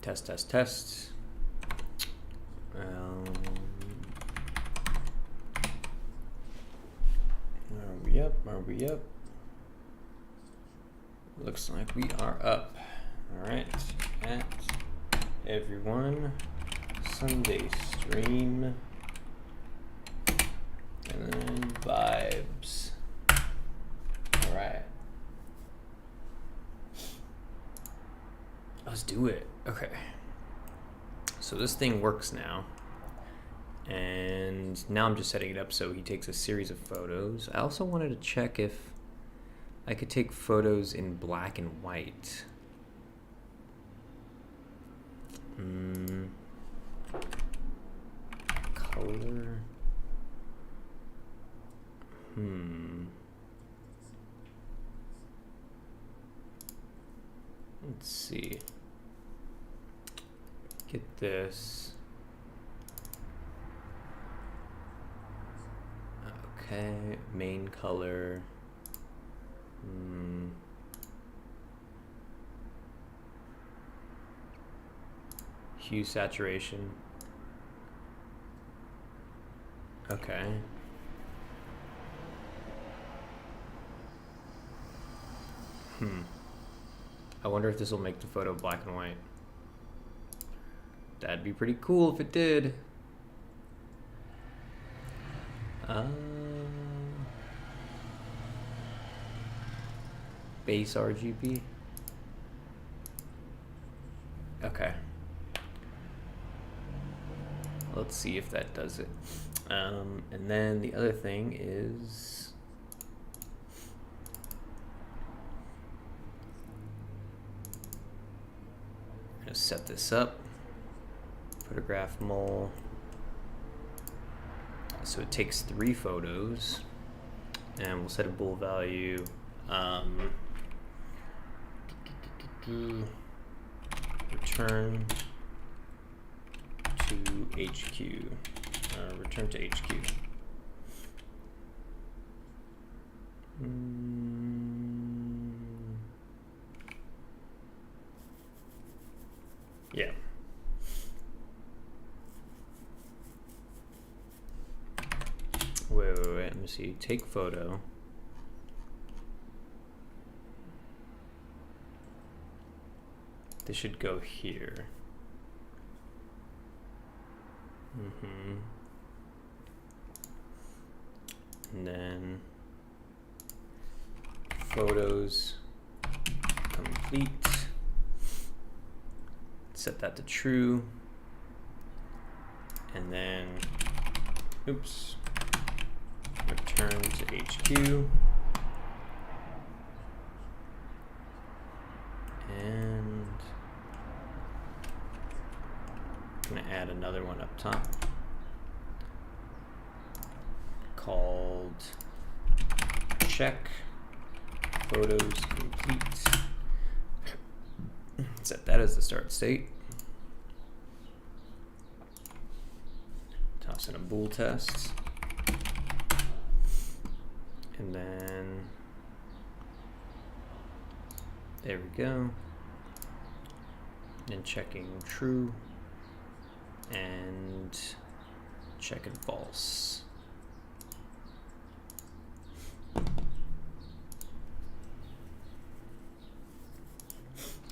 Test, test, test. Are we up? Are we up? Looks like we are up. All right, at everyone, Sunday stream, and then vibes. All right. Let's do it. Okay. So this thing works now. And now I'm just setting it up so he takes a series of photos. I also wanted to check if I could take photos in black and white. Color. Let's see. Get this. Okay, main color. Hue saturation. Okay. I wonder if this will make the photo black and white. That'd be pretty cool if it did. Base RGB. Okay. Let's see if that does it. And then the other thing is I'm gonna set this up. Photograph mole. So it takes 3 photos, and we'll set a bool value. Return to HQ. Return to HQ. Yeah. Wait. Let me see. Take photo. This should go here. And then photos complete. Set that to true. And then, oops, return to HQ. And I'm gonna add another one up top called check photos complete. Set that as the start state. Toss in a bool test. And then there we go. And checking true and checking false.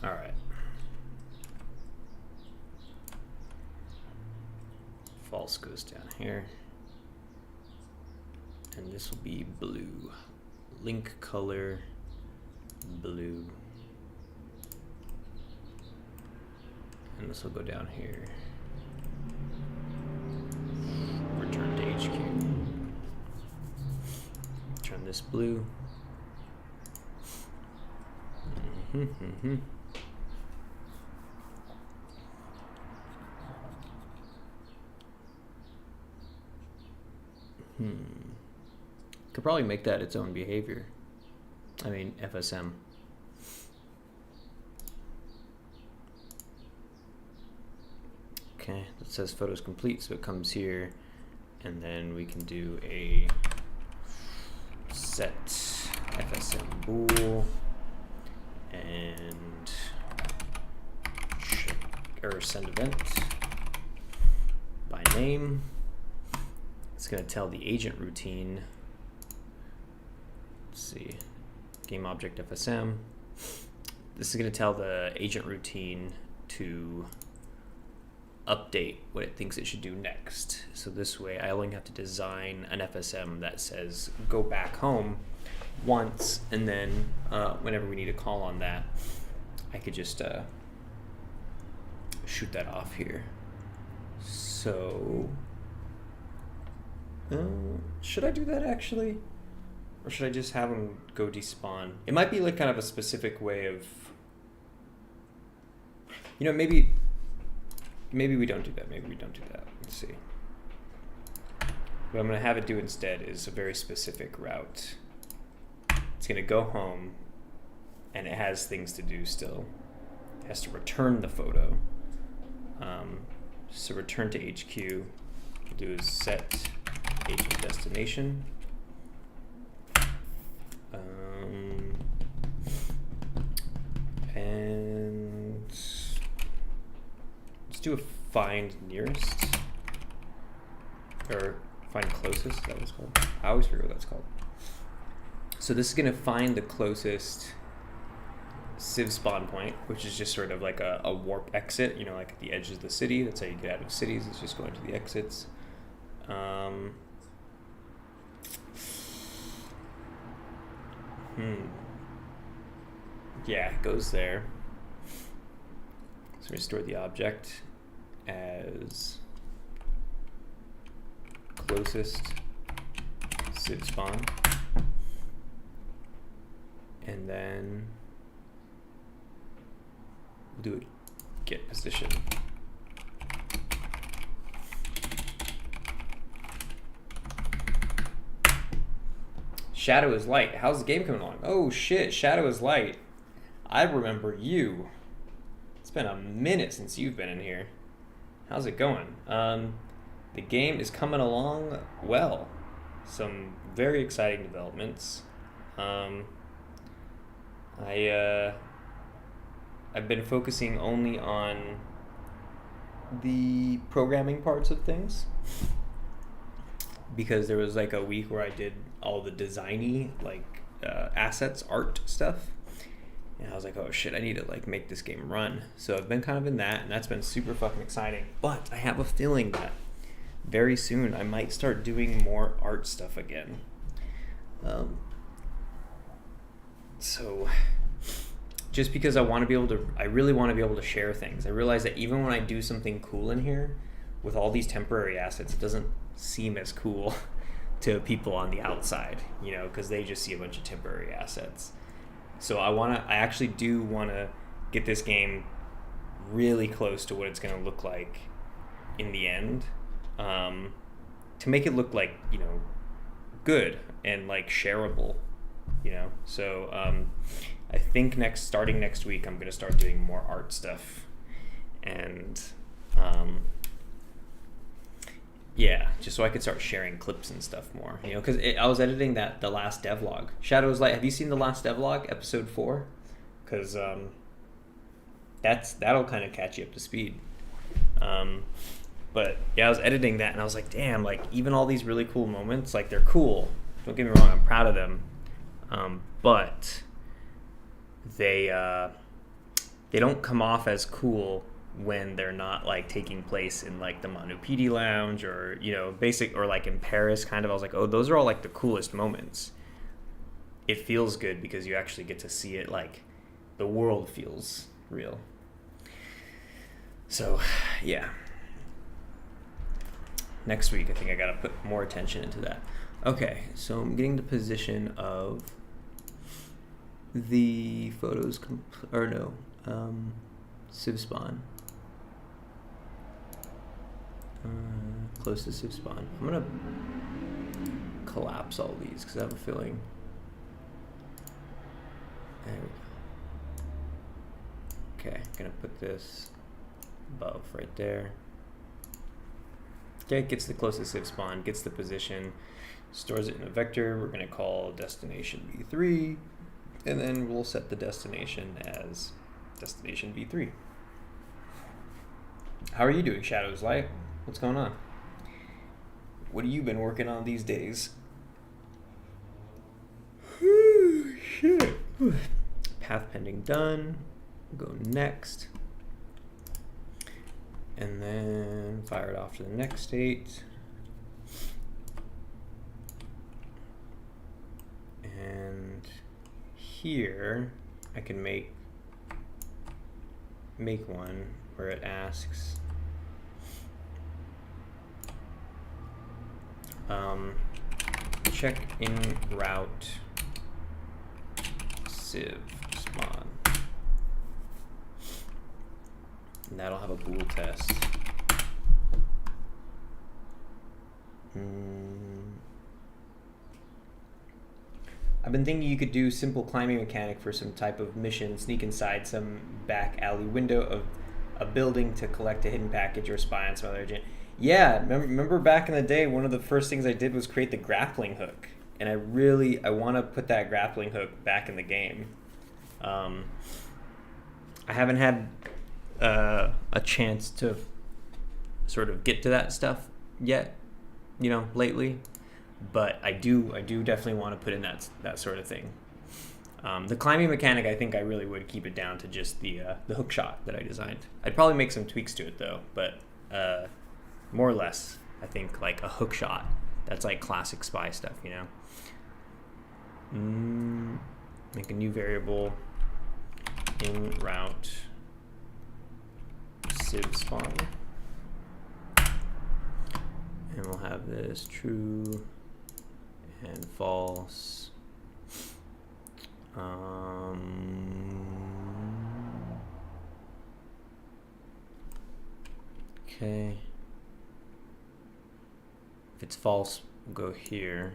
All right. False goes down here. And this will be blue. Link color blue. And this will go down here. Return to HQ. Turn this blue. Could probably make that its own behavior. I mean, FSM. Okay, that says photos complete, so it comes here, and then we can do a set FSM bool and check or send event by name. It's going to tell the agent routine. Let's see, game object FSM. This is going to tell the agent routine to update what it thinks it should do next. So this way I only have to design an FSM that says go back home once, and then whenever we need a call on that, I could just shoot that off here. So should I do that actually? Or should I just have them go despawn? It might be like kind of a specific way of, you know, maybe we don't do that. Maybe we don't do that. Let's see. What I'm going to have it do instead is a very specific route. It's going to go home, and it has things to do still. It has to return the photo. So return to HQ. We'll do is set agent destination. And let's do a find nearest, or find closest, is that what it's called? I always forget what that's called. So this is going to find the closest civ spawn point, which is just sort of like a warp exit, you know, like at the edges of the city. That's how you get out of cities, it's just going to the exits. Yeah, it goes there. So we store the object as closest civ spawn, and then we'll do a get position. Shadow is light. How's the game coming along? Oh shit, Shadow is light. I remember you. It's been a minute since you've been in here. How's it going? The game is coming along well. Some very exciting developments. I've been focusing only on the programming parts of things, because there was like a week where I did all the designy, like assets, art stuff. And I was like, oh shit, I need to like make this game run. So I've been kind of in that, and that's been super fucking exciting. But I have a feeling that very soon I might start doing more art stuff again. So just because I really want to be able to share things. I realize that even when I do something cool in here with all these temporary assets, it doesn't seem as cool to people on the outside, you know, because they just see a bunch of temporary assets. So I actually do want to get this game really close to what it's going to look like in the end, to make it look like, you know, good and like shareable, you know. So I think starting next week, I'm going to start doing more art stuff, and yeah, just so I could start sharing clips and stuff more, you know, because I was editing the last devlog. Shadows Light. Have you seen the last devlog, episode 4? Because that'll kind of catch you up to speed. But yeah, I was editing that, and I was like, damn, like even all these really cool moments, like they're cool. Don't get me wrong, I'm proud of them. But they don't come off as cool when they're not like taking place in like the Manu PD lounge, or, you know, or like in Paris kind of. I was like, oh, those are all like the coolest moments. It feels good because you actually get to see it, like the world feels real. So yeah, next week I think I gotta put more attention into that. Okay, so I'm getting the position of the photos civ spawn. Close to civ spawn. I'm gonna collapse all these because I have a feeling. There we go. Okay, gonna put this above right there. Okay, gets the closest civ spawn, gets the position, stores it in a vector. We're gonna call destination v3, and then we'll set the destination as destination v3. How are you doing, Shadows Light? What's going on? What have you been working on these days? Shit. Path pending done. Go next. And then fire it off to the next state. And here I can make one where it asks check in route sieve spawn. And that'll have a bool test. I've been thinking you could do simple climbing mechanic for some type of mission, sneak inside some back alley window of a building to collect a hidden package or spy on some other agent. Yeah, remember back in the day, one of the first things I did was create the grappling hook. And I want to put that grappling hook back in the game. I haven't had a chance to sort of get to that stuff yet, lately. But I do definitely want to put in that sort of thing. The climbing mechanic, I think I really would keep it down to just the hook shot that I designed. I'd probably make some tweaks to it though, but more or less, I think like a hook shot. That's like classic spy stuff, Make a new variable in route sieve spawn, and we'll have this true and false. Okay. If it's false, we'll go here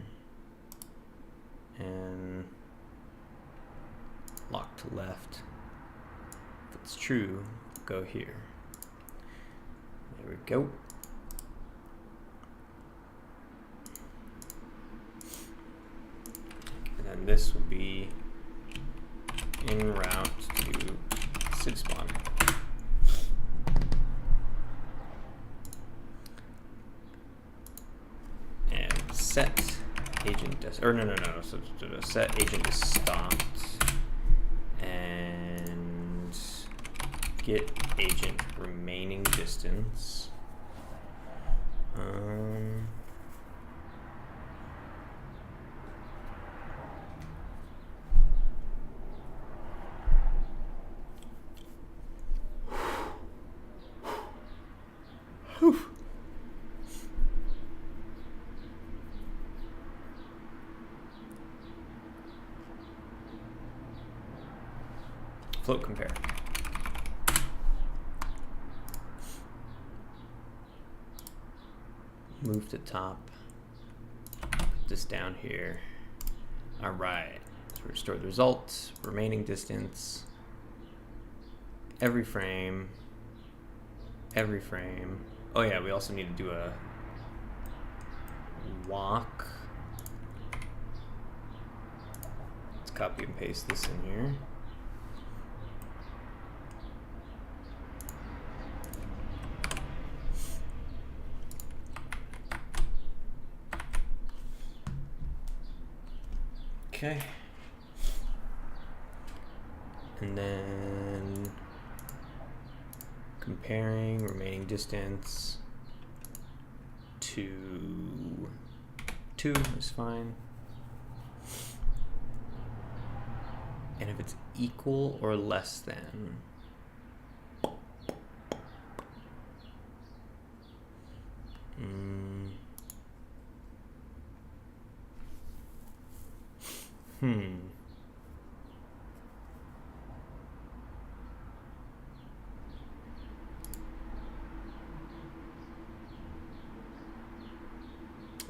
and lock to left. If it's true, go here. There we go. And then this will be in route to sieve spawn. And set agent so set agent is stopped and get agent remaining distance. Float compare. Move to top. Put this down here. All right. So restore the results. Remaining distance. Every frame. Every frame. Oh yeah, we also need to do a walk. Let's copy and paste this in here. Okay. And then comparing remaining distance to 2 is fine. And if it's equal or less than,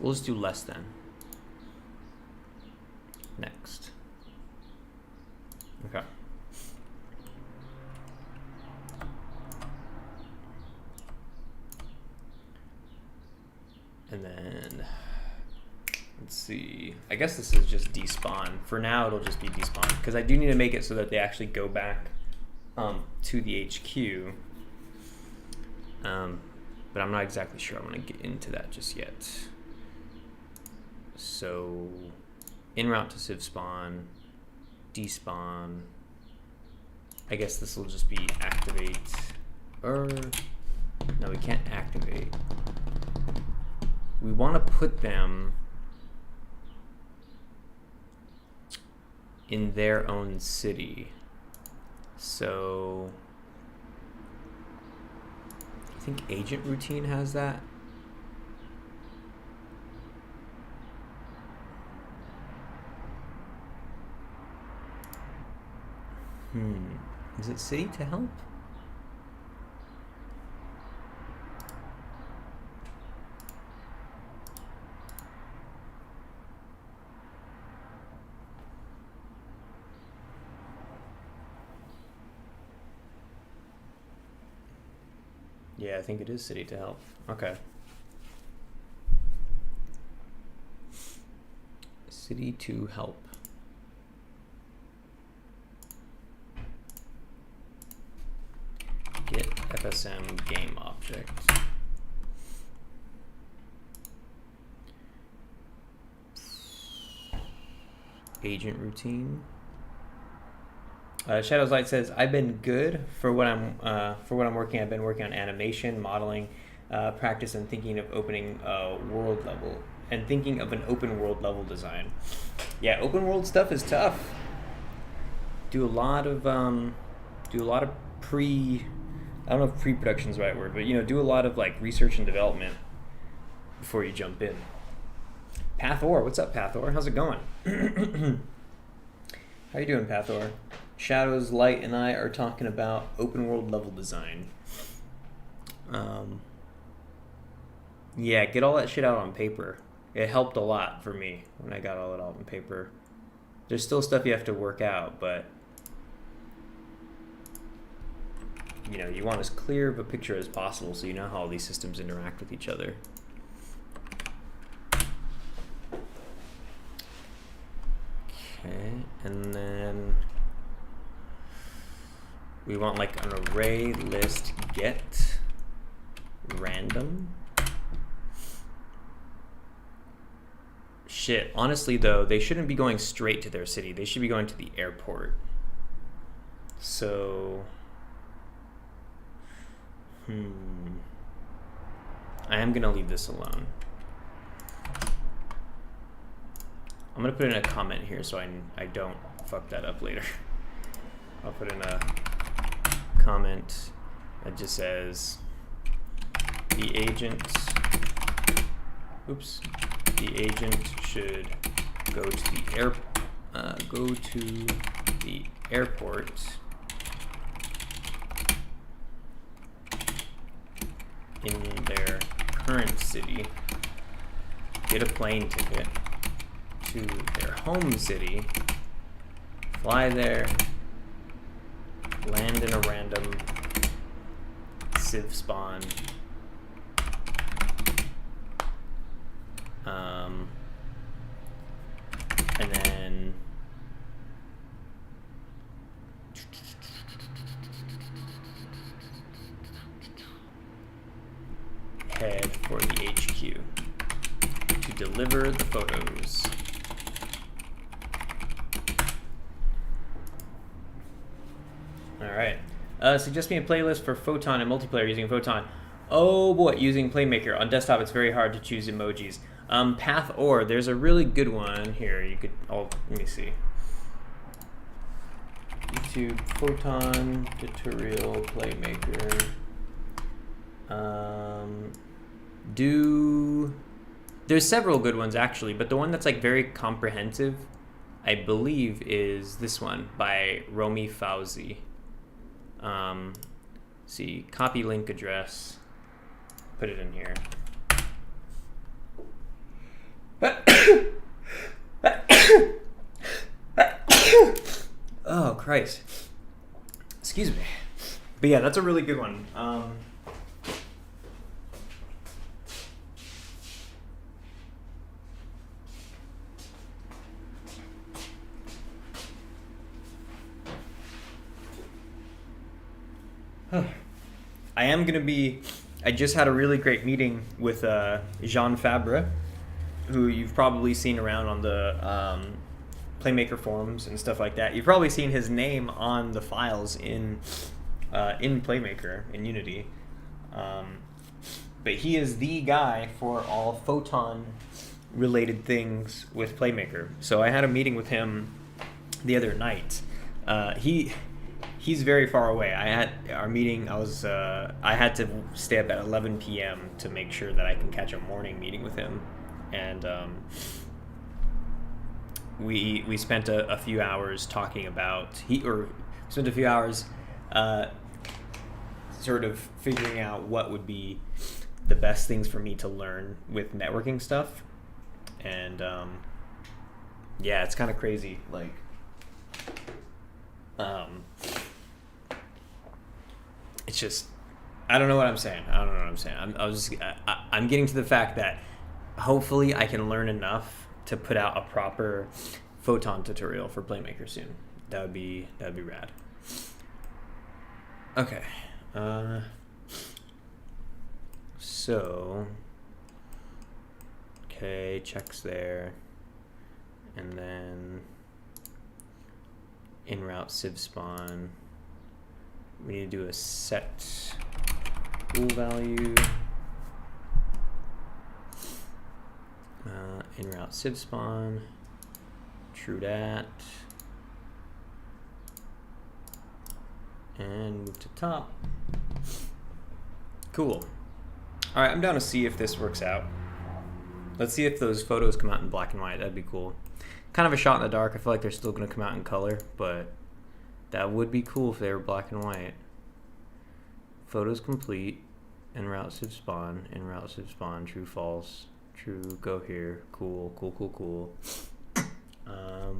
we'll just do less than. Next. Okay. And then let's see. I guess this is just despawn. For now, it'll just be despawn because I do need to make it so that they actually go back to the HQ. But I'm not exactly sure I want to get into that just yet. So, en route to civ spawn, despawn. I guess this will just be activate, or no, we can't activate. We want to put them in their own city. So I think agent routine has that. Is it city to help? Yeah, I think it is city to help. Okay. City to help. Get FSM game object. Agent routine. Shadows Light says, "I've been good for what I'm working. I've been working on animation, modeling, practice, and thinking of opening a world level and thinking of an open world level design." Yeah, open world stuff is tough. Do a lot of pre. I don't know if pre-production is the right word, but do a lot of like research and development before you jump in. Pathor, what's up, Pathor? How's it going? How you doing, Pathor? Shadows, Light, and I are talking about open world level design. Yeah, get all that shit out on paper. It helped a lot for me when I got all it out on paper. There's still stuff you have to work out, but you want as clear of a picture as possible so you know how all these systems interact with each other. Okay, and then we want like an array list get random. Shit, honestly though, they shouldn't be going straight to their city. They should be going to the airport. So, I am gonna leave this alone. I'm gonna put in a comment here so I don't fuck that up later. I'll put in a comment that just says the agent should go to the airport in their current city, get a plane ticket to their home city, fly there, land in a random civ spawn, and then head for the HQ to deliver the photos. All right. Suggest me a playlist for Photon and multiplayer using Photon. Oh boy, using Playmaker. On desktop, it's very hard to choose emojis. Pathor, there's a really good one here. You could, let me see. YouTube Photon tutorial Playmaker. There's several good ones actually, but the one that's like very comprehensive, I believe, is this one by Romy Fauzi. See, copy link address, put it in here. Oh, Christ. Excuse me. But yeah, that's a really good one. I am going to be I just had a really great meeting with Jean Fabre, who you've probably seen around on the Playmaker forums and stuff like that. You've probably seen his name on the files in Playmaker in Unity. But he is the guy for all photon related things with Playmaker. So I had a meeting with him the other night. He's very far away. I had our meeting. I had to stay up at 11 p.m. to make sure that I can catch a morning meeting with him, and we spent a few hours talking about spent a few hours sort of figuring out what would be the best things for me to learn with networking stuff, and yeah, it's kind of crazy. Like, it's just, I don't know what I'm saying. I'm getting to the fact that hopefully I can learn enough to put out a proper photon tutorial for Playmaker soon. That would be rad. Okay. So, okay, checks there, and then in route civ spawn, we need to do a set bool value, in route civ spawn, true dat, and move to top. Cool. All right, I'm down to see if this works out. Let's see if those photos come out in black and white. That'd be cool. Kind of a shot in the dark. I feel like they're still going to come out in color, but that would be cool if they were black and white. Photos complete. En route civ spawn. En route civ spawn. True, false. True, go here. Cool, cool, cool, cool. All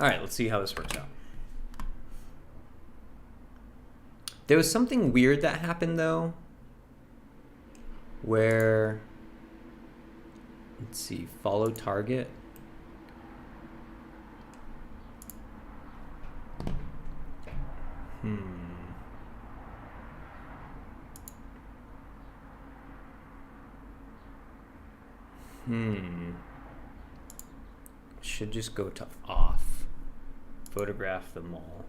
right, let's see how this works out. There was something weird that happened, though, where, let's see, follow target. Should just go to off. Photograph them all.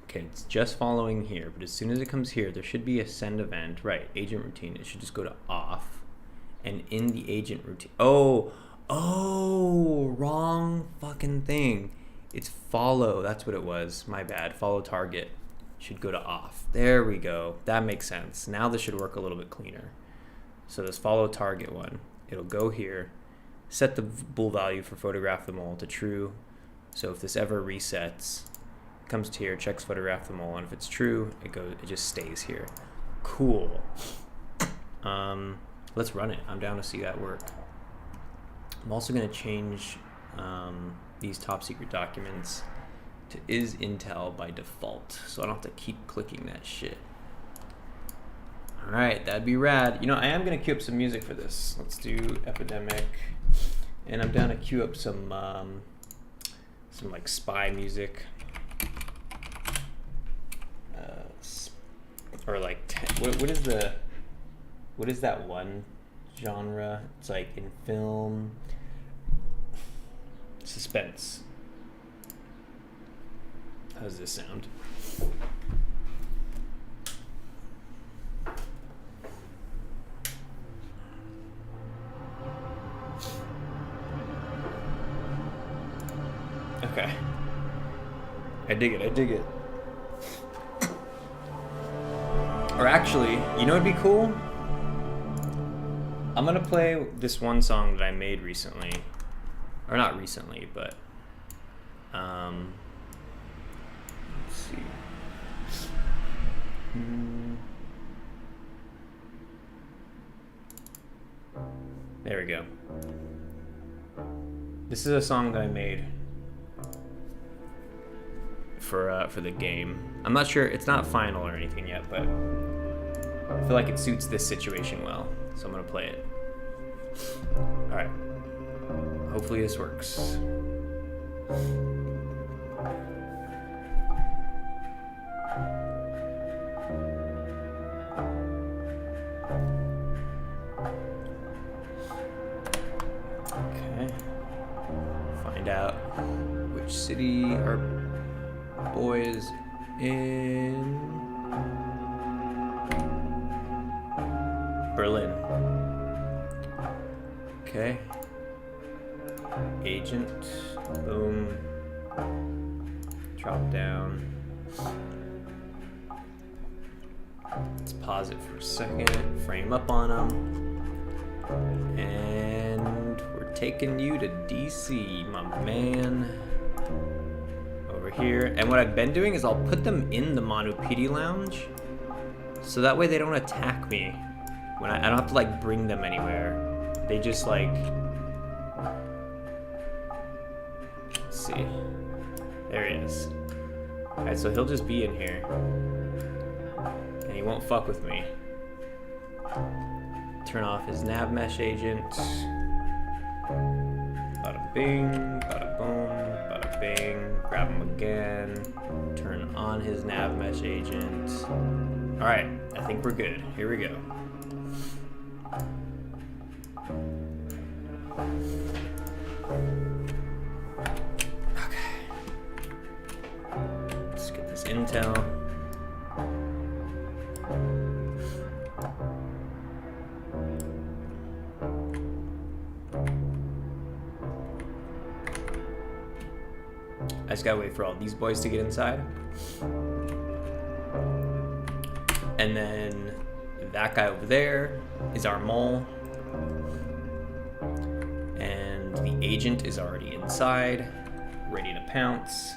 Okay, it's just following here, but as soon as it comes here, there should be a send event. Right, agent routine. It should just go to off. And in the agent routine... Oh, wrong fucking thing. It's follow. That's what it was. My bad. Follow target. Should go to off. There we go. That makes sense. Now this should work a little bit cleaner. So this follow target one, it'll go here. Set the bool value for photograph them all to true. So if this ever resets... comes to here, checks photograph them all, and if it's true, it just stays here. Cool. Let's run it. I'm down to see that work. I'm also going to change these top secret documents to is Intel by default, so I don't have to keep clicking that shit. All right, that'd be rad. You know, I am going to queue up some music for this. Let's do Epidemic, and I'm down to queue up some like spy music. Or like what is that one genre? It's like in film, suspense. How does this sound? Okay, I dig it. Or actually, you know what'd be cool? I'm gonna play this one song that I made recently. Or not recently, but let's see. There we go. This is a song that I made for the game. I'm not sure, it's not final or anything yet, but I feel like it suits this situation well, so I'm gonna play it. All right, hopefully this works. city our boy is in? Berlin. Okay. Agent. Boom. Drop down. Let's pause it for a second. Frame up on him. And we're taking you to DC, my man. Over here. And what I've been doing is I'll put them in the Manu PD lounge. So that way they don't attack me. When I don't have to like bring them anywhere. They just like... Let's see. There he is. Alright, so he'll just be in here. And he won't fuck with me. Turn off his nav mesh agent. Bada bing, bada boom, bada bing. Grab him again. Turn on his nav mesh agent. Alright, I think we're good. Here we go. Okay. Let's get this intel. I just gotta wait for all these boys to get inside. And then that guy over there is our mole. And the agent is already inside, ready to pounce.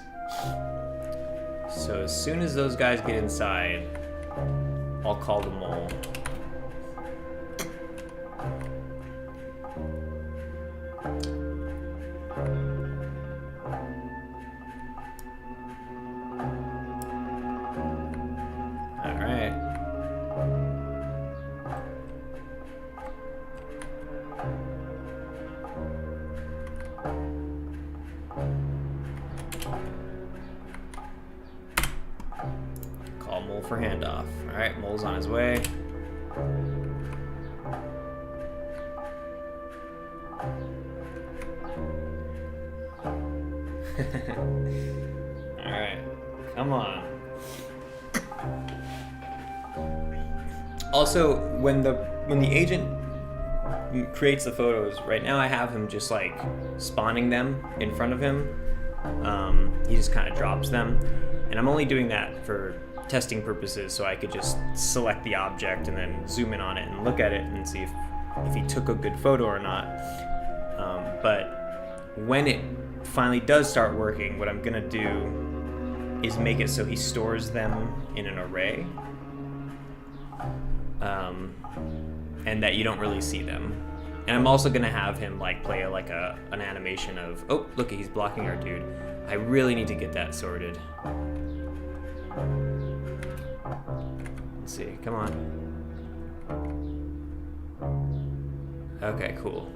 So as soon as those guys get inside, I'll call the mole. Call Mole for handoff. Alright, Mole's on his way. Alright, come on. Also, when the agent creates the photos, right now I have him just like spawning them in front of him. He just kind of drops them. And I'm only doing that for testing purposes, so I could just select the object and then zoom in on it and look at it and see if he took a good photo or not. But when it finally does start working, what I'm gonna do is make it so he stores them in an array, and that you don't really see them. And I'm also gonna have him like play an animation of, oh look, he's blocking our dude. I really need to get that sorted. Let's see, come on. Okay, cool.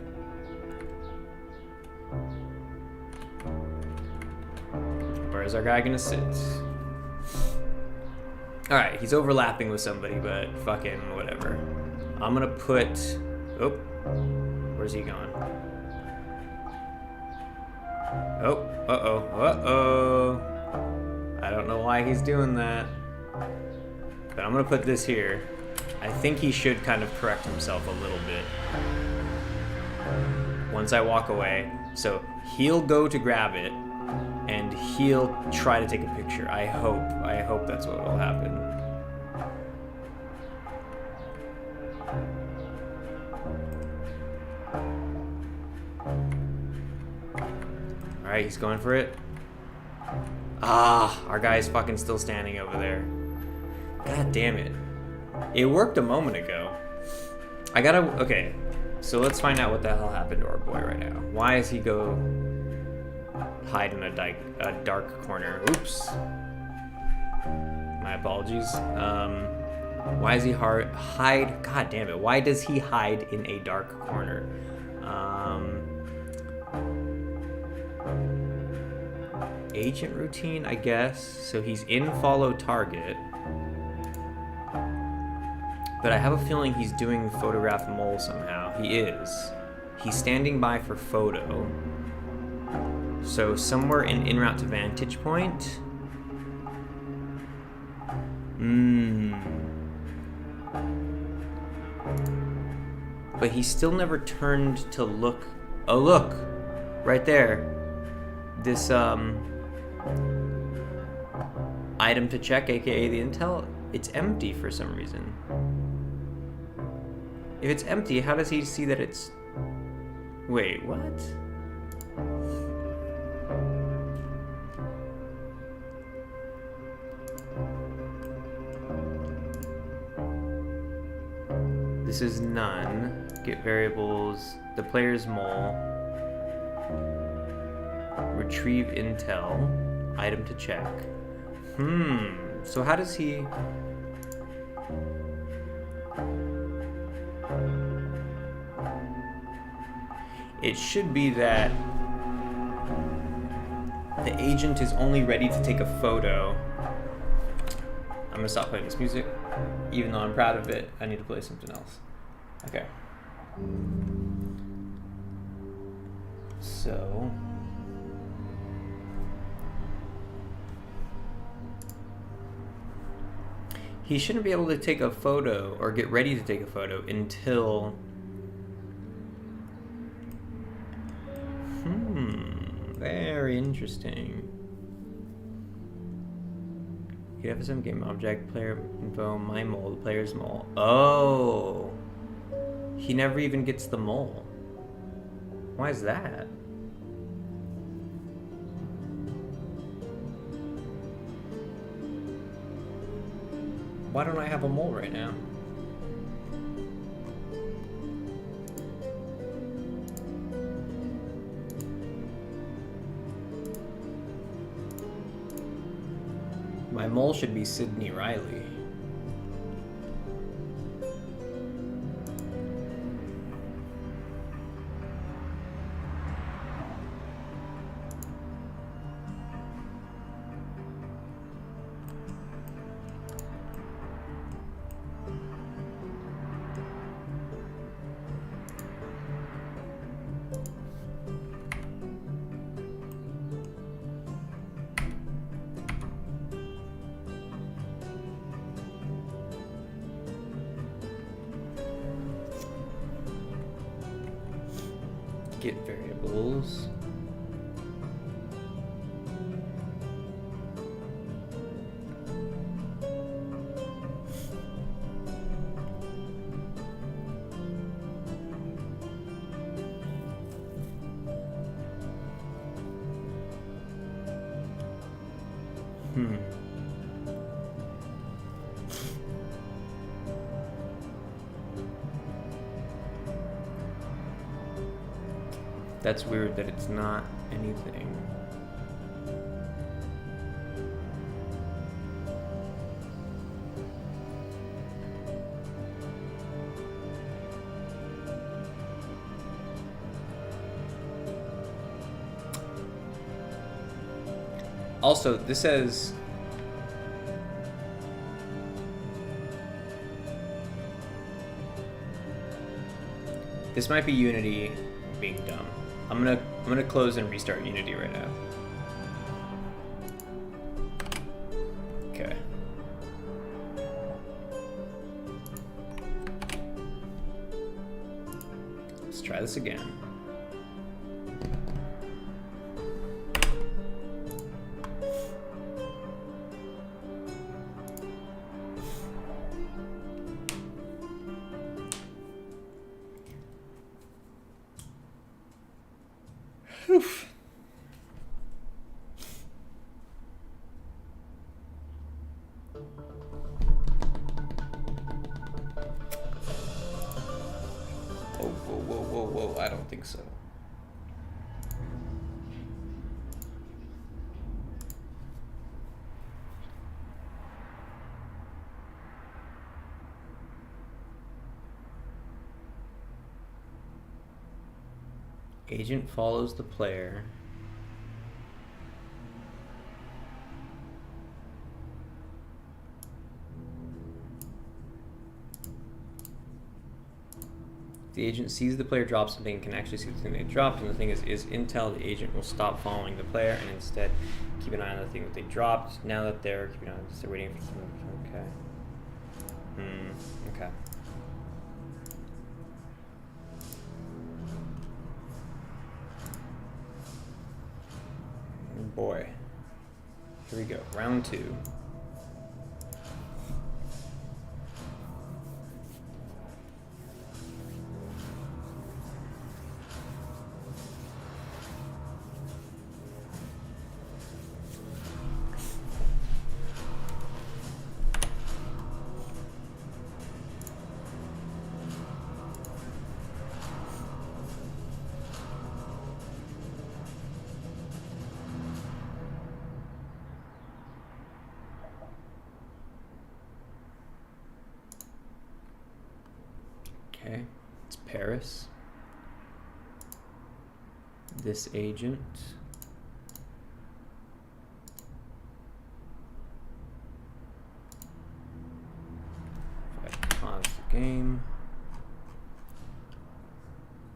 Where's our guy gonna sit? Alright, he's overlapping with somebody, but fucking whatever. I'm gonna put... Oh, where's he going? Oh, uh-oh, uh-oh. I don't know why he's doing that. But I'm gonna put this here. I think he should kind of correct himself a little bit once I walk away. So he'll go to grab it, and he'll try to take a picture. I hope that's what will happen. Alright, he's going for it. Ah, our guy's fucking still standing over there. God damn it. It worked a moment ago. Okay, so let's find out what the hell happened to our boy right now. Why is he go hide in a dark corner? Oops. My apologies. Why is he hide? God damn it. Why does he hide in a dark corner? Agent routine, I guess. So he's in follow target. But I have a feeling he's doing photograph mole somehow. He is. He's standing by for photo. So somewhere in route to vantage point. But he still never turned to look. Oh, look! Right there. This, item to check, aka the intel, it's empty for some reason. If it's empty, how does he see that it's... Wait, what? This is none. Get variables. The player's mole. Retrieve intel. Item to check. So how does he... It should be that the agent is only ready to take a photo. I'm gonna stop playing this music. Even though I'm proud of it, I need to play something else. Okay. So... he shouldn't be able to take a photo or get ready to take a photo until... Very interesting. You have some game object, player info, my mole, the player's mole. Oh! He never even gets the mole. Why is that? Why don't I have a mole right now? My mole should be Sidney Riley. Get variables. That's weird that it's not anything. Also, this says this might be Unity being dumb. I'm gonna close and restart Unity right now. Okay. Let's try this again. Oof. Whoa, I don't think so. Agent follows the player. The agent sees the player drop something and can actually see the thing they dropped, and the thing is intel, the agent will stop following the player and instead keep an eye on the thing that they dropped. Now that they're keeping an eye on this, they're waiting for something. Okay. Okay. Oh boy. Here we go. Round 2. Okay, it's Paris. This agent. If I pause the game,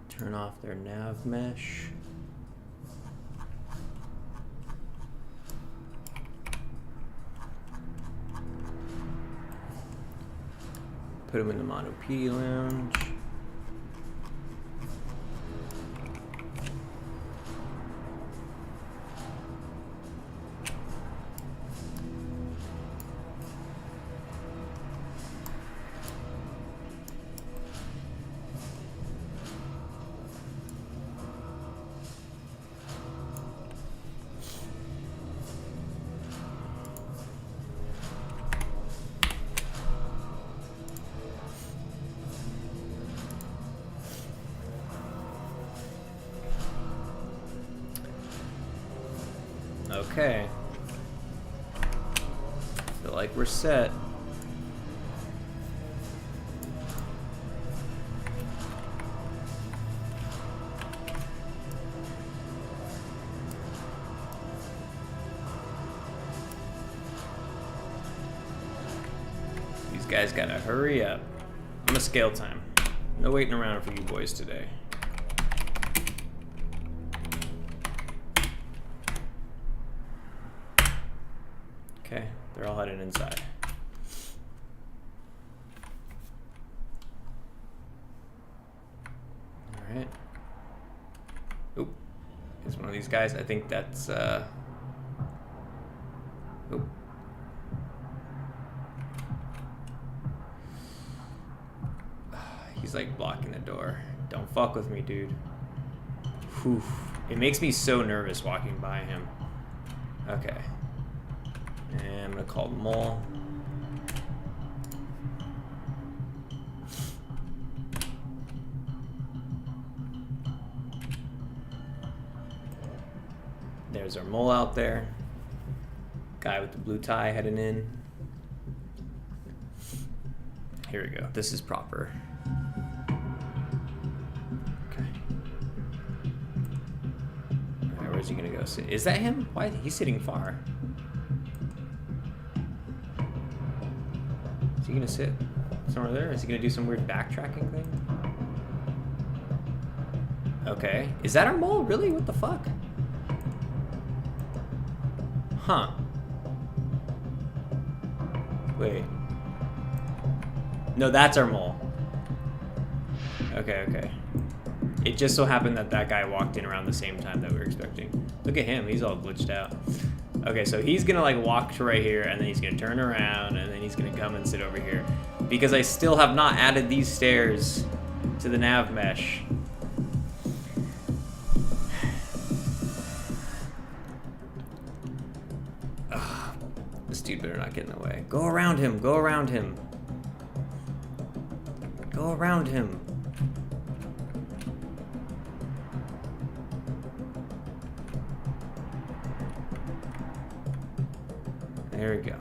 turn off their nav mesh. Put them in the Mono PD lounge. Okay. Feel like we're set. These guys gotta hurry up. I'm a scale time. No waiting around for you boys today. Okay, they're all headed inside. All right. Oop, it's one of these guys. I think that's, oop. He's like blocking the door. Don't fuck with me, dude. Whew. It makes me so nervous walking by him. Okay. And I'm gonna call Mole. There's our Mole out there. Guy with the blue tie heading in. Here we go. This is proper. Okay. All right, where's he gonna go sit? Is that him? Why? He's sitting far. Is he gonna sit somewhere there? Is he gonna do some weird backtracking thing? Okay. Is that our Mole? Really? What the fuck? Huh. Wait. No, that's our Mole. Okay, okay. It just so happened that that guy walked in around the same time that we were expecting. Look at him. He's all glitched out. Okay, so he's gonna like walk to right here, and then he's gonna turn around, and then he's gonna come and sit over here. Because I still have not added these stairs to the nav mesh. Ugh, this dude better not get in the way. Go around him, go around him. Go around him. There we go.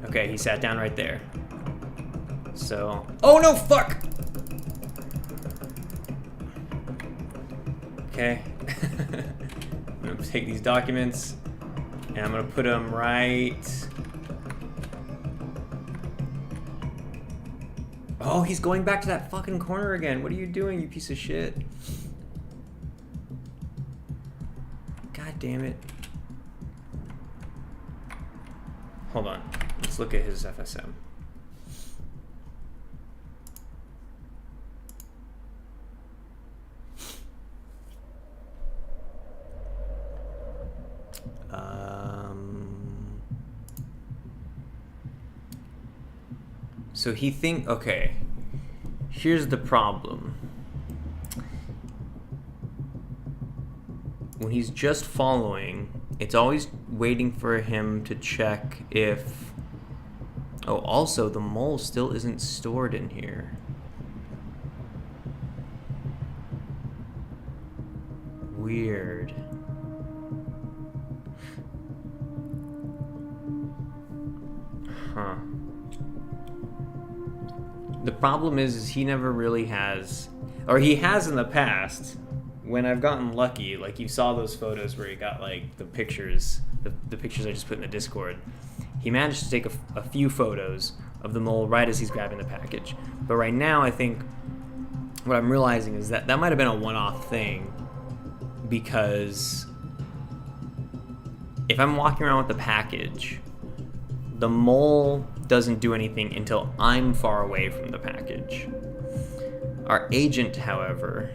Okay, he sat down right there. So, oh no, fuck! Okay. I'm gonna take these documents and I'm gonna put them right Oh, he's going back to that fucking corner again. What are you doing, you piece of shit? God damn it. Hold on. Let's look at his FSM. So he okay. Here's the problem. When he's just following, it's always waiting for him to check if... Oh, also, the mole still isn't stored in here. Weird. Huh. The problem is he never really has, or he has in the past, when I've gotten lucky, like you saw those photos where he got like the pictures, the pictures I just put in the Discord. He managed to take a few photos of the mole right as he's grabbing the package. But right now, I think what I'm realizing is that might have been a one-off thing, because if I'm walking around with the package, the mole doesn't do anything until I'm far away from the package. Our agent, however,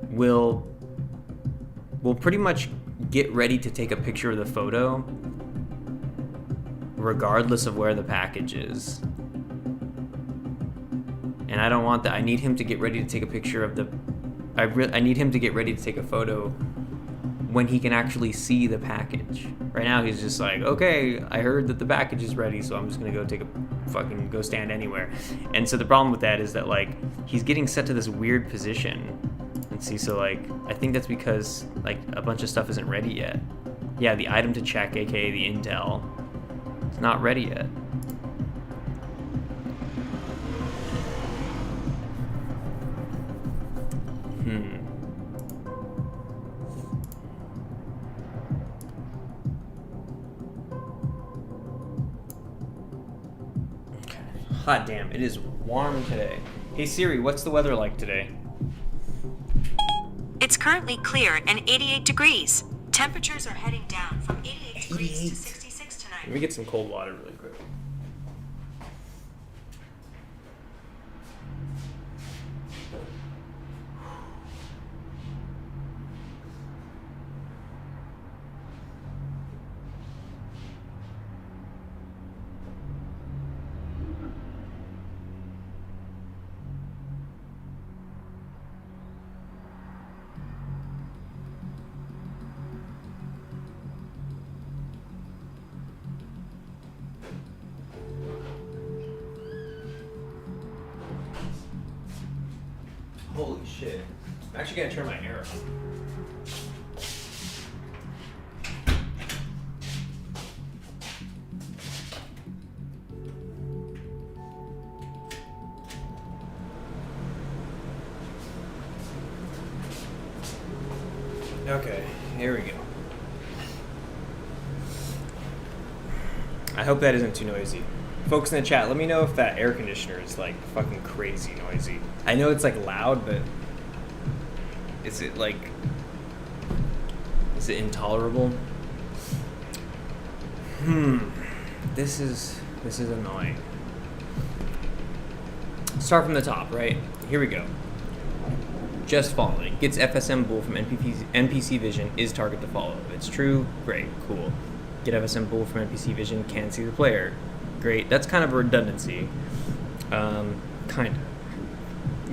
will pretty much get ready to take a picture of the photo regardless of where the package is. And I don't want that. I need him to get ready to take a picture of the... I need him to get ready to take a photo when he can actually see the package. Right now he's just like, okay, I heard that the package is ready, so I'm just gonna go stand anywhere. And so the problem with that is that like he's getting set to this weird position. And see, so like I think that's because like a bunch of stuff isn't ready yet. Yeah, the item to check, aka the intel, it's not ready yet. Hot damn, it is warm today. Hey Siri, what's the weather like today? It's currently clear and 88 degrees. Temperatures are heading down from 88 degrees to 66 tonight. Let me get some cold water really quick. Holy shit. I'm actually gonna turn my air on. Okay, here we go. I hope that isn't too noisy. Folks in the chat, let me know if that air conditioner is like fucking crazy noisy. I know it's like loud, but is it intolerable? This is annoying. Start from the top, right? Here we go. Just following. Gets FSM bool from NPC vision, is target to follow. If it's true, great, cool. Get FSM bool from NPC vision, can see the player. Great. That's kind of a redundancy. Kind of.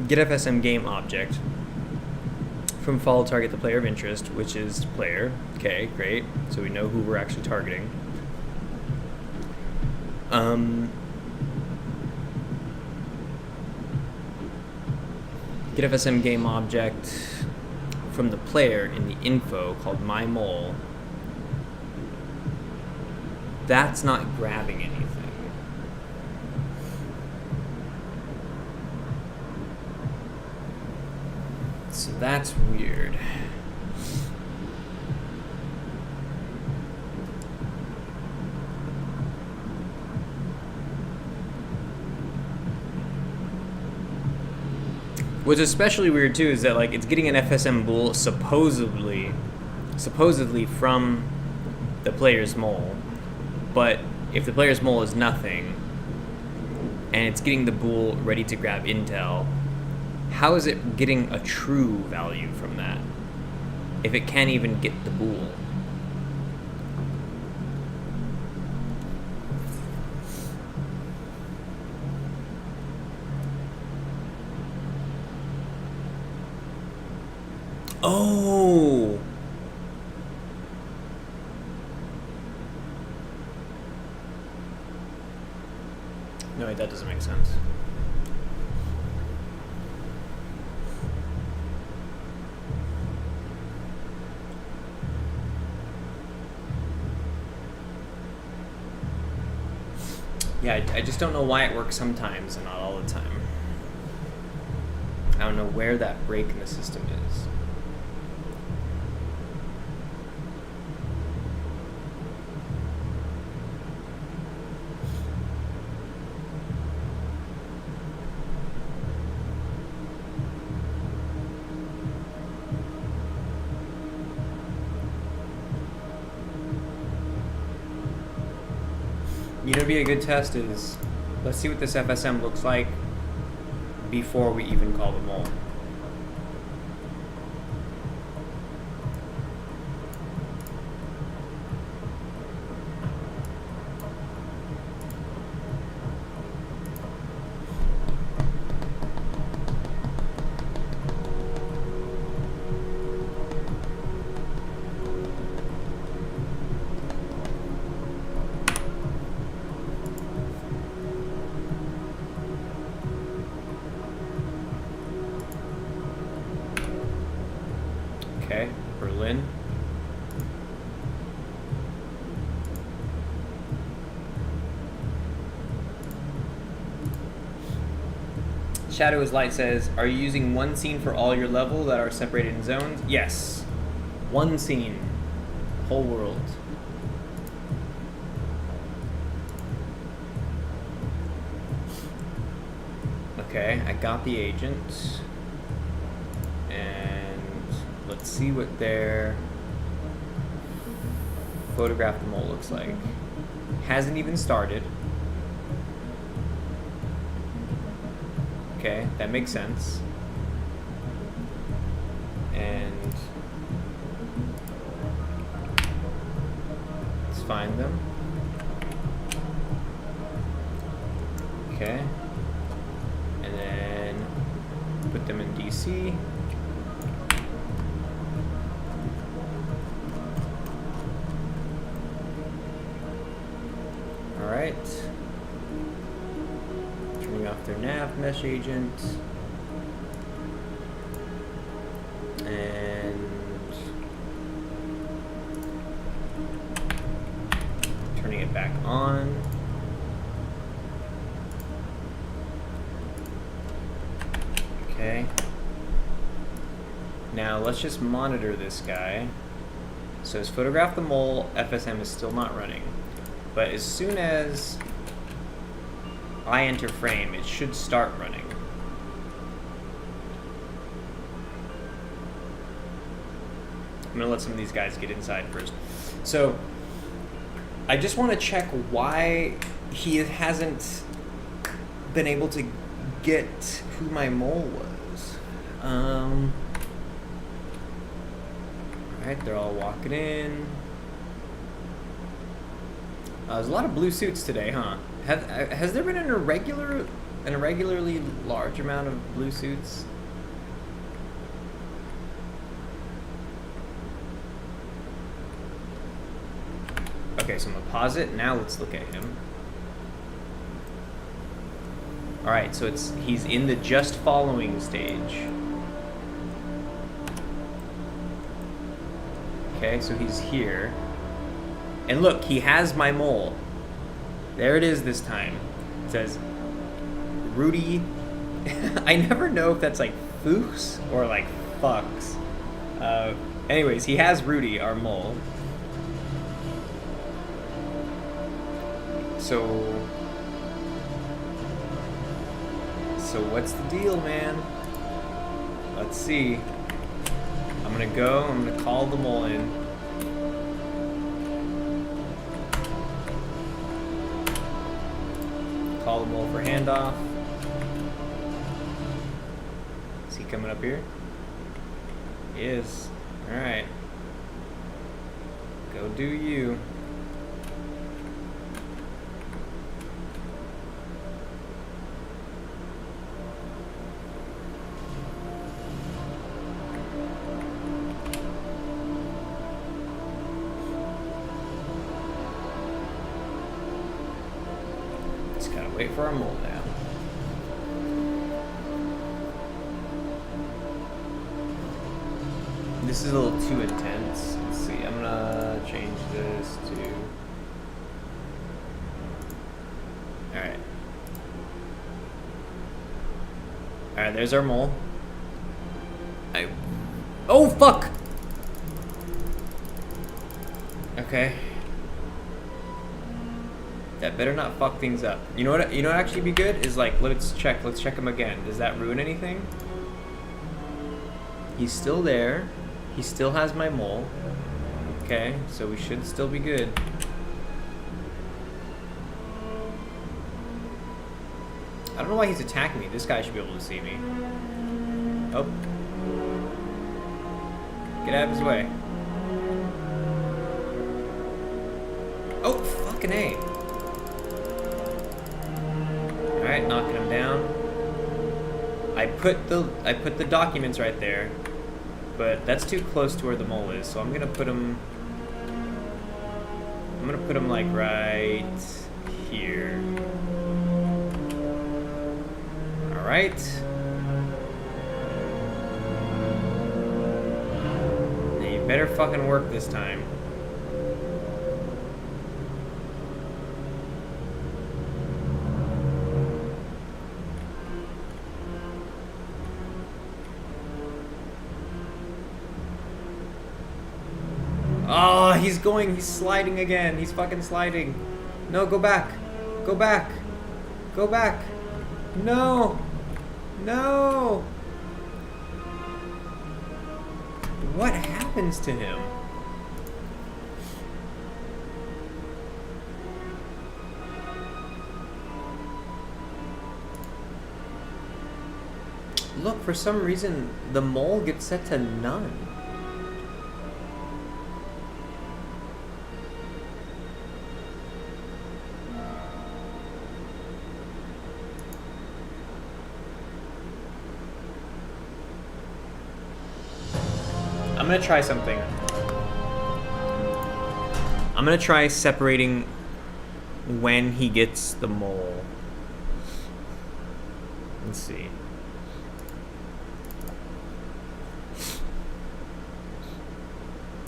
Get FSM game object from follow target the player of interest, which is player. Okay, great. So we know who we're actually targeting. Get FSM game object from the player in the info called my mole. That's not grabbing anything. So that's weird. What's especially weird too is that like it's getting an FSM bool supposedly from the player's mole, but if the player's mole is nothing and it's getting the bool ready to grab intel, how is it getting a true value from that if it can't even get the bool? Oh! No, wait, that doesn't make sense. Yeah, I just don't know why it works sometimes and not all the time. I don't know where that break in the system is. You know, be a good test is, let's see what this FSM looks like before we even call the mole. Okay, Berlin. Shadow is Light says, are you using one scene for all your level that are separated in zones? Yes. One scene. Whole world. Okay, I got the agent. And let's see what their photograph the mole looks like. Hasn't even started. Okay, that makes sense. And let's find them. Okay. And then put them in DC. All right. Turning off their nav mesh agent. And turning it back on. Okay. Now let's just monitor this guy. So as photograph the mole, FSM is still not running. But as soon as I enter frame, it should start running. I'm gonna let some of these guys get inside first. So I just want to check why he hasn't been able to get who my mole was. Alright, they're all walking in. There's a lot of blue suits today, huh? Has there been an irregularly large amount of blue suits? Okay, so I'm gonna pause it. Now let's look at him. All right, so he's in the just following stage. Okay, so he's here. And look, he has my mole. There it is this time. It says, Rudy. I never know if that's like Fuchs or like Fucks. Anyways, he has Rudy, our mole. So what's the deal, man? Let's see. I'm gonna call the mole in. Call the mole for handoff. Is he coming up here? He is. Alright. Go do you. Just gotta wait for our mole now. This is a little too intense. Let's see, I'm gonna change this to... Alright. Alright, there's our mole. Oh, fuck! Okay. That better not fuck things up. You know what actually be good? Is like, let's check him again. Does that ruin anything? He's still there. He still has my mole. Okay, so we should still be good. I don't know why he's attacking me. This guy should be able to see me. Oh. Get out of his way. Oh, fucking A. Alright, knocking him down. I put the documents right there. But that's too close to where the mole is, so I'm gonna put him like right here. Alright. Now you better fucking work this time. Oh, he's sliding again. He's fucking sliding. No, go back. Go back. Go back. No. No. What happens to him? Look, for some reason, the mole gets set to none. I'm gonna try something. I'm gonna try separating when he gets the mole. Let's see.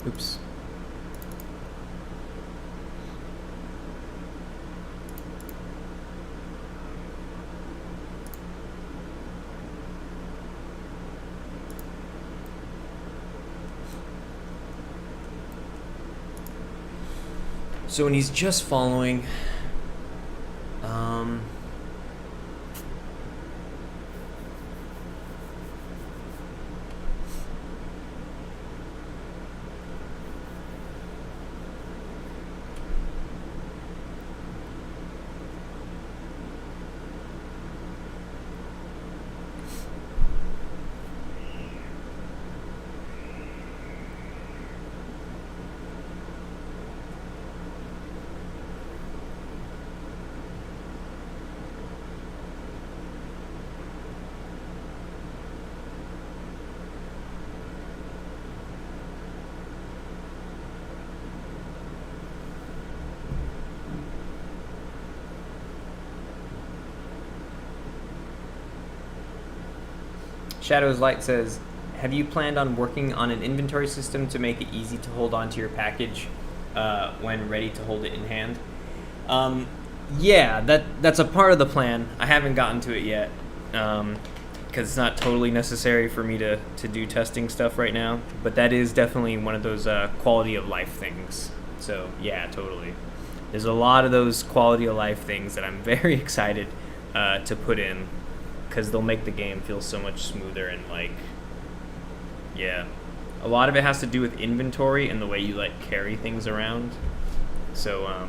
Oops. So when he's just following, Shadow's Light says, have you planned on working on an inventory system to make it easy to hold on to your package when ready to hold it in hand? Yeah, that's a part of the plan. I haven't gotten to it yet because it's not totally necessary for me to do testing stuff right now, but that is definitely one of those quality of life things. So yeah, totally. There's a lot of those quality of life things that I'm very excited to put in, because they'll make the game feel so much smoother and like Yeah. A lot of it has to do with inventory and the way you like carry things around. So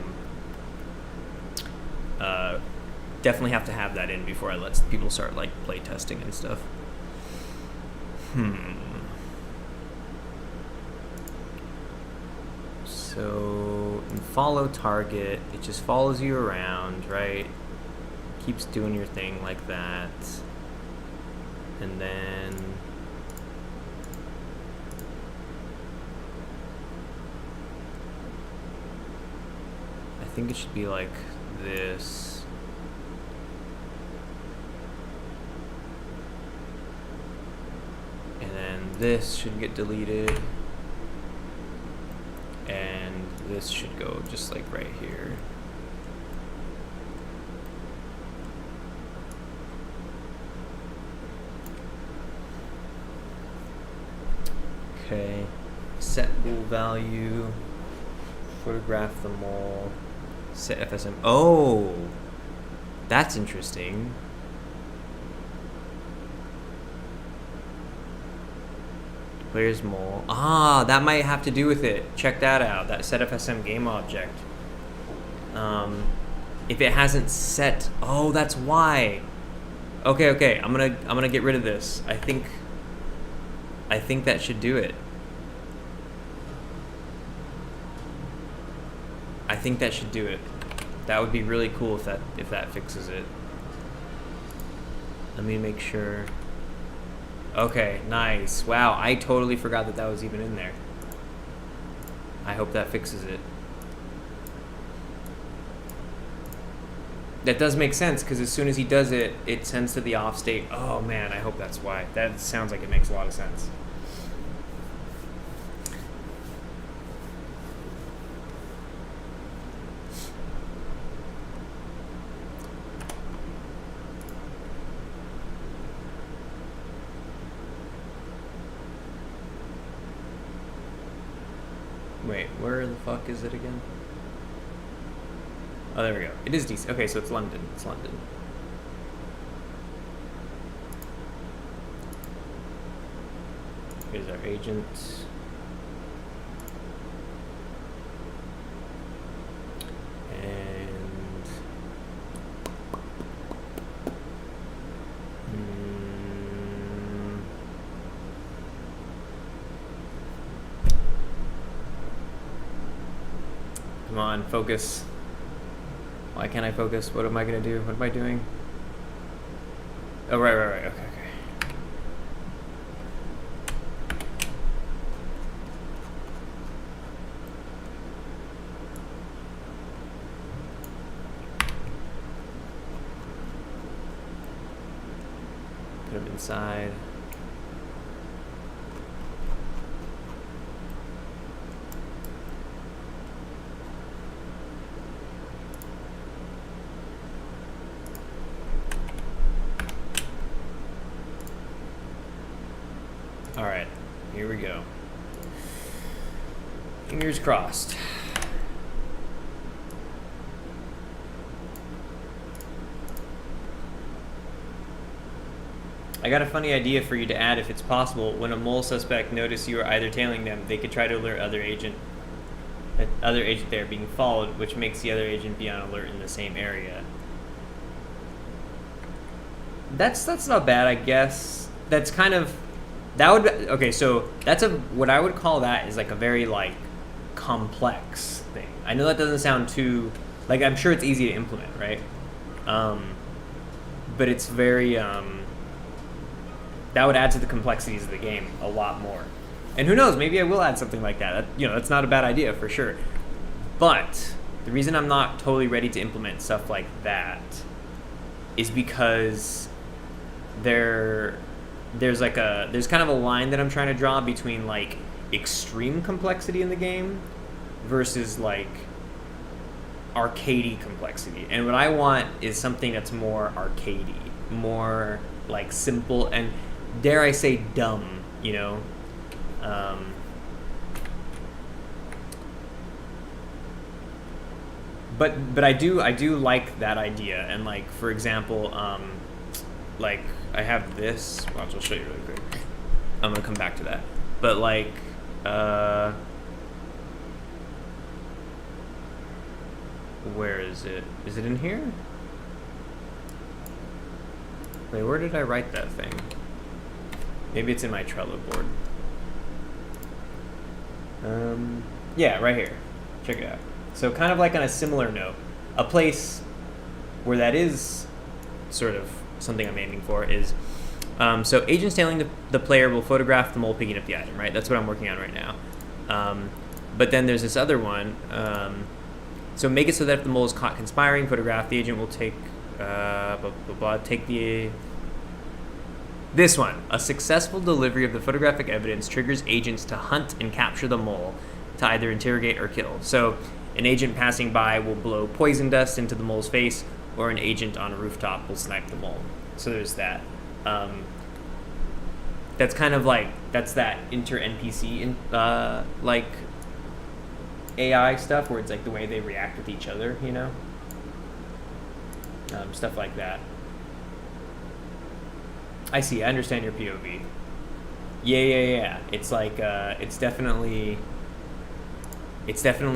definitely have to have that in before I let people start like play testing and stuff. So in follow target, it just follows you around, right? Keeps doing your thing like that. And then I think it should be like this. And then this should get deleted. And this should go just like right here. Okay, set bool value, photograph them all, set FSM. Oh, that's interesting. Players mole. Ah, that might have to do with it. Check that out. That set FSM game object. If it hasn't set, oh, that's why. Okay. I'm gonna get rid of this. I think that should do it. I think that should do it. That would be really cool if that fixes it. Let me make sure. Okay, nice. Wow, I totally forgot that was even in there. I hope that fixes it. That does make sense, because as soon as he does it, it sends to the off state. Oh man, I hope that's why. That sounds like it makes a lot of sense. Wait, where the fuck is it again? Oh, there we go. It is DC. Okay, so it's London. It's London. Here's our agent. And come on, focus. Why can't I focus? What am I gonna do? What am I doing? Oh, right. Okay. Put them inside. All right, here we go. Fingers crossed. I got a funny idea for you to add if it's possible. When a mole suspect notices you are either tailing them, they could try to alert other agent they are being followed, which makes the other agent be on alert in the same area. That's not bad, I guess. That's kind of okay, so that's what I would call that is like a very like complex thing. I know that doesn't sound too like, I'm sure it's easy to implement, right? But it's very that would add to the complexities of the game a lot more. And who knows, maybe I will add something like that. That's not a bad idea for sure. But the reason I'm not totally ready to implement stuff like that is because there's kind of a line that I'm trying to draw between like extreme complexity in the game versus like arcadey complexity. And what I want is something that's more arcadey, more like simple and, dare I say, dumb, But I do like that idea. And like, for example, like I have this. Watch, I'll show you really quick. I'm gonna come back to that. but like, where is it? Is it in here? Wait, where did I write that thing? Maybe it's in my Trello board. Yeah, right here. Check it out. So kind of like on a similar note, a place where that is sort of something I'm aiming for is, so agents tailing the player will photograph the mole picking up the item, right? That's what I'm working on right now. But then there's this other one. So make it so that if the mole is caught conspiring, photograph, the agent will take, this one. A successful delivery of the photographic evidence triggers agents to hunt and capture the mole to either interrogate or kill. So an agent passing by will blow poison dust into the mole's face, or an agent on a rooftop will snipe the mole. So there's that. That's kind of like, that's that inter-NPC like AI stuff where it's like the way they react with each other, you know? Stuff like that. I see, I understand your POV. Yeah. It's like, it's definitely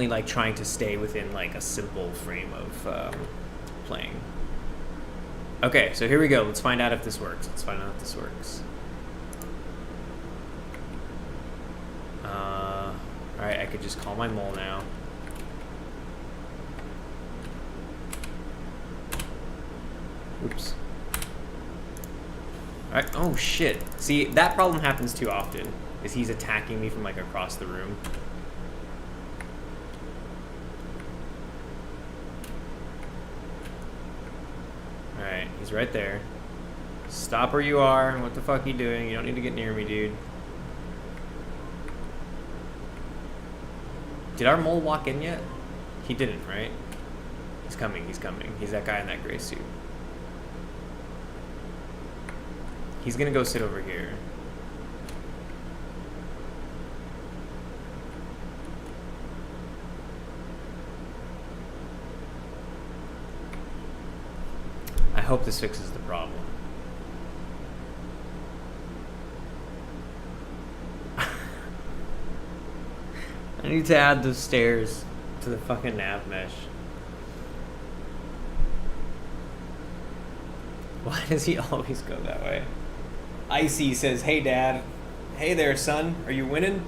like trying to stay within like a simple frame of playing. Okay, so here we go. Let's find out if this works. Alright, I could just call my mole now. Oops. Alright, oh shit. See, that problem happens too often, is he's attacking me from like across the room. Alright, he's right there. Stop where you are. What the fuck are you doing? You don't need to get near me, dude. Did our mole walk in yet? He didn't, right? He's coming. He's that guy in that gray suit. He's gonna go sit over here. I hope this fixes the problem. I need to add those stairs to the fucking nav mesh. Why does he always go that way? Icy says, hey dad. Hey there, son. Are you winning?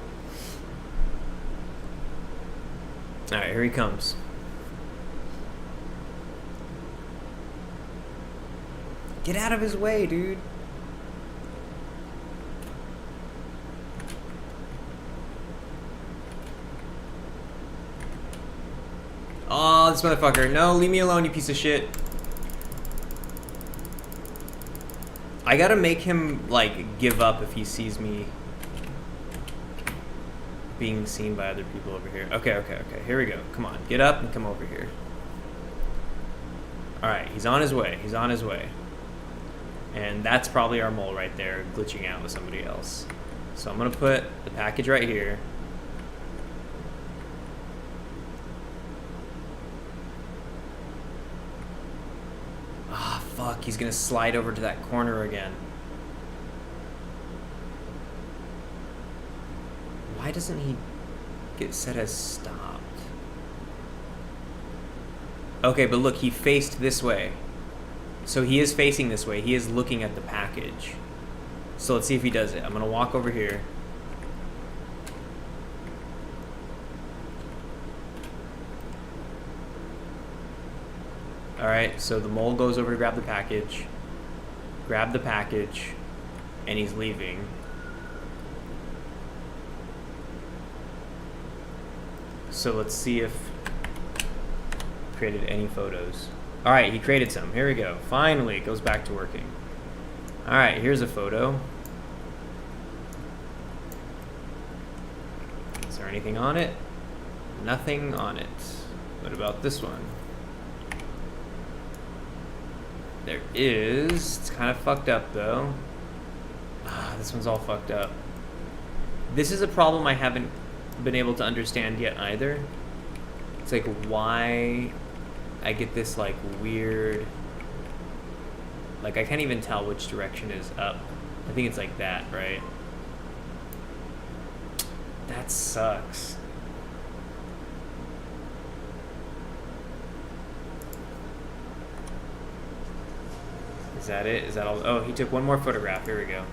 Alright, here he comes. Get out of his way, dude. Oh, this motherfucker. No, leave me alone, you piece of shit. I gotta make him, like, give up if he sees me being seen by other people over here. Okay. Here we go. Come on. Get up and come over here. Alright, he's on his way. And that's probably our mole right there, glitching out with somebody else. So I'm gonna put the package right here. Ah, fuck, he's gonna slide over to that corner again. Why doesn't he get set as stopped? Okay, but look, he faced this way. So he is facing this way. He is looking at the package. So let's see if he does it. I'm gonna walk over here. Alright, so the mole goes over to grab the package, and he's leaving. So let's see if he created any photos. Alright, he created some. Here we go. Finally, it goes back to working. Alright, here's a photo. Is there anything on it? Nothing on it. What about this one? There is. It's kind of fucked up, though. Ah, this one's all fucked up. This is a problem I haven't been able to understand yet either. It's like, why I get this, like, weird... Like, I can't even tell which direction is up. I think it's like that, right? That sucks. Is that it? Is that all? Oh, he took one more photograph. Here we go.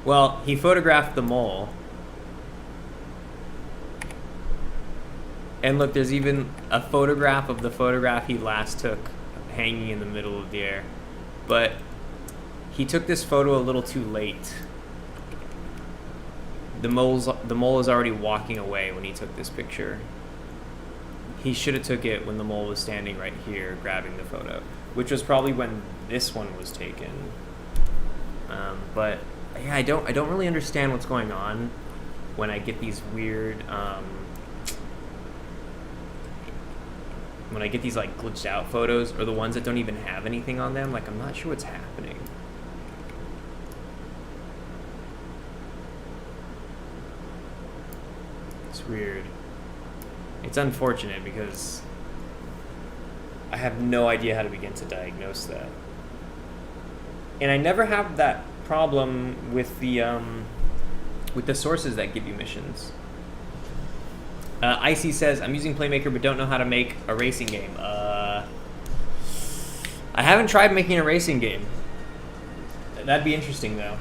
Well, he photographed the mole. And look, there's even a photograph of the photograph he last took hanging in the middle of the air. But he took this photo a little too late. The mole is already walking away when he took this picture. He should have took it when the mole was standing right here grabbing the photo, which was probably when this one was taken. But yeah, I don't really understand what's going on when I get these weird when I get these like glitched out photos, or the ones that don't even have anything on them. Like, I'm not sure what's happening. It's weird. It's unfortunate because I have no idea how to begin to diagnose that. And I never have that problem with the sources that give you missions. Icy says, I'm using Playmaker but don't know how to make a racing game. I haven't tried making a racing game. That'd be interesting, though.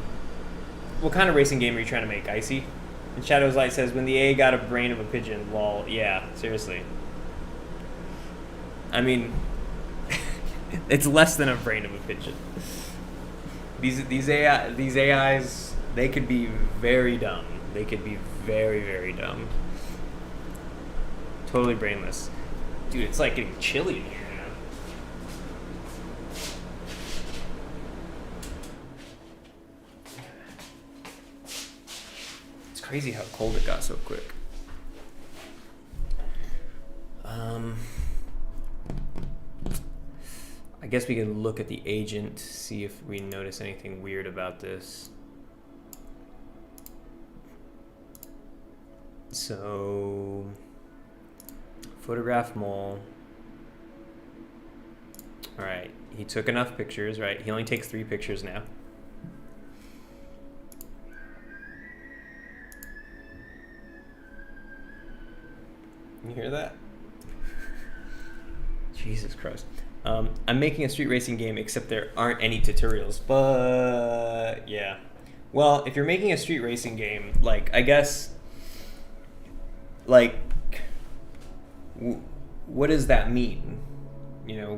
What kind of racing game are you trying to make, Icy? And Shadow's Light says, when the A got a brain of a pigeon. Lol. Yeah, seriously. I mean, it's less than a brain of a pigeon. These AIs, they could be very dumb. They could be very, very dumb. Totally brainless. Dude, it's like getting chilly in here now. It's crazy how cold it got so quick. I guess we can look at the agent, see if we notice anything weird about this. So, photograph mole. All right, he took enough pictures, right? He only takes 3 pictures now. You hear that? Jesus Christ. I'm making a street racing game, except there aren't any tutorials, but yeah. Well, if you're making a street racing game, like, I guess, like, what does that mean? You know,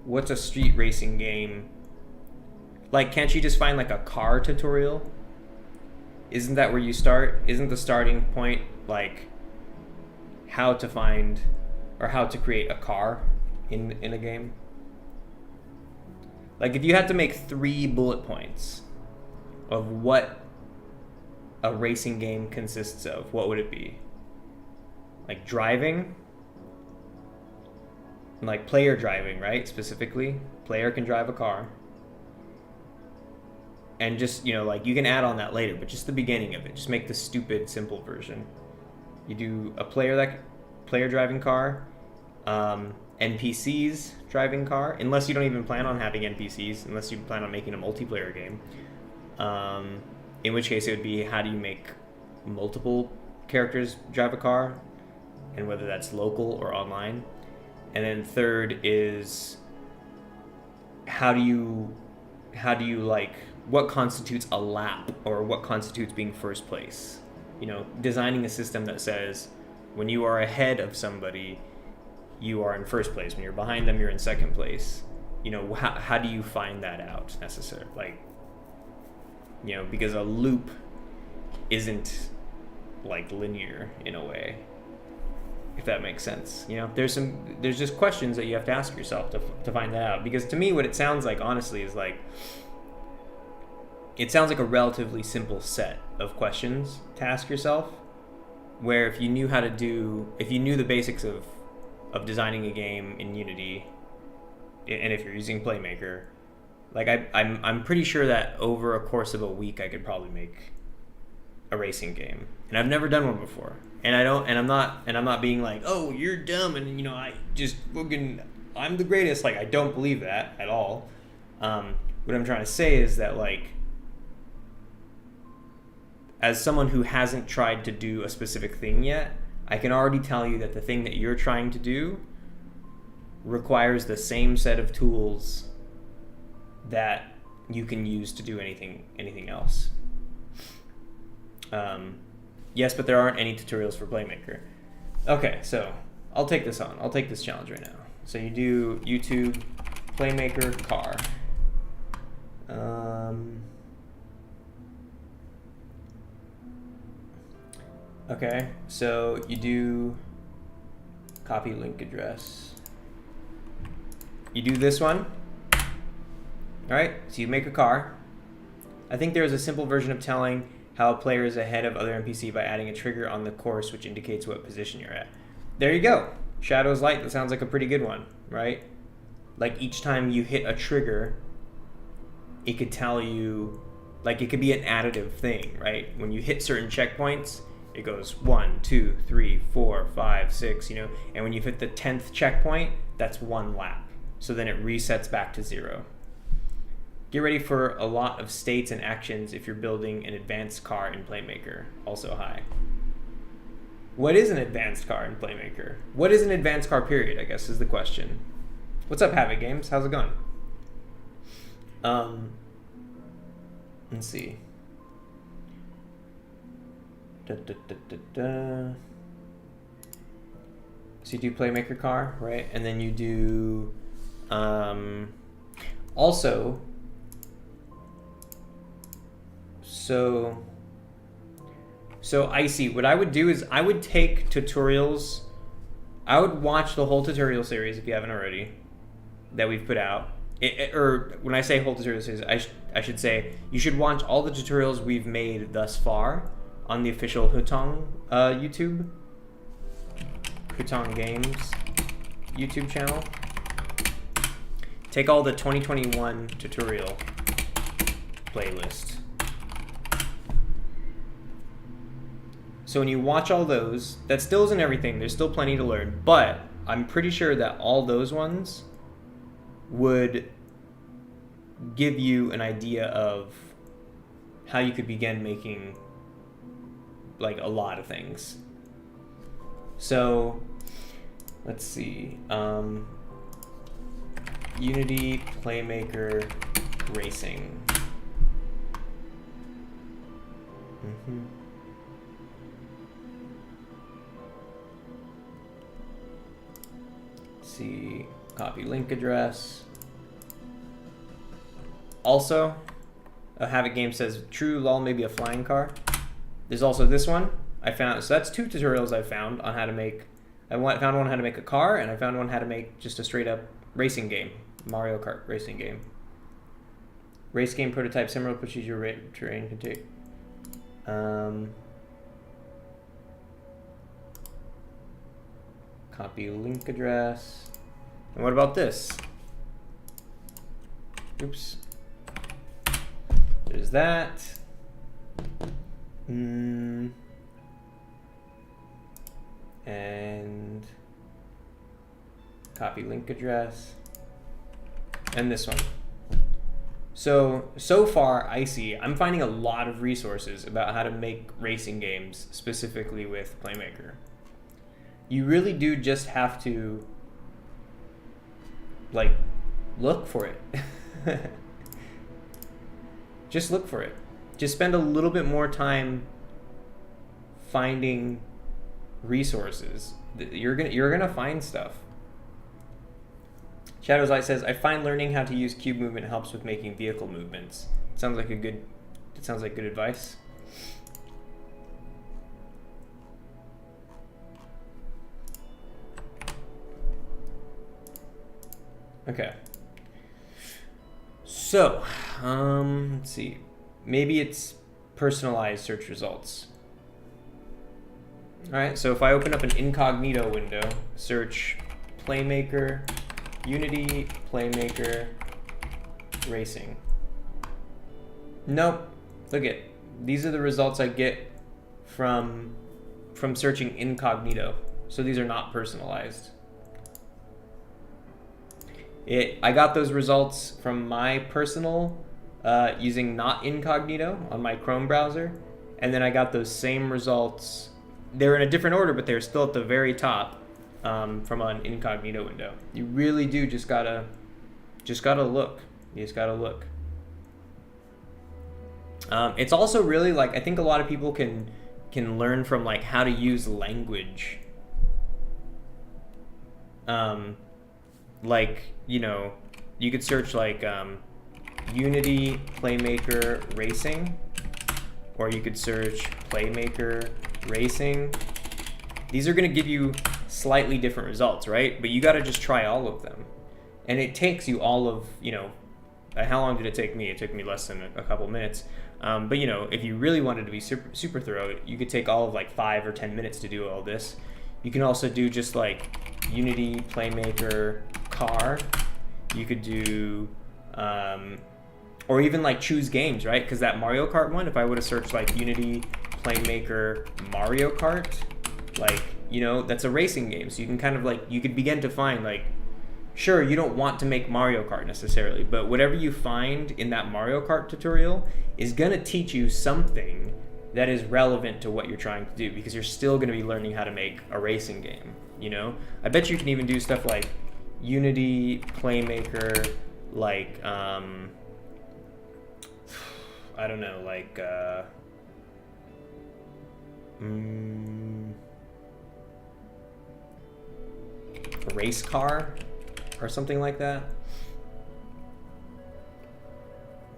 what's a street racing game? Like, can't you just find like a car tutorial? Isn't that where you start? Isn't the starting point like how to find or how to create a car in a game? Like, if you had to make 3 bullet points of what a racing game consists of, what would it be? Like driving, like player driving, right? Specifically, player can drive a car. And just, you know, like, you can add on that later, but just the beginning of it, just make the stupid simple version. You do a player driving car, NPCs driving car, unless you don't even plan on having NPCs, unless you plan on making a multiplayer game. In which case it would be, how do you make multiple characters drive a car, and whether that's local or online. And then third is, how do you like, what constitutes a lap, or what constitutes being first place? You know, designing a system that says when you are ahead of somebody, you are in first place. When you're behind them, you're in second place. You know, how do you find that out necessarily? Like, you know, because a loop isn't like linear in a way, if that makes sense. You know, there's just questions that you have to ask yourself to find that out. Because to me, what it sounds like, honestly, is like, it sounds like a relatively simple set of questions to ask yourself, where if you knew the basics of designing a game in Unity, and if you're using Playmaker, like, I'm pretty sure that over a course of a week I could probably make a racing game. And I've never done one before. And I'm not being like, oh, you're dumb, and I'm the greatest. Like, I don't believe that at all. What I'm trying to say is that, like, as someone who hasn't tried to do a specific thing yet, I can already tell you that the thing that you're trying to do requires the same set of tools that you can use to do anything else. Yes, but there aren't any tutorials for Playmaker. Okay, so I'll take this on. I'll take this challenge right now. So you do YouTube Playmaker car. Okay, so you do copy link address. You do this one. All right, so you make a car. I think there is a simple version of telling how a player is ahead of other NPC by adding a trigger on the course which indicates what position you're at. There you go. Shadows Light, that sounds like a pretty good one, right? Like each time you hit a trigger, it could tell you, like it could be an additive thing, right? When you hit certain checkpoints, it goes 1, 2, 3, 4, 5, 6, and when you hit the 10th checkpoint, that's 1 lap. So then it resets back to 0. Get ready for a lot of states and actions if you're building an advanced car in Playmaker. Also high. What is an advanced car in Playmaker? What is an advanced car period, I guess, is the question. What's up, Havoc Games? How's it going? Let's see. So you do Playmaker car, right? And then you do also so Icy, what I would do is I would take tutorials. I would watch the whole tutorial series if you haven't already that we've put out. Or when I say whole tutorial series, I should say you should watch all the tutorials we've made thus far on the official Hutong YouTube, Hutong Games YouTube channel. Take all the 2021 tutorial playlist. So when you watch all those, that still isn't everything. There's still plenty to learn, but I'm pretty sure that all those ones would give you an idea of how you could begin making like a lot of things. So let's see. Unity Playmaker Racing. See, copy link address. Also, a Havoc Game says true lol may be a flying car. There's also this one I found. So that's 2 tutorials I found on how to make. I found one how to make a car, and I found one how to make just a straight up racing game, Mario Kart racing game. Race game prototype, similar procedure terrain can take. Copy link address. And what about this? Oops. There's that. And copy link address. And this one. So far, I'm finding a lot of resources about how to make racing games specifically with Playmaker. You really do just have to, like, look for it. Just look for it. Just spend a little bit more time finding resources. You're gonna find stuff. Shadows Light says, I find learning how to use cube movement helps with making vehicle movements. Sounds like good advice. Okay. So, let's see. Maybe it's personalized search results. All right, so if I open up an incognito window, search Playmaker, Unity, Playmaker, Racing. Nope. Look at, these are the results I get from from searching incognito. So these are not personalized. I got those results from my personal using not incognito on my Chrome browser. And then I got those same results. They're in a different order, but they're still at the very top from an incognito window. You really do just gotta look. You just gotta look. It's also really like, I think a lot of people can learn from like how to use language. Like, you know, you could search like Unity Playmaker Racing, or you could search Playmaker Racing. These are going to give you slightly different results, right? But you got to just try all of them. And it takes you all of, you know, how long did it take me? It took me less than a couple minutes. But, you know, if you really wanted to be super thorough, you could take all of like 5 or 10 minutes to do all this. You can also do just like Unity Playmaker car. You could do, or even like choose games, right? Because that Mario Kart one, if I would have searched like Unity Playmaker Mario Kart, like, you know, that's a racing game. So you can kind of like, you could begin to find like, sure, you don't want to make Mario Kart necessarily, but whatever you find in that Mario Kart tutorial is going to teach you something that is relevant to what you're trying to do, because you're still going to be learning how to make a racing game, you know? I bet you can even do stuff like Unity Playmaker, like, I don't know, like, a race car or something like that.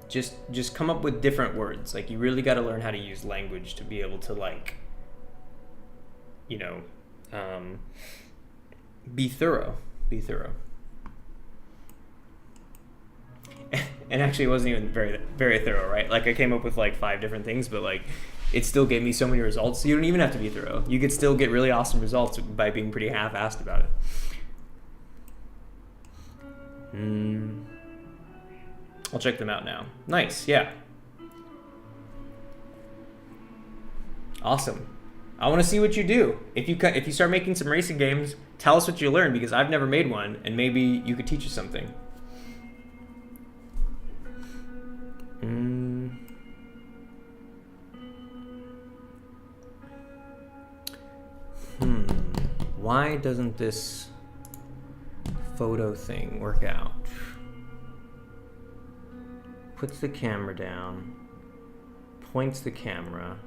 Just come up with different words. Like, you really got to learn how to use language to be able to, like, you know, be thorough. Be thorough. And actually, it wasn't even very thorough, right? Like, I came up with like 5 different things, but like, it still gave me so many results. So you don't even have to be thorough. You could still get really awesome results by being pretty half-assed about it. I'll check them out now. Nice, yeah. Awesome. I want to see what you do. If you start making some racing games, tell us what you learned, because I've never made one, and maybe you could teach us something. Why doesn't this photo thing work out? Puts the camera down, points the camera,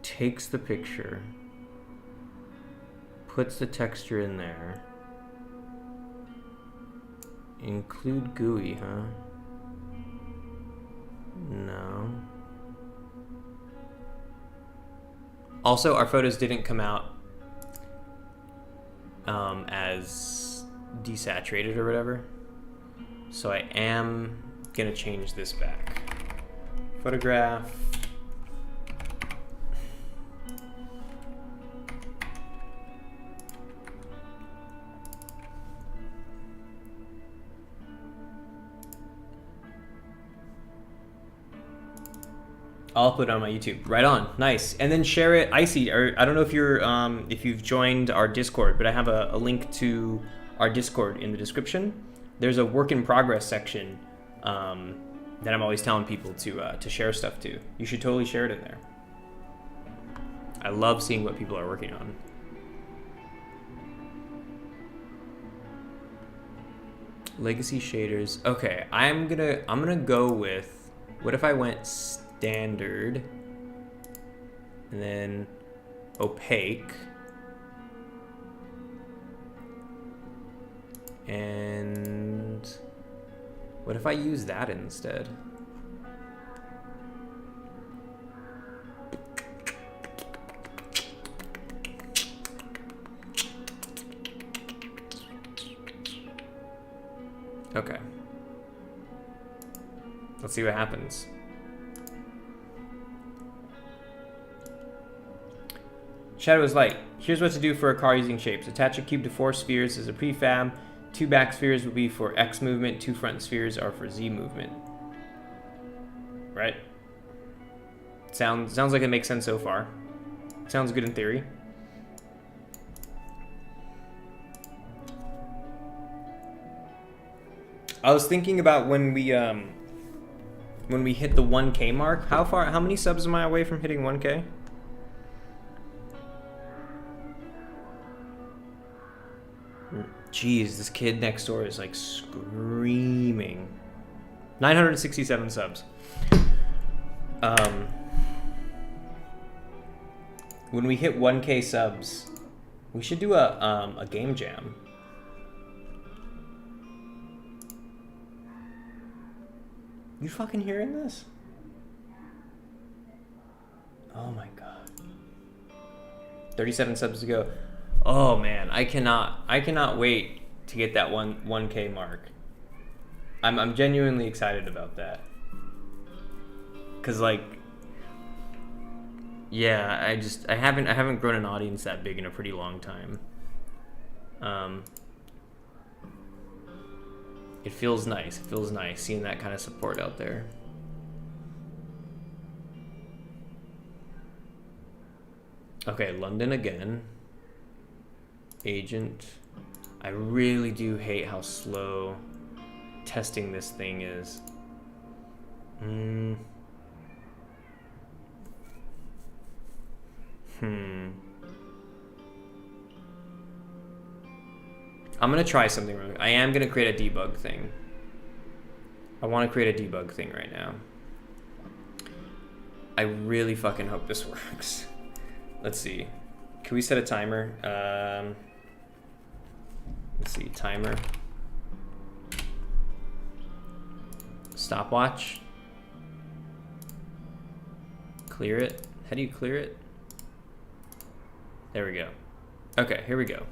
takes the picture, puts the texture in there. Include GUI, huh? No. Also, our photos didn't come out as desaturated or whatever. So I am gonna change this back. Photograph. I'll upload it on my YouTube. Right on. Nice. And then share it. Icy, or I don't know if you've joined our Discord, but I have a link to our Discord in the description. There's a work in progress section that I'm always telling people to share stuff to. You should totally share it in there. I love seeing what people are working on. Legacy shaders. Okay, I'm gonna go with, what if I went standard and then opaque, and what if I use that instead? Okay. Let's see what happens. Shadow is light. Here's what to do for a car using shapes. Attach a cube to 4 spheres as a prefab. 2 back spheres will be for X movement. 2 front spheres are for Z movement. Right? Sounds like it makes sense so far. Sounds good in theory. I was thinking about when we hit the 1K mark. How many subs am I away from hitting 1K? Jeez, this kid next door is like screaming. 967 subs. When we hit 1K subs, we should do a game jam. You fucking hearing this? Oh my god. 37 subs to go. Oh man, I cannot wait to get that 1K mark. I'm genuinely excited about that. Cause like, yeah, I haven't grown an audience that big in a pretty long time. It feels nice. It feels nice seeing that kind of support out there. Okay, London again. Agent. I really do hate how slow testing this thing is. I'm gonna try something real quick. I am gonna create a debug thing. I want to create a debug thing right now. I really fucking hope this works. Let's see. Can we set a timer? Let's see, timer. Stopwatch. Clear it. How do you clear it? There we go. Okay, here we go.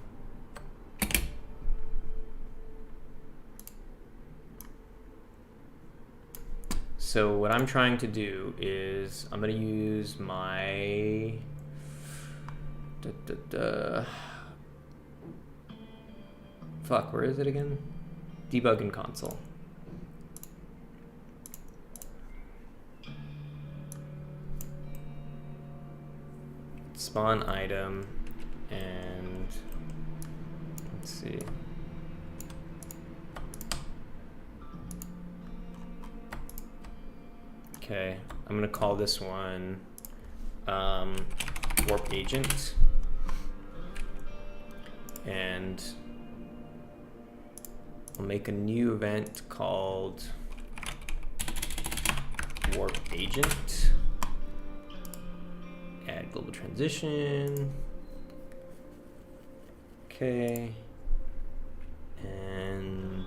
So what I'm trying to do is I'm gonna use my fuck, where is it again? Debug in console. Spawn item and let's see. Okay, I'm gonna call this one warp agent, and I'll make a new event called warp agent. Add global transition. Okay, and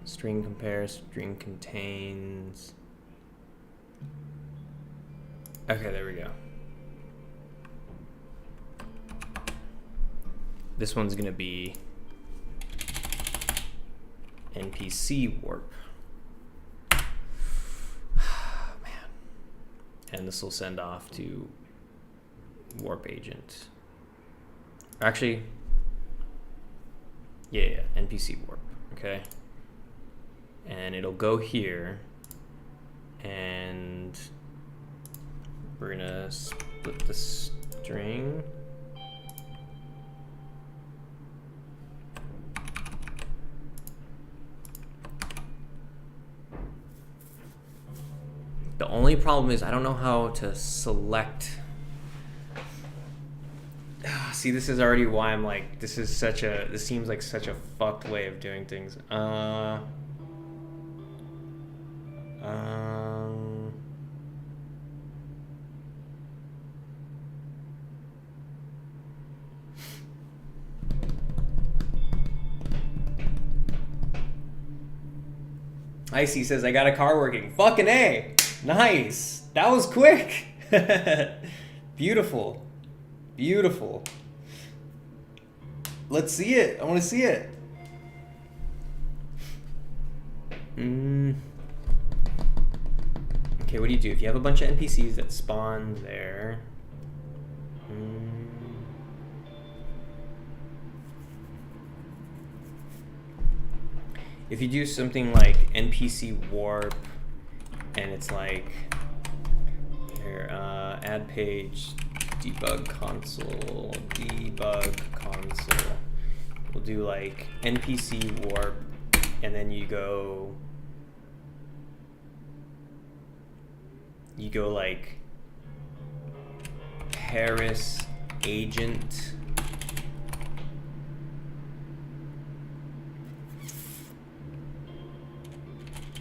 string compares, string contains. Okay, there we go. This one's gonna be NPC warp. Man. And this will send off to warp agent. Actually, yeah, NPC warp, okay? And it'll go here, and we're gonna split the string. The only problem is I don't know how to select. See, this is already why I'm like, this seems like such a fucked way of doing things. Icy says, I got a car working. Fucking A. Nice. That was quick. Beautiful. Beautiful. Let's see it. I want to see it. Okay, what do you do? If you have a bunch of NPCs that spawn there. if you do something like npc warp, and it's like here, add page debug console. We'll do like npc warp, and then you go like Paris agent.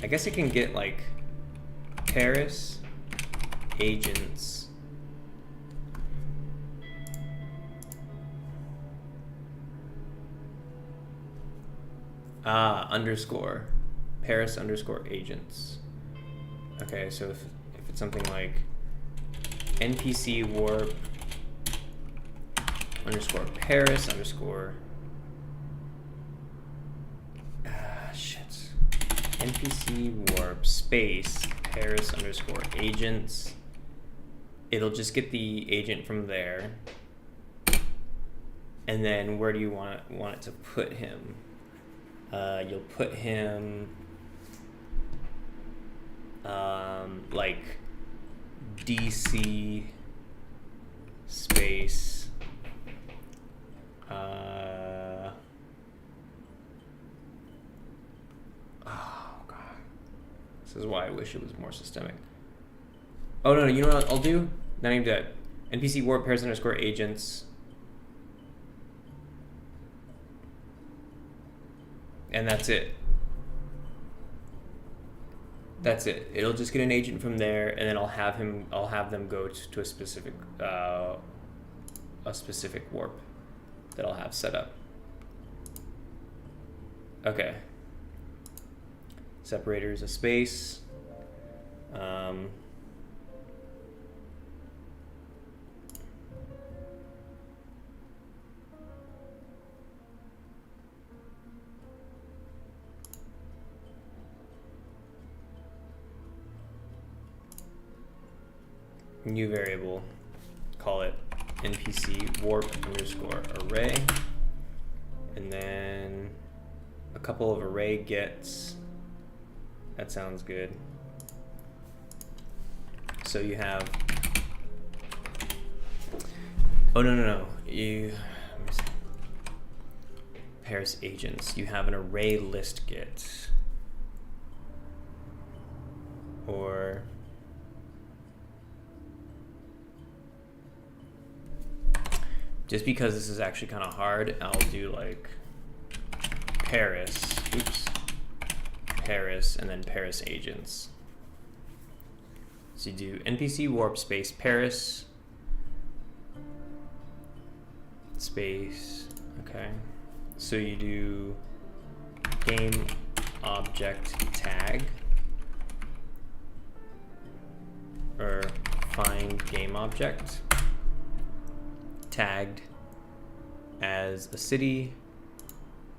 I guess it can get like Paris agents underscore Paris underscore agents. Okay, so if it's something like npc warp underscore Paris underscore npc warp space Paris underscore agents, it'll just get the agent from there. And then where do you want it to put him? You'll put him like DC space oh god, this is why I wish it was more systemic. Oh no, you know what I'll do? Not even that. npc warp Paris underscore agents, and that's it. That's it. It'll just get an agent from there, and then I'll have them go to a specific warp that I'll have set up. Okay. Separator is a space. New variable, call it npc warp underscore array, and then a couple of array gets. That sounds good. So you have, oh no, you, let me see. Paris agents, you have an array list get, or just because this is actually kind of hard, I'll do like Paris, and then Paris agents. So you do npc warp space Paris space, okay. So you do game object tag, or find game object tagged as a city,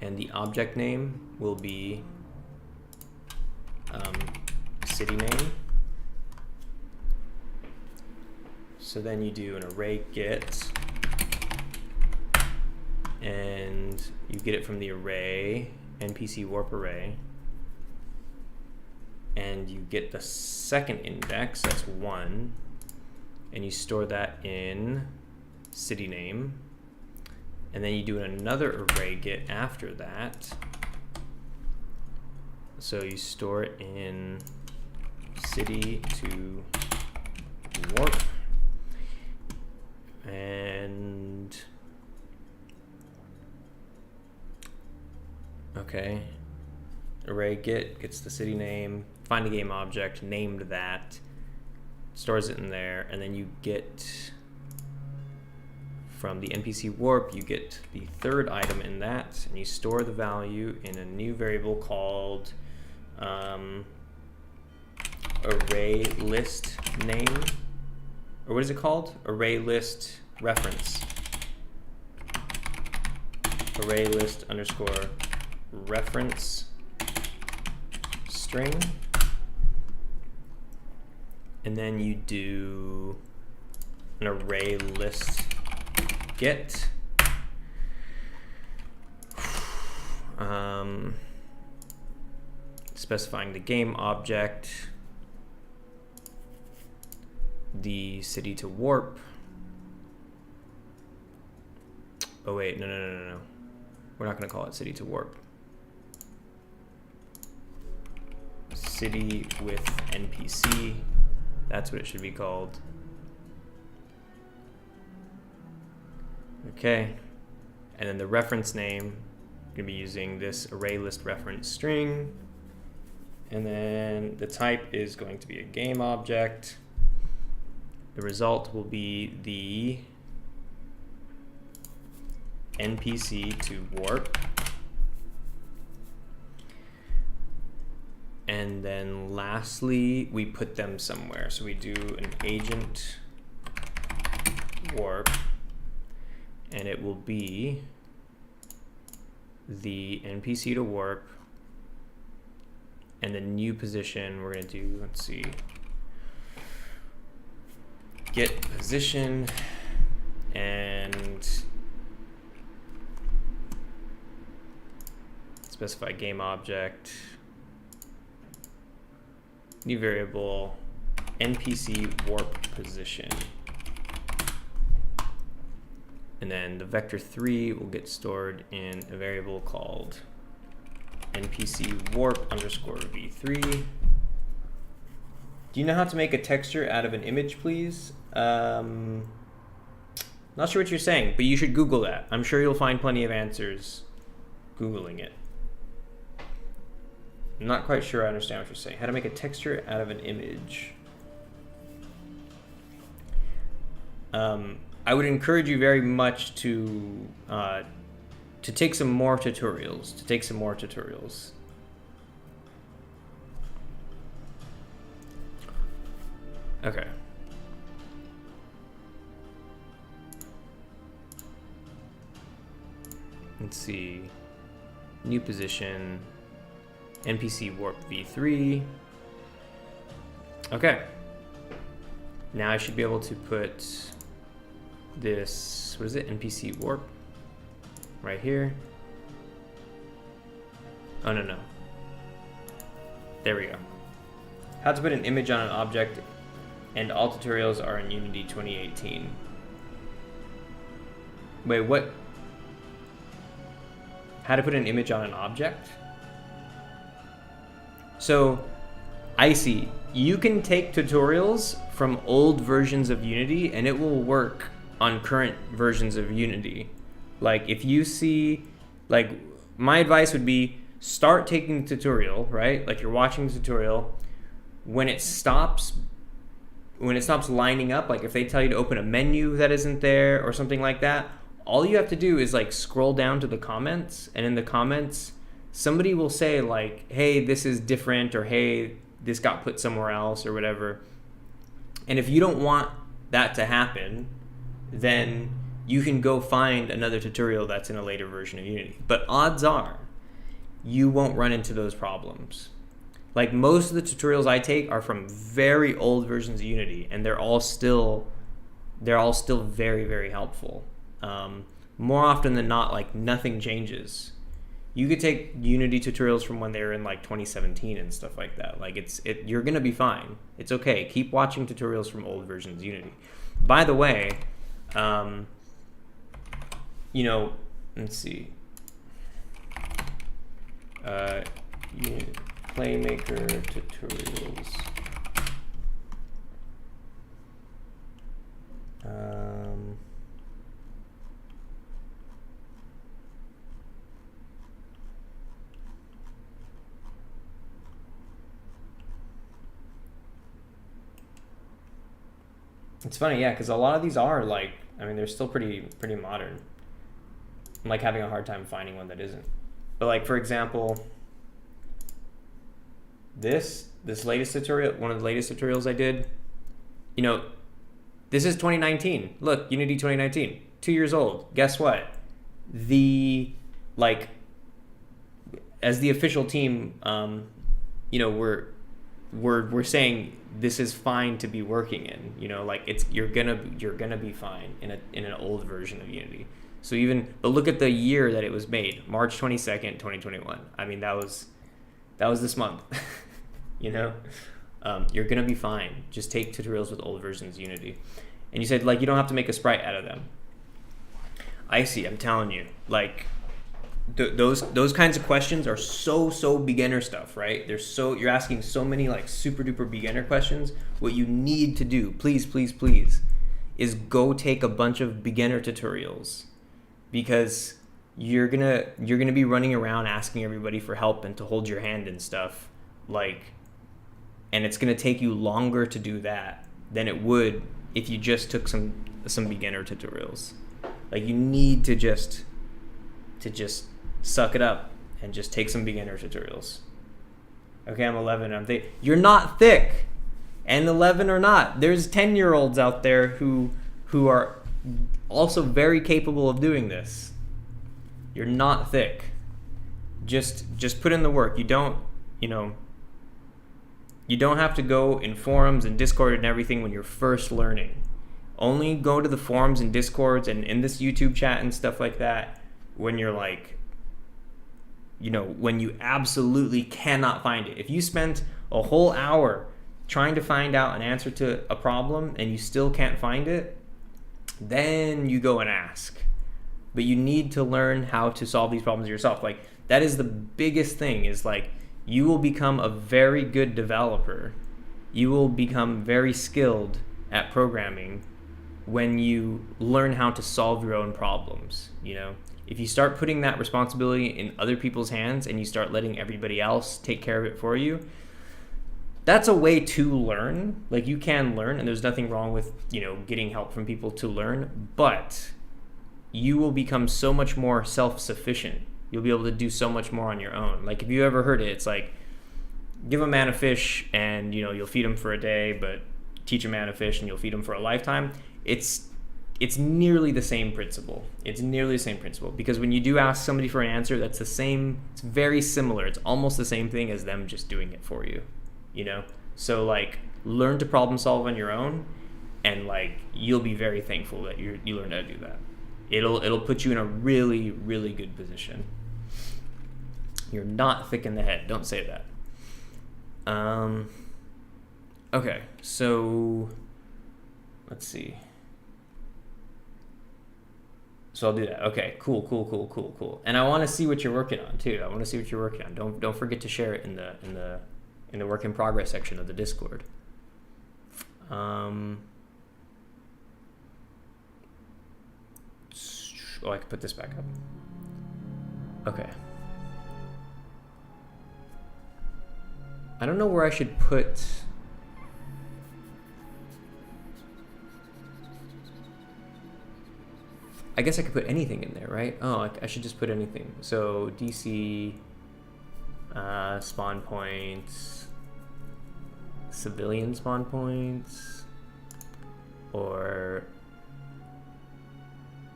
and the object name will be city name. So then you do an array get, and you get it from the array, npc warp array, and you get the second index, that's 1, and you store that in city name, and then you do another array get after that. So you store it in city to warp, and okay, array get gets the city name, find a game object named that, stores it in there, and then you get from the npc warp, you get the third item in that, and you store the value in a new variable called array list name, or what is it called? Array list reference. Array list underscore reference string, and then you do an array list get, specifying the game object, the city to warp. Oh wait, no. We're not gonna call it city to warp. City with NPC, that's what it should be called. Okay, and then the reference name, gonna be using this array list reference string, and then the type is going to be a game object. The result will be the NPC to warp, and then lastly we put them somewhere, so we do an agent warp, and it will be the NPC to warp, and the new position we're going to do, let's see, get position, and specify game object, new variable, NPC warp position. And then the vector 3 will get stored in a variable called NPC warp underscore v3. Do you know how to make a texture out of an image, please? Not sure what you're saying, but you should Google that. I'm sure you'll find plenty of answers Googling it. I'm not quite sure I understand what you're saying. How to make a texture out of an image. I would encourage you very much to take some more tutorials. Okay. Let's see. New position. NPC warp v3. Okay. Now I should be able to put this, what is it? NPC warp right here. Oh, no. There we go. How to put an image on an object, and all tutorials are in Unity 2018. Wait, what? How to put an image on an object? So, I see. You can take tutorials from old versions of Unity and it will work on current versions of Unity. Like if you see, like my advice would be start taking the tutorial, right? Like you're watching the tutorial. When it stops lining up, like if they tell you to open a menu that isn't there or something like that, all you have to do is like scroll down to the comments, and in the comments, somebody will say like, hey, this is different, or hey, this got put somewhere else or whatever. And if you don't want that to happen, then you can go find another tutorial that's in a later version of Unity. But odds are you won't run into those problems. Like most of the tutorials I take are from very old versions of Unity, and they're all still very, very helpful. More often than not, like nothing changes. You could take Unity tutorials from when they were in like 2017 and stuff like that. Like you're gonna be fine. It's okay. Keep watching tutorials from old versions of Unity. By the way, let's see. Playmaker tutorials. It's funny, yeah, because a lot of these are like, I mean, they're still pretty modern. I'm like having a hard time finding one that isn't. But like, for example, this latest tutorial, one of the latest tutorials I did, this is 2019. Look, Unity 2019, 2 years old. Guess what? As the official team, we're saying this is fine to be working in. You're gonna be fine in an old version of Unity. So but look at the year that it was made, March 22nd, 2021. I mean, that was That was this month. You know, you're gonna be fine. Just take tutorials with old versions of Unity. And you said, like, you don't have to make a sprite out of them. I see. I'm telling you, like, those kinds of questions are so beginner stuff, right? You're asking so many like super duper beginner questions. What you need to do, please, is go take a bunch of beginner tutorials, because you're gonna be running around asking everybody for help and to hold your hand and stuff, like, and it's gonna take you longer to do that than it would if you just took some beginner tutorials. Like, you need to just suck it up and just take some beginner tutorials. Okay, I'm 11. I'm thick. You're not thick. And 11 or not, there's 10-year-olds out there who are also very capable of doing this. You're not thick. Just put in the work. You don't have to go in forums and Discord and everything when you're first learning. Only go to the forums and Discords and in this YouTube chat and stuff like that when you're like, when you absolutely cannot find it. If you spent a whole hour trying to find out an answer to a problem and you still can't find it, then you go and ask. But you need to learn how to solve these problems yourself. Like, that is the biggest thing, is like, you will become a very good developer. You will become very skilled at programming when you learn how to solve your own problems. If you start putting that responsibility in other people's hands and you start letting everybody else take care of it for you, that's a way to learn. Like, you can learn, and there's nothing wrong with, getting help from people to learn, but you will become so much more self-sufficient. You'll be able to do so much more on your own. Like, if you ever heard it, it's like, give a man a fish and, you'll feed him for a day, but teach a man a fish and you'll feed him for a lifetime. It's nearly the same principle. Because when you do ask somebody for an answer, that's the same. It's very similar. It's almost the same thing as them just doing it for you. So, like, learn to problem solve on your own, and like, you'll be very thankful that you learned how to do that. It'll put you in a really, really good position. You're not thick in the head. Don't say that. Okay, so let's see. So I'll do that. Okay, cool. And I want to see what you're working on too. Don't forget to share it in the work in progress section of the Discord. I can put this back up. Okay. I don't know where I should put. I guess I could put anything in there, right? Oh, I should just put anything. So DC, spawn points, civilian spawn points, or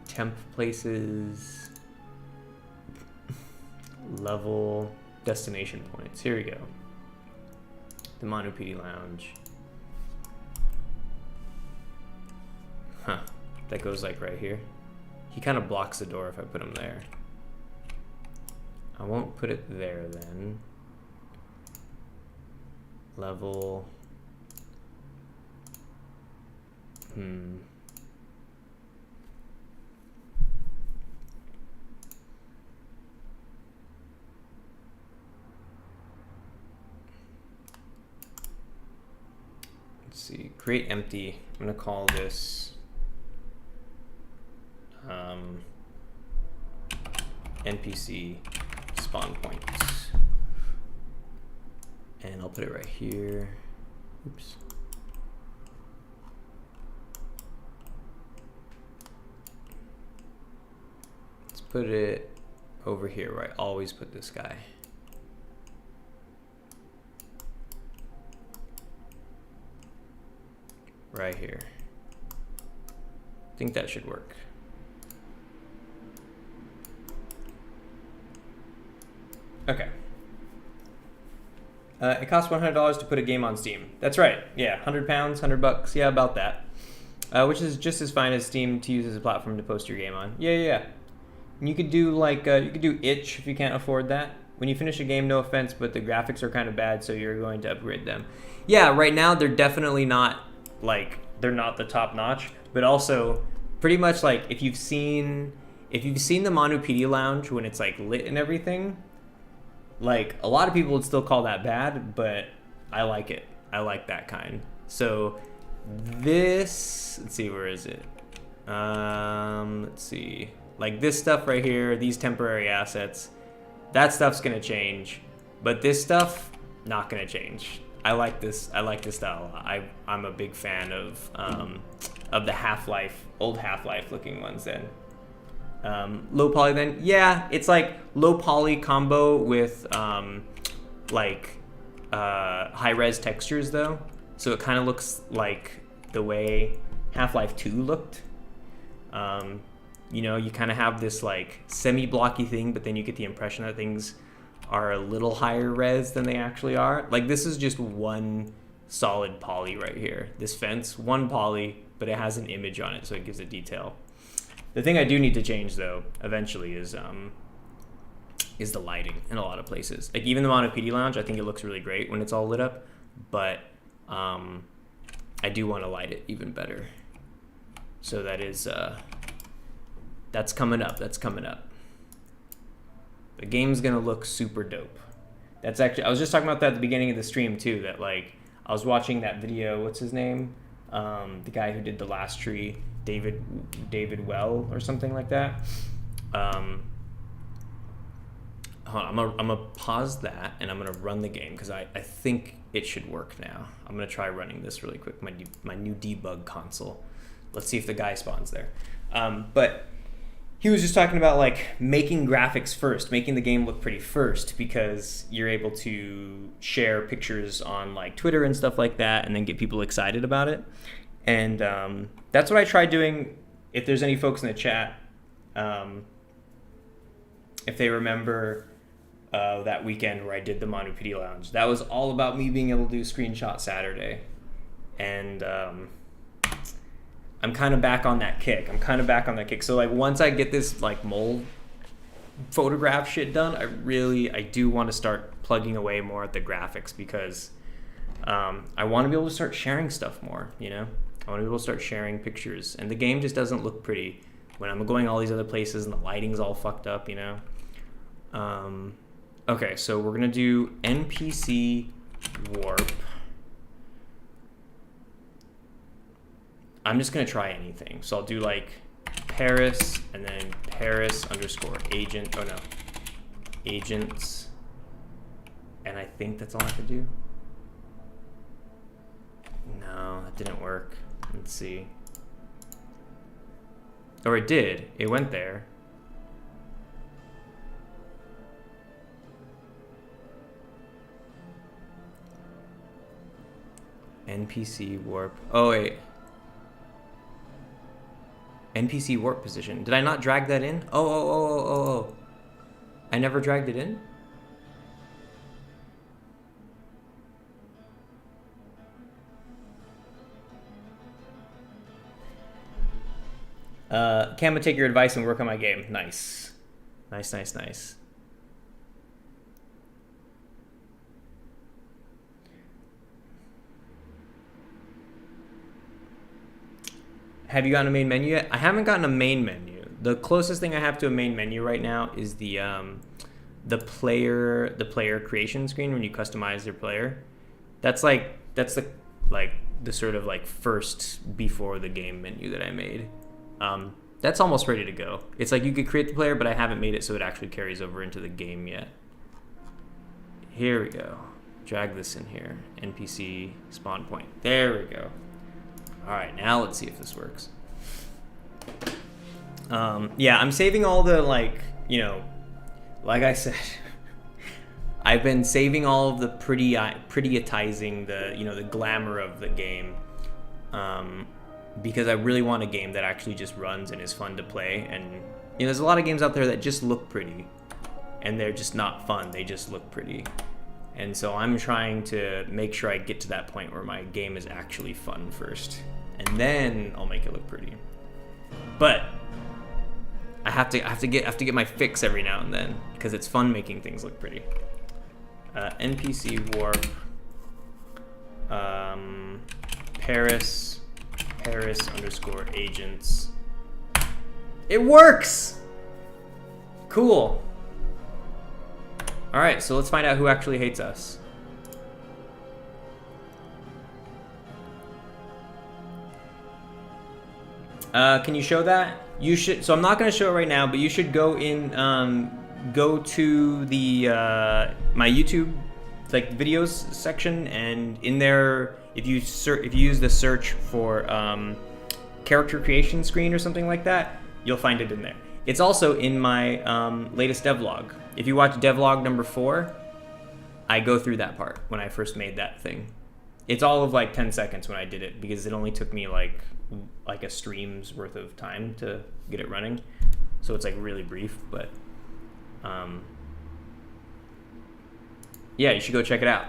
temp places, level, destination points. Here we go. The Manu PD Lounge. Huh. That goes like right here. He kind of blocks the door if I put him there. I won't put it there then. Level. Let's see. Create empty. I'm gonna call this NPC spawn points, and I'll put it right here. Oops. Let's put it over here where I always put this guy. Right here. I think that should work. Okay. It costs $100 to put a game on Steam. That's right. Yeah, 100 pounds, 100 bucks. Yeah, about that. Which is just as fine as Steam to use as a platform to post your game on. Yeah. And you could do like you could do itch if you can't afford that. When you finish a game, no offense, but the graphics are kind of bad, so you're going to upgrade them. Yeah, right now they're definitely not like they're not the top notch, but also pretty much like if you've seen the Manu PD Lounge when it's like lit and everything, like a lot of people would still call that bad, but I like it. I like that kind. So this, let's see, where is it? Let's see, like this stuff right here, these temporary assets, that stuff's gonna change, but this stuff not gonna change. I like this style a lot. I'm a big fan of the Half-Life, old Half-Life looking ones. Then low poly, then yeah, it's like low poly combo with high res textures though, so it kind of looks like the way Half-Life 2 looked. You know, you kind of have this like semi-blocky thing, but then you get the impression that things are a little higher res than they actually are. Like this is just one solid poly right here. This fence, one poly, but it has an image on it, so it gives it detail. The thing I do need to change though, eventually, is the lighting in a lot of places. Like even the Mono PD Lounge, I think it looks really great when it's all lit up, but I do want to light it even better. So that is that's coming up. That's coming up. The game's gonna look super dope. That's actually, I was just talking about that at the beginning of the stream too, that like I was watching that video, what's his name? The guy who did the last tree, David Well or something like that. Hold on, I'm gonna pause that and I'm gonna run the game because I think it should work now. I'm gonna try running this really quick, my new debug console. Let's see if the guy spawns there. But he was just talking about like making graphics first, making the game look pretty first, because you're able to share pictures on like Twitter and stuff like that and then get people excited about it. And that's what I tried doing. If there's any folks in the chat, if they remember that weekend where I did the Manu PD Lounge, that was all about me being able to do Screenshot Saturday. And I'm kind of back on that kick. So like once I get this like mole photograph shit done, I do want to start plugging away more at the graphics, because I want to be able to start sharing stuff more, you know? I want to be able to start sharing pictures, and the game just doesn't look pretty when I'm going all these other places and the lighting's all fucked up, you know? Okay, so we're gonna do NPC warp. I'm just gonna try anything. So I'll do like Paris and then Paris underscore agent. Oh no, agents. And I think that's all I have to do. No, that didn't work. Let's see. Or it did. It went there. NPC warp. Oh wait. NPC warp position. Did I not drag that in? Oh. I never dragged it in? Cam, take your advice and work on my game. Nice. Nice. Have you gotten a main menu yet? I haven't gotten a main menu. The closest thing I have to a main menu right now is the player creation screen when you customize your player. That's the sort of like first before the game menu that I made. That's almost ready to go. It's like you could create the player, but I haven't made it so it actually carries over into the game yet. Here we go. Drag this in here. NPC spawn point. There we go. All right, now let's see if this works. Yeah, I'm saving all the, like I said, I've been saving all of the prettyatizing, the glamour of the game, because I really want a game that actually just runs and is fun to play. And there's a lot of games out there that just look pretty, and they're just not fun. They just look pretty. And so I'm trying to make sure I get to that point where my game is actually fun first, and then I'll make it look pretty. But I have to get my fix every now and then because it's fun making things look pretty. NPC warp Paris underscore agents. It works. Cool. All right, so let's find out who actually hates us. Can you show that? You should. So I'm not going to show it right now, but you should go in. Go to the my YouTube like videos section, and in there, if you use the search for character creation screen or something like that, you'll find it in there. It's also in my latest devlog. If you watch devlog number 4, I go through that part when I first made that thing. It's all of like 10 seconds when I did it because it only took me like a stream's worth of time to get it running, so it's like really brief, but yeah, you should go check it out.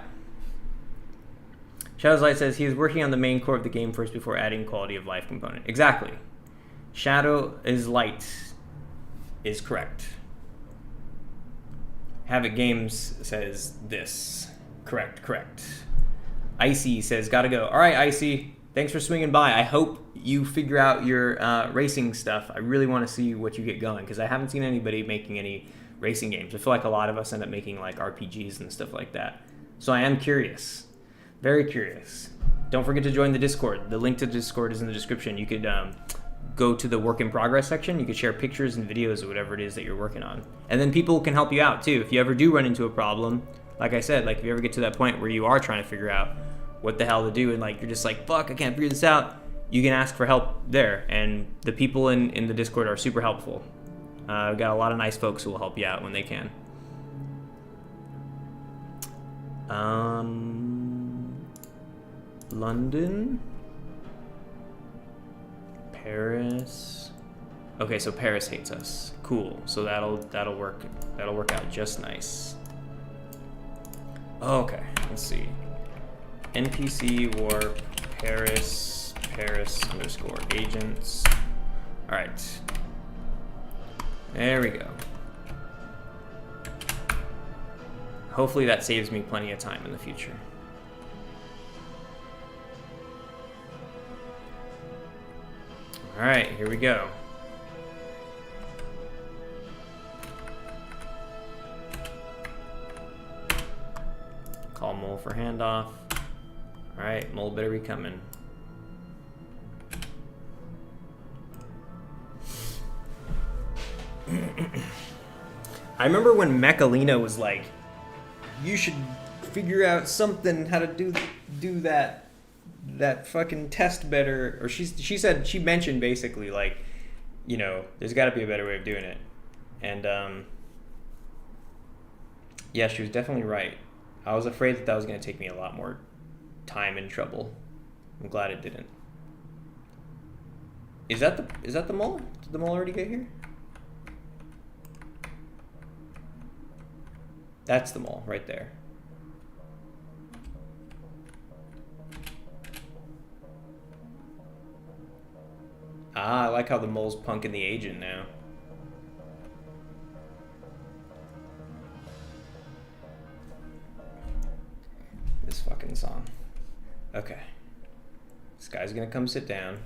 Shadow's Light says he was working on the main core of the game first before adding quality of life component. Exactly. Shadow is Light is correct. Havoc Games says this. Correct. Icy says gotta go. All right, Icy, thanks for swinging by. I hope you figure out your racing stuff. I really want to see what you get going because I haven't seen anybody making any racing games. I feel like a lot of us end up making like RPGs and stuff like that. So I am curious, very curious. Don't forget to join the Discord. The link to the Discord is in the description. You could go to the work in progress section. You could share pictures and videos of whatever it is that you're working on. And then people can help you out too. If you ever do run into a problem, like I said, like if you ever get to that point where you are trying to figure out what the hell to do and like you're just like, fuck, I can't figure this out, you can ask for help there. And the people in the Discord are super helpful. We've got a lot of nice folks who will help you out when they can. London, Paris. Okay, so Paris hates us. Cool. So that'll work out just nice. Okay, let's see. NPC warp Paris underscore agents. All right. There we go. Hopefully that saves me plenty of time in the future. All right, here we go. Call Mole for handoff. All right, Mole better be coming. I remember when Mechalina was like, you should figure out something how to do that fucking test better, or she mentioned basically like, you know, there's got to be a better way of doing it. And yeah, she was definitely right. I was afraid that was going to take me a lot more time and trouble. I'm glad it didn't. Is that the mole? Did the mole already get here? That's the mole right there. Ah, I like how the mole's punking the agent now. This fucking song. Okay. This guy's gonna come sit down.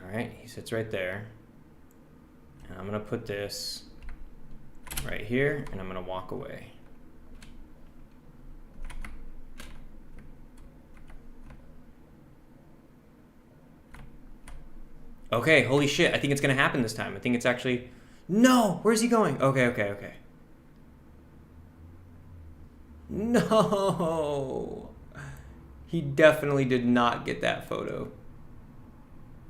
Alright, he sits right there. And I'm gonna put this right here, and I'm gonna walk away. Okay, holy shit, I think it's gonna happen this time. I think it's actually... No! Where's he going? Okay. No! He definitely did not get that photo.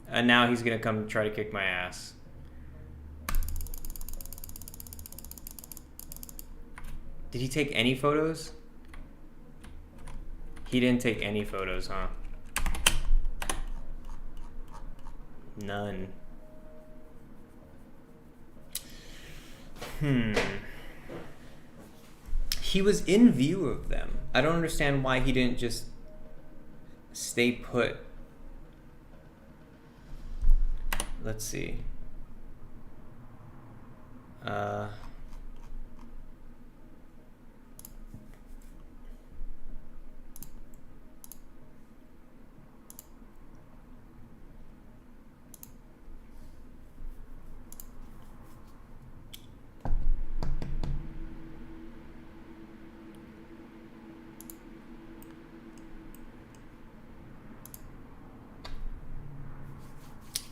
And now he's gonna come try to kick my ass. Did he take any photos? He didn't take any photos, huh? None. He was in view of them. I don't understand why he didn't just stay put. Let's see.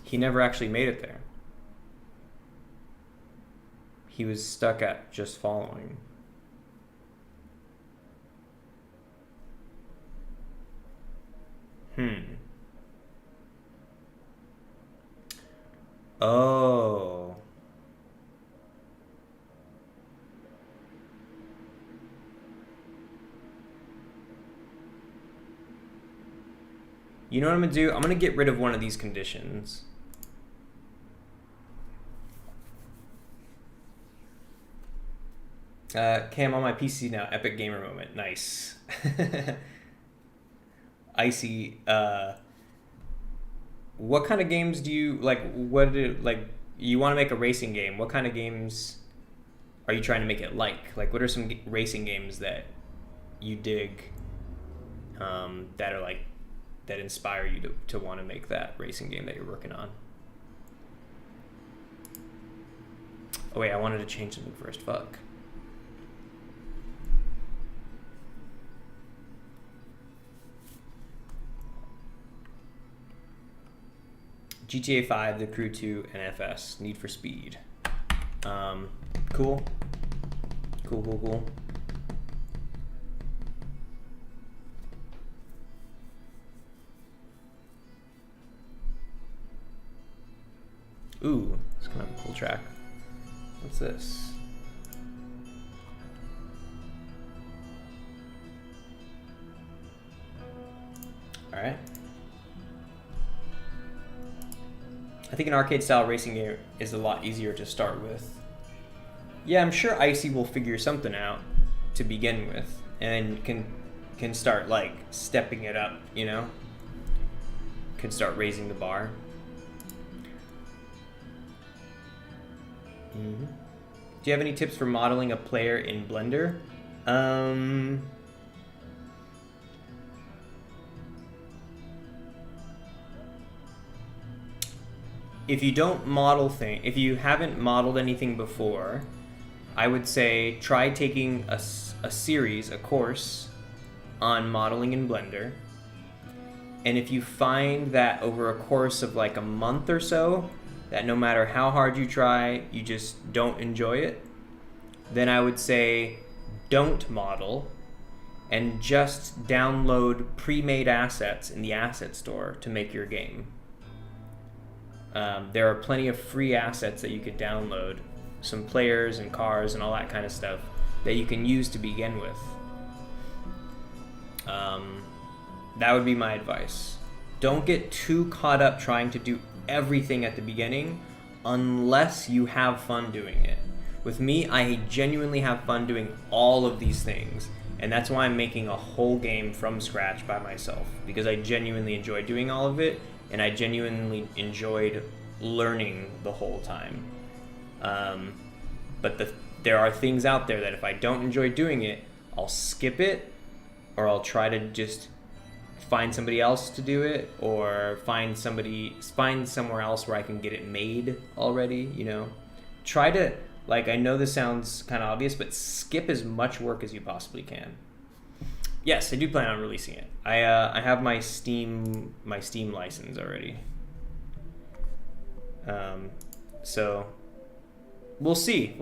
He never actually made it there. He was stuck at just following. Oh. You know what I'm gonna do? I'm gonna get rid of one of these conditions. Cam on my PC now. Epic gamer moment. Nice. Icy. What kind of games do you like? You want to make a racing game? What kind of games are you trying to make it like? Like, what are some racing games that you dig? That are like that inspire you to want to make that racing game that you're working on. Oh wait, I wanted to change something first. Fuck. GTA 5, The Crew 2, and FS. Need for Speed. Cool. Cool. Ooh, it's kind of a cool track. What's this? Alright. I think an arcade-style racing game is a lot easier to start with. Yeah, I'm sure Icy will figure something out to begin with, and can start like stepping it up, you know? Can start raising the bar. Mm-hmm. Do you have any tips for modeling a player in Blender? If you don't model if you haven't modeled anything before, I would say try taking a course on modeling in Blender. And if you find that over a course of like a month or so, that no matter how hard you try, you just don't enjoy it, then I would say don't model and just download pre-made assets in the asset store to make your game. There are plenty of free assets that you could download, some players and cars and all that kind of stuff that you can use to begin with. That would be my advice. Don't get too caught up trying to do everything at the beginning unless you have fun doing it. With me, I genuinely have fun doing all of these things, and that's why I'm making a whole game from scratch by myself, because I genuinely enjoy doing all of it, and I genuinely enjoyed learning the whole time. But there are things out there that if I don't enjoy doing it, I'll skip it, or I'll try to just find somebody else to do it, or find somewhere else where I can get it made already, you know. Try to, like, I know this sounds kind of obvious, but skip as much work as you possibly can. Yes, I do plan on releasing it. I have my Steam license already. So we'll see.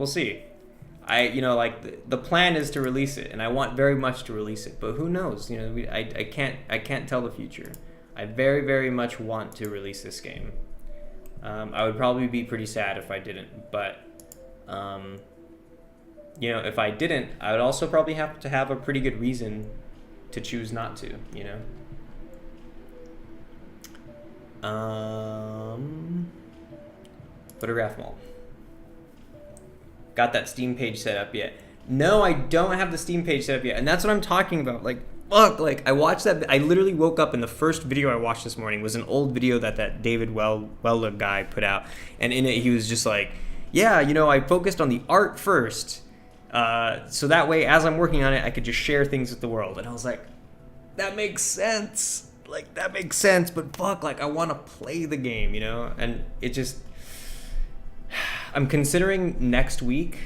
The plan is to release it, and I want very much to release it, but who knows? I can't tell the future. I very, very much want to release this game. I would probably be pretty sad if I didn't, but if I didn't, I would also probably have to have a pretty good reason to choose not to, Photograph Mall. Got that Steam page set up yet? No, I don't have the Steam page set up yet, and that's what I'm talking about. Like, fuck, like, I watched that. I literally woke up, and the first video I watched this morning was an old video that David Weller guy put out, and in it he was just like, yeah, you know, I focused on the art first, so that way, as I'm working on it, I could just share things with the world. And I was like, that makes sense. Like, that makes sense, but fuck, like, I want to play the game, you know? And it just... I'm considering next week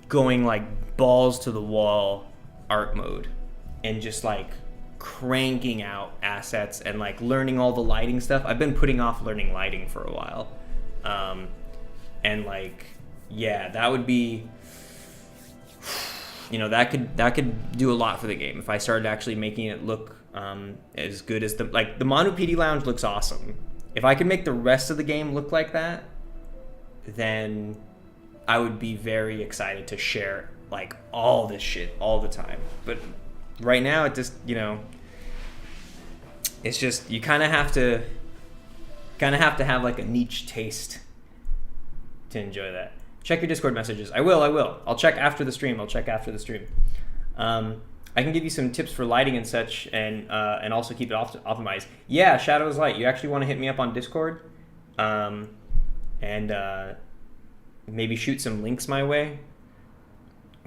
going, like, balls to the wall art mode and just, like, cranking out assets and, like, learning all the lighting stuff. I've been putting off learning lighting for a while. And, like, yeah, that would be... You know, that could do a lot for the game if I started actually making it look as good as the Manu PD Lounge looks awesome. If I could make the rest of the game look like that, then I would be very excited to share like all this shit all the time. But right now, it just, you know, it's just you kind of have to have like a niche taste to enjoy that. Check your Discord messages. I will. I'll check after the stream. I can give you some tips for lighting and such, and also keep it optimized. Yeah, Shadows Light. You actually want to hit me up on Discord, and maybe shoot some links my way.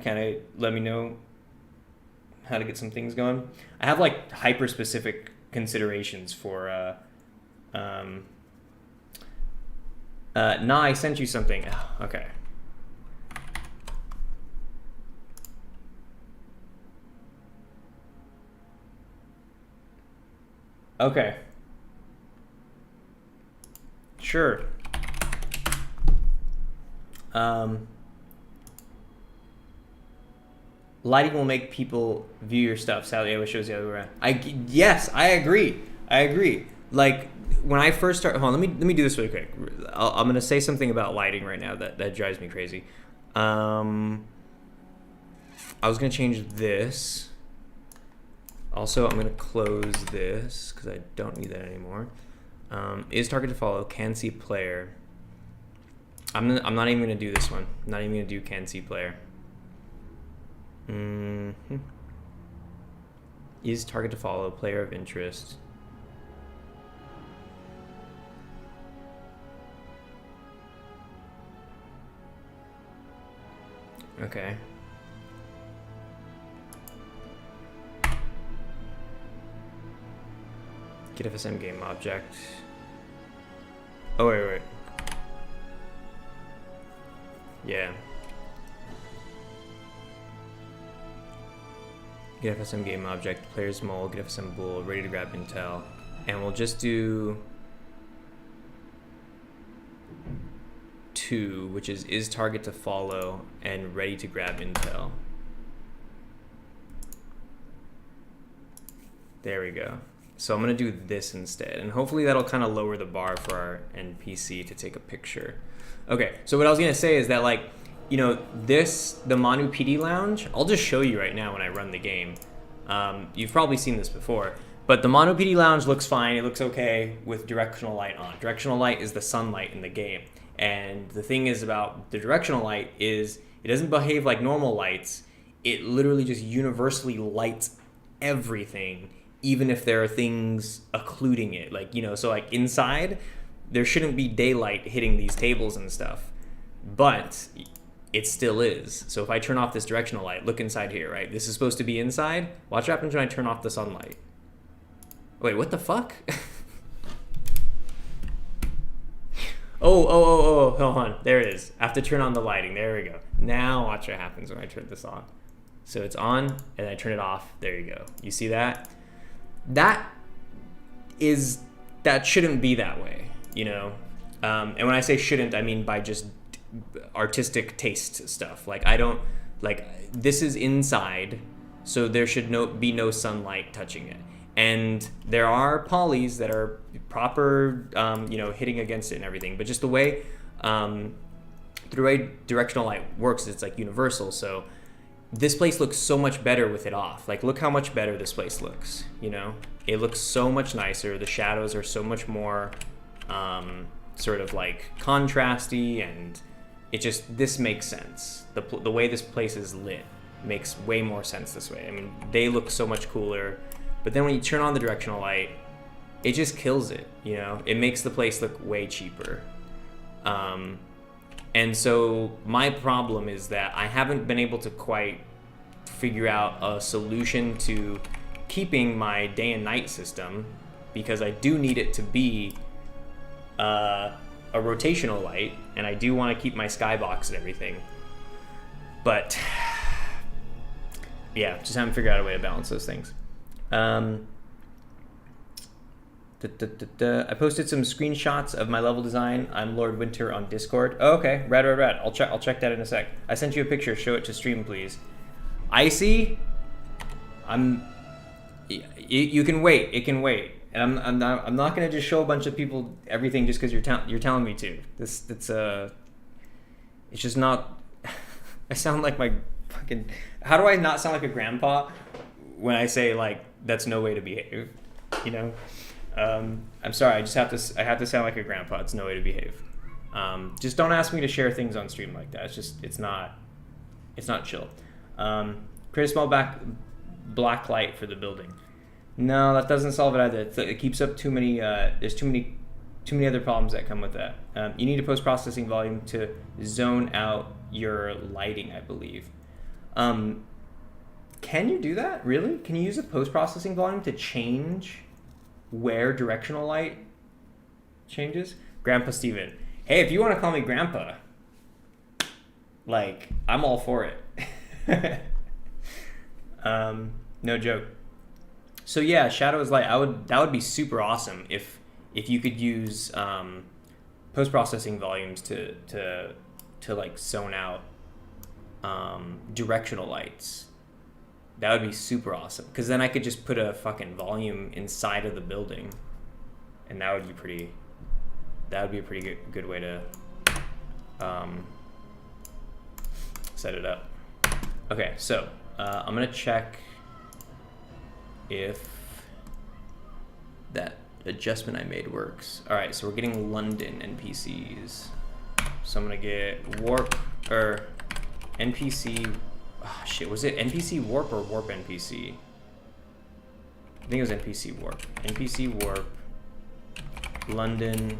Kind of let me know how to get some things going. I have like hyper specific considerations for. Nah, I sent you something. Okay. Okay. Sure. Lighting will make people view your stuff. Sally always shows the other way around. Yes, I agree. Like when I first started, hold on, let me do this really quick. I'm gonna say something about lighting right now that drives me crazy. I was gonna change this. Also, I'm going to close this because I don't need that anymore. Is target to follow, can see player. I'm not even going to do this one. I'm not even going to do can see player. Is target to follow, player of interest. Okay. Get FSM game object. Oh, wait. Yeah. Get FSM game object, player's mole, get FSM bool, ready to grab intel. And we'll just do 2, which is target to follow and ready to grab intel. There we go. So I'm going to do this instead, and hopefully that'll kind of lower the bar for our NPC to take a picture. Okay, so what I was going to say is that, like, you know, the Manu PD Lounge, I'll just show you right now when I run the game. You've probably seen this before, but the Manu PD Lounge looks fine. It looks okay with directional light on. Directional light is the sunlight in the game, and the thing is about the directional light is it doesn't behave like normal lights. It literally just universally lights everything, even if there are things occluding it. Like, you know, so like inside, there shouldn't be daylight hitting these tables and stuff, but it still is. So if I turn off this directional light, look inside here, right? This is supposed to be inside. Watch what happens when I turn off the sunlight. Wait, what the fuck? Oh, hold on. There it is. I have to turn on the lighting. There we go. Now watch what happens when I turn this on. So it's on, and I turn it off. There you go. You see that? That shouldn't be that way, you know? And when I say shouldn't, I mean by just artistic taste stuff. Like, I don't, like, this is inside, so there should be no sunlight touching it. And there are polys that are proper, you know, hitting against it and everything. But just the way directional light works, it's like universal. So this place looks so much better with it off. Like, look how much better this place looks, you know? It looks so much nicer. The shadows are so much more sort of like contrasty, and this makes sense. The way this place is lit makes way more sense this way. I mean, they look so much cooler, but then when you turn on the directional light, it just kills it, you know? It makes the place look way cheaper. And so my problem is that I haven't been able to quite figure out a solution to keeping my day and night system, because I do need it to be a rotational light, and I do want to keep my skybox and everything. But yeah, just haven't figured out a way to balance those things. I posted some screenshots of my level design. I'm Lord Winter on Discord. Oh, okay, rad. I'll check that in a sec. I sent you a picture. Show it to stream, please. Icy, you can wait. It can wait. And I'm not gonna just show a bunch of people everything just because you're telling me to. It's just not. I sound like my fucking. How do I not sound like a grandpa when I say like that's no way to behave? You know. I'm sorry. I have to sound like a grandpa. It's no way to behave. Just don't ask me to share things on stream like that. It's not chill. Create a small black light for the building. No, that doesn't solve it either. It keeps up too many. There's too many other problems that come with that. You need a post-processing volume to zone out your lighting, I believe. Can you do that? Really? Can you use a post-processing volume to change where directional light changes? Grandpa Steven. Hey, if you want to call me Grandpa, like, I'm all for it. No joke. So yeah, Shadow is Light. That would be super awesome if you could use post-processing volumes to like zone out directional lights. That would be super awesome, because then I could just put a fucking volume inside of the building, and that would be a pretty good way to set it up. Okay, so I'm gonna check if that adjustment I made works. All right, so we're getting London NPCs. So I'm gonna get warp or NPC. Oh, shit, was it NPC warp or warp NPC? I think it was NPC warp. NPC warp London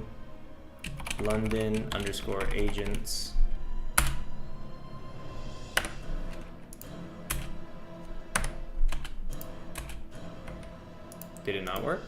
underscore agents. Did it not work?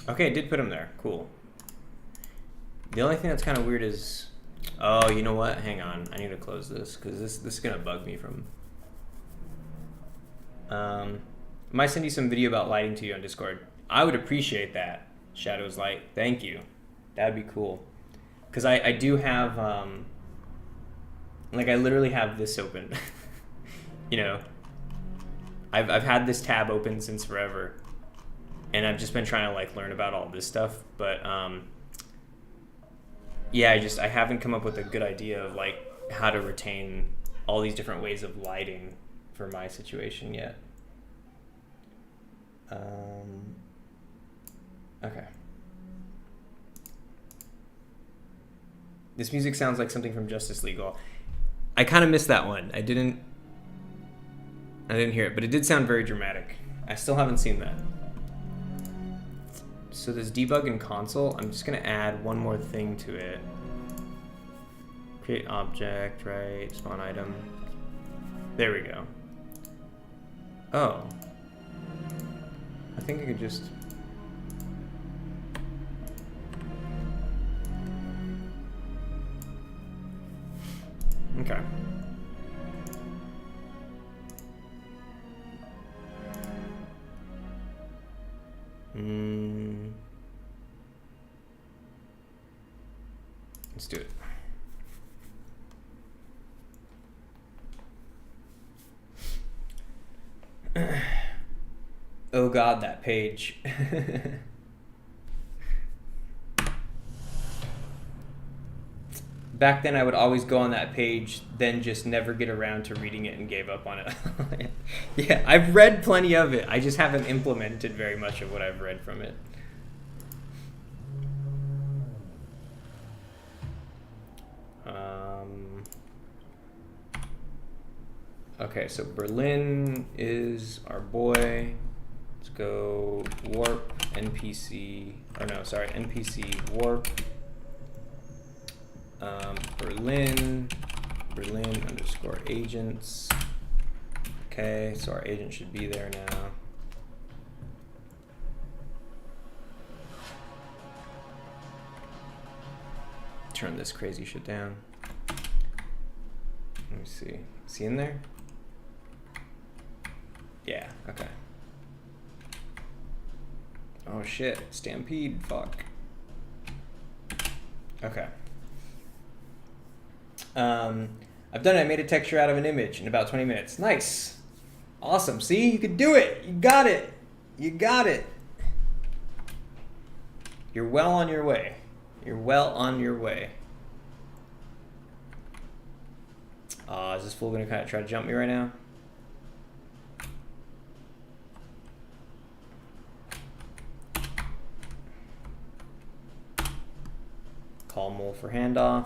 Okay, it did put him there. Cool. The only thing that's kind of weird is... Oh, you know what? Hang on. I need to close this, because this is going to bug me from... might send you some video about lighting to you on Discord. I would appreciate that, Shadows Light. Thank you. That'd be cool. Because I do have... like, I literally have this open. You know? I've had this tab open since forever. And I've just been trying to like learn about all this stuff, but yeah, I haven't come up with a good idea of like how to retain all these different ways of lighting for my situation yet. Okay. This music sounds like something from Justice League. I kind of missed that one. I didn't hear it, but it did sound very dramatic. I still haven't seen that. So this debug in console, I'm just gonna add one more thing to it. Create object, right? Spawn item. There we go. Oh. I think I could just... Okay. Let's do it. Oh God, that page. Back then, I would always go on that page, then just never get around to reading it and gave up on it. Yeah, I've read plenty of it. I just haven't implemented very much of what I've read from it. Okay, so Berlin is our boy. Let's go warp NPC, or no, sorry, NPC warp. Berlin underscore agents. Okay, so our agent should be there now. Turn this crazy shit down. Let me see. Is he in there? Yeah, okay. Oh shit, Stampede, fuck. Okay. I've done it. I made a texture out of an image in about 20 minutes. Nice. Awesome. See, you could do it. You got it. You got it. You're well on your way. You're well on your way. Is this fool gonna kind of try to jump me right now? Call mole for handoff.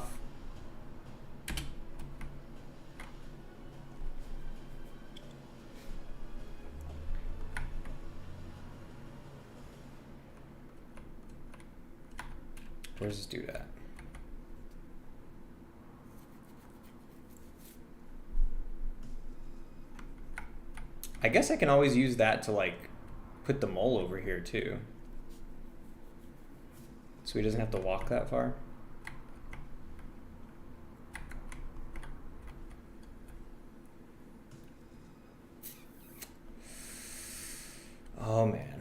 Where's this dude at? I guess I can always use that to like put the mole over here too. So he doesn't have to walk that far. Oh man.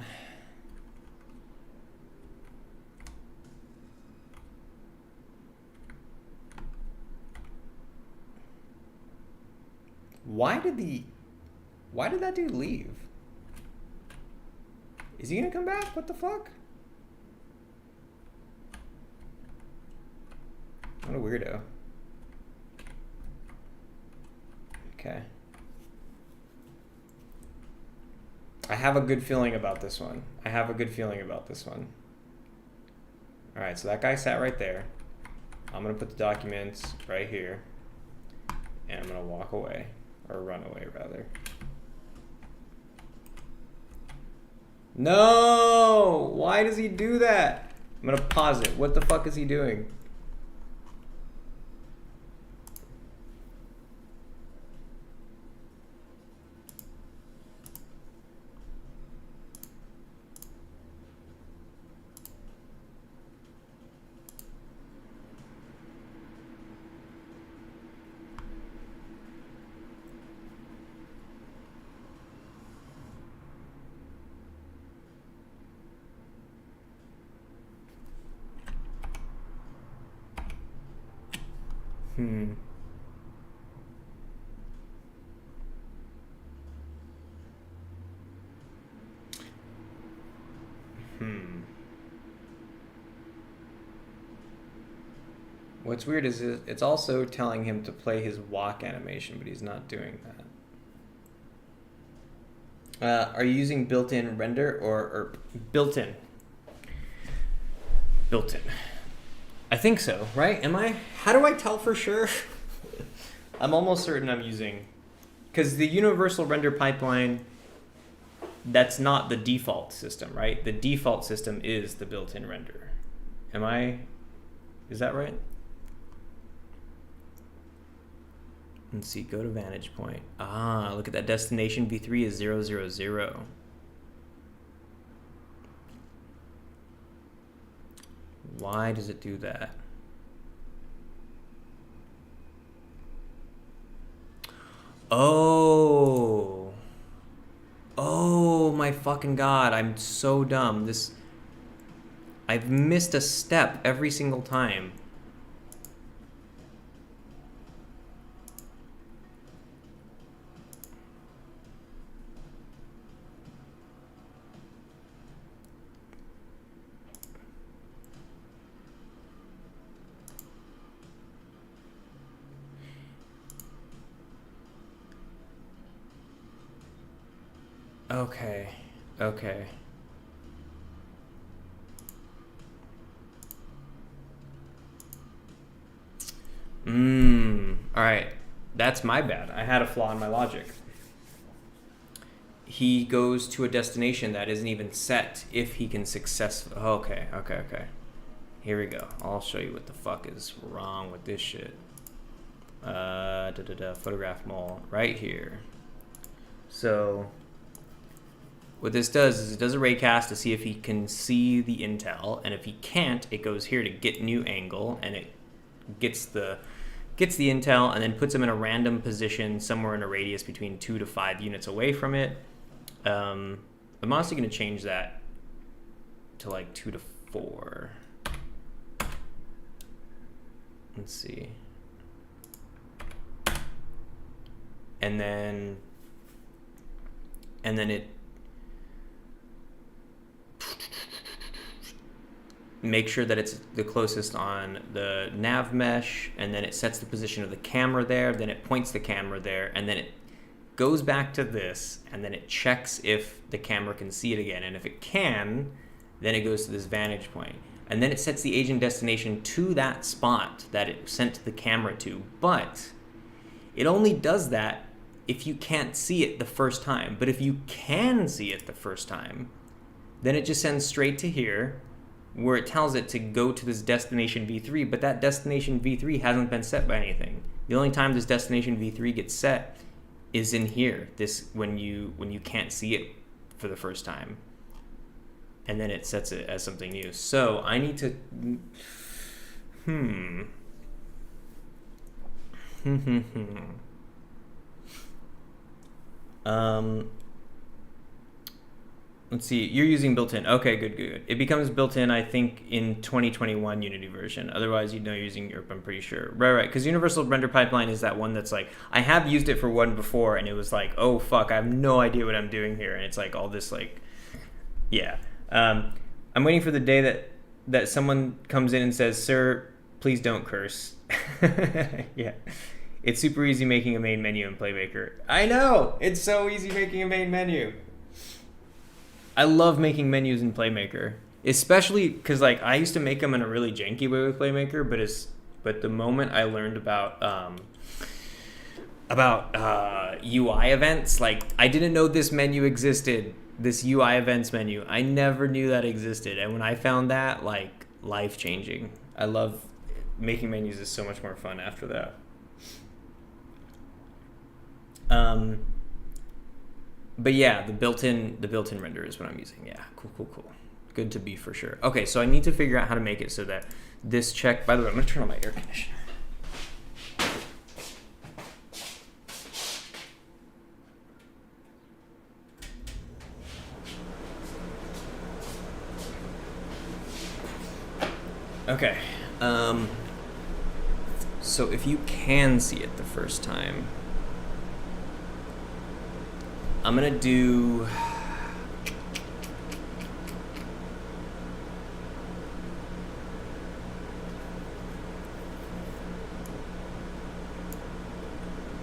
Why did that dude leave? Is he gonna come back? What the fuck? What a weirdo. Okay. I have a good feeling about this one. Alright, so that guy sat right there. I'm gonna put the documents right here. And I'm gonna walk away. Or run away, rather. No! Why does he do that? I'm gonna pause it. What the fuck is he doing? What's weird is it's also telling him to play his walk animation, but he's not doing that. Are you using built-in render or built-in? Built-in. I think so, right? Am I? How do I tell for sure? I'm almost certain I'm using, because the universal render pipeline, that's not the default system, right? The default system is the built-in render. Is that right? Let's see, go to vantage point. Ah, look at that, destination v3 is 0, 0, 0. Why does it do that? Oh my fucking god, I'm so dumb. I've missed a step every single time. Okay. Okay. All right. That's my bad. I had a flaw in my logic. He goes to a destination that isn't even set if he can successfully... Okay. Here we go. I'll show you what the fuck is wrong with this shit. Photograph mall right here. So what this does is it does a raycast to see if he can see the intel, and if he can't, it goes here to get new angle, and it gets the intel and then puts him in a random position somewhere in a radius between 2 to 5 units away from it. I'm honestly going to change that to like 2 to 4. Let's see. And then it make sure that it's the closest on the nav mesh, and then it sets the position of the camera there, then it points the camera there, and then it goes back to this, and then it checks if the camera can see it again, and if it can, then it goes to this vantage point, and then it sets the agent destination to that spot that it sent the camera to. But it only does that if you can't see it the first time. But if you can see it the first time, then it just sends straight to here, where it tells it to go to this destination v3, but that destination v3 hasn't been set by anything. The only time this destination v3 gets set is in here, this when you can't see it for the first time, and then it sets it as something new. So I need to let's see, you're using built-in. Okay, good. It becomes built-in, I think, in 2021 Unity version. Otherwise, you'd know you're using ERP, I'm pretty sure. Right, because Universal Render Pipeline is that one that's like, I have used it for one before, and it was like, oh, fuck, I have no idea what I'm doing here. And it's like all this, like, yeah. I'm waiting for the day that someone comes in and says, sir, please don't curse. Yeah. It's super easy making a main menu in Playmaker. I know! It's so easy making a main menu. I love making menus in Playmaker, especially because like I used to make them in a really janky way with Playmaker, but the moment I learned about UI events, like I didn't know this menu existed, this UI events menu. I never knew that existed, and when I found that, like, life changing. I love making menus is so much more fun after that. But yeah, the built-in render is what I'm using. Yeah, cool. Good to be for sure. Okay, so I need to figure out how to make it so that this check, by the way, I'm gonna turn on my air conditioner. Okay, so if you can see it the first time, I'm gonna do,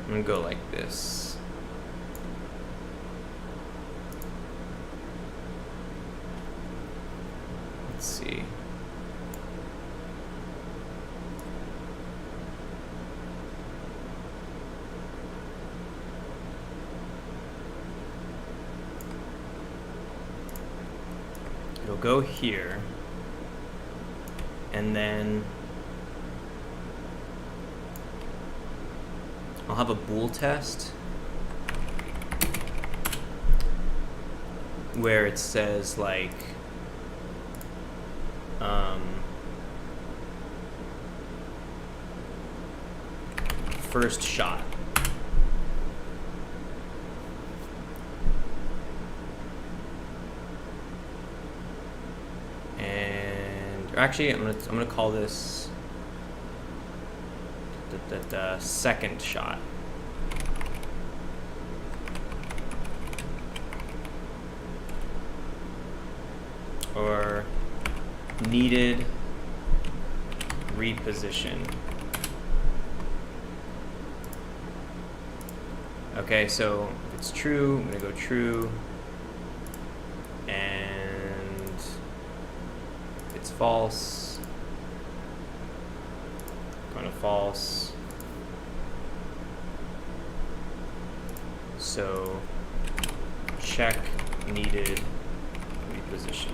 I'm gonna go like this. Let's see. It'll go here, and then I'll have a bool test where it says like first shot. And actually, I'm gonna call this the second shot. Or needed reposition. Okay, so if it's true, I'm gonna go true. it's false, going to false. So check needed reposition.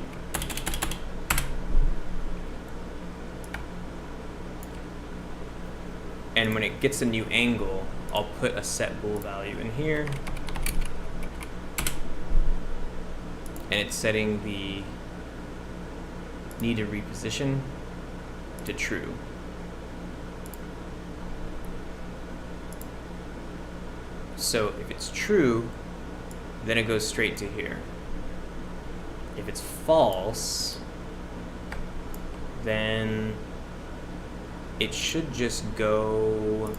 And when it gets a new angle, I'll put a set bool value in here. And it's setting the needed reposition to true. So if it's true, then it goes straight to here. If it's false, then it should just go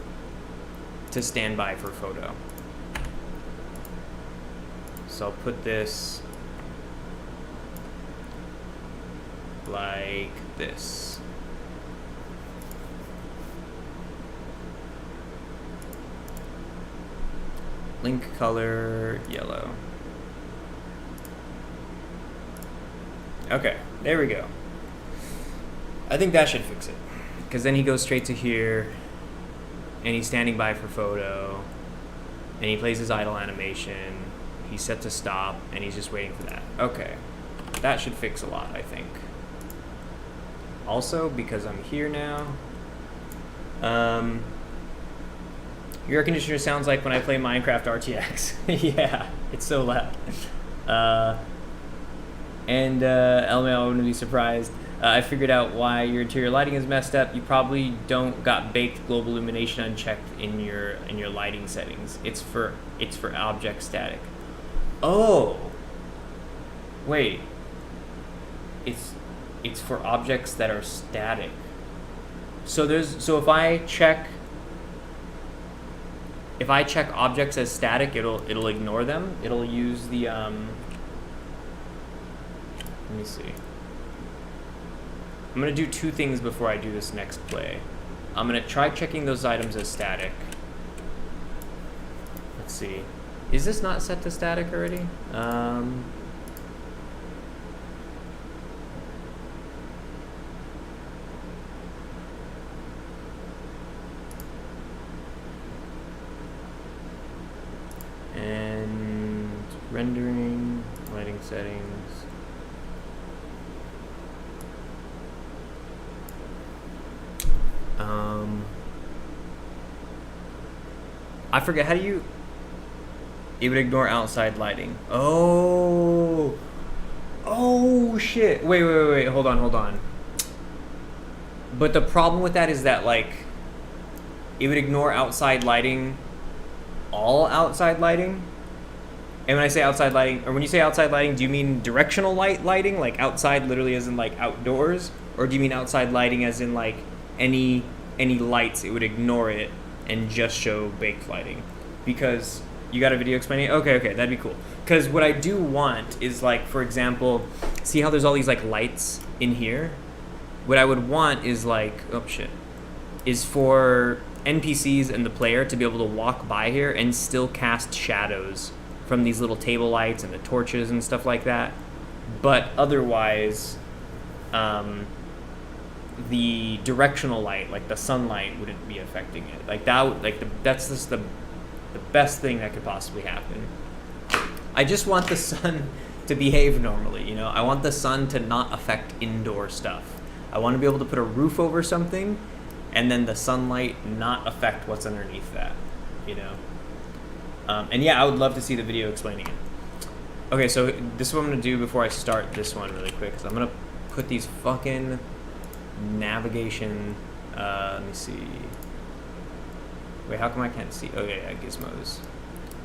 to standby for photo. So I'll put this like this. Link color yellow. Okay, there we go. I think that should fix it. Because then he goes straight to here, and he's standing by for photo, and he plays his idle animation, he's set to stop, and he's just waiting for that. Okay, that should fix a lot, I think. Also, because I'm here now, your air conditioner sounds like when I play Minecraft RTX. Yeah, it's so loud. LMAO, I wouldn't be surprised. I figured out why your interior lighting is messed up. You probably don't got baked global illumination unchecked in your lighting settings. It's for object static. Oh, wait. It's for objects that are static. So if I check objects as static, it'll ignore them. It'll use the let me see. I'm gonna do two things before I do this next play. I'm gonna try checking those items as static. Let's see. Is this not set to static already? And rendering, lighting settings. I forget, how do you... It would ignore outside lighting. Oh shit. Wait, hold on. But the problem with that is that, like, it would ignore outside lighting, all outside lighting. And when I say outside lighting, or when you say outside lighting, do you mean directional lighting, like outside literally as in like outdoors? Or do you mean outside lighting as in like any lights, it would ignore it and just show baked lighting? Because you got a video explaining it? Okay, that'd be cool. Because what I do want is, like, for example, see how there's all these like lights in here? What I would want is like, is for NPCs and the player to be able to walk by here and still cast shadows from these little table lights and the torches and stuff like that. But otherwise, the directional light, like the sunlight, wouldn't be affecting it. Like that, that's just the best thing that could possibly happen. I just want the sun to behave normally, you know? I want the sun to not affect indoor stuff. I want to be able to put a roof over something and then the sunlight not affect what's underneath that, you know? And yeah, I would love to see the video explaining it. Okay, so this is what I'm going to do before I start this one really quick. So I'm going to put these fucking navigation, let me see. Wait, how come I can't see? Oh yeah, gizmos.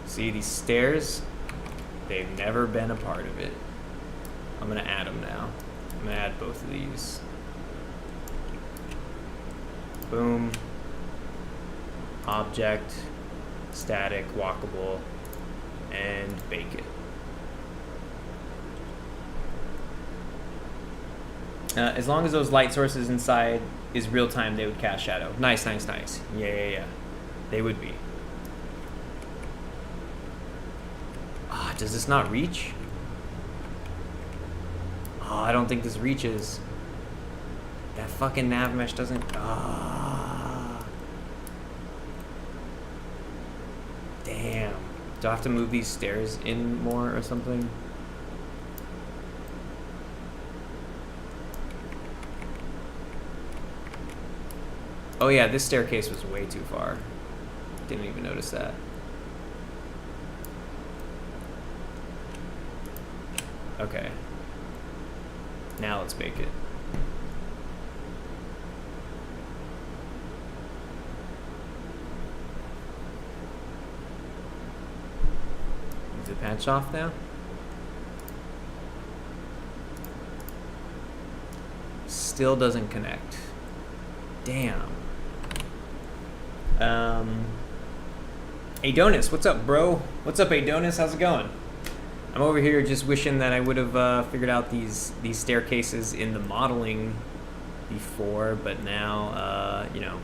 See these stairs? They've never been a part of it. I'm gonna add them now. I'm gonna add both of these. Boom. Object, static, walkable, and bake it. As long as those light sources inside is real time, they would cast shadow. Nice. Yeah. They would be. Does this not reach? I don't think this reaches. That fucking nav mesh doesn't... Ah. Damn. Do I have to move these stairs in more or something? Oh yeah, this staircase was way too far. Didn't even notice that. Okay. Now let's bake it. Is the patch off now? Still doesn't connect. Damn. Adonis, what's up, bro? What's up, Adonis? How's it going? I'm over here just wishing that I would have figured out these staircases in the modeling before, but now, you know,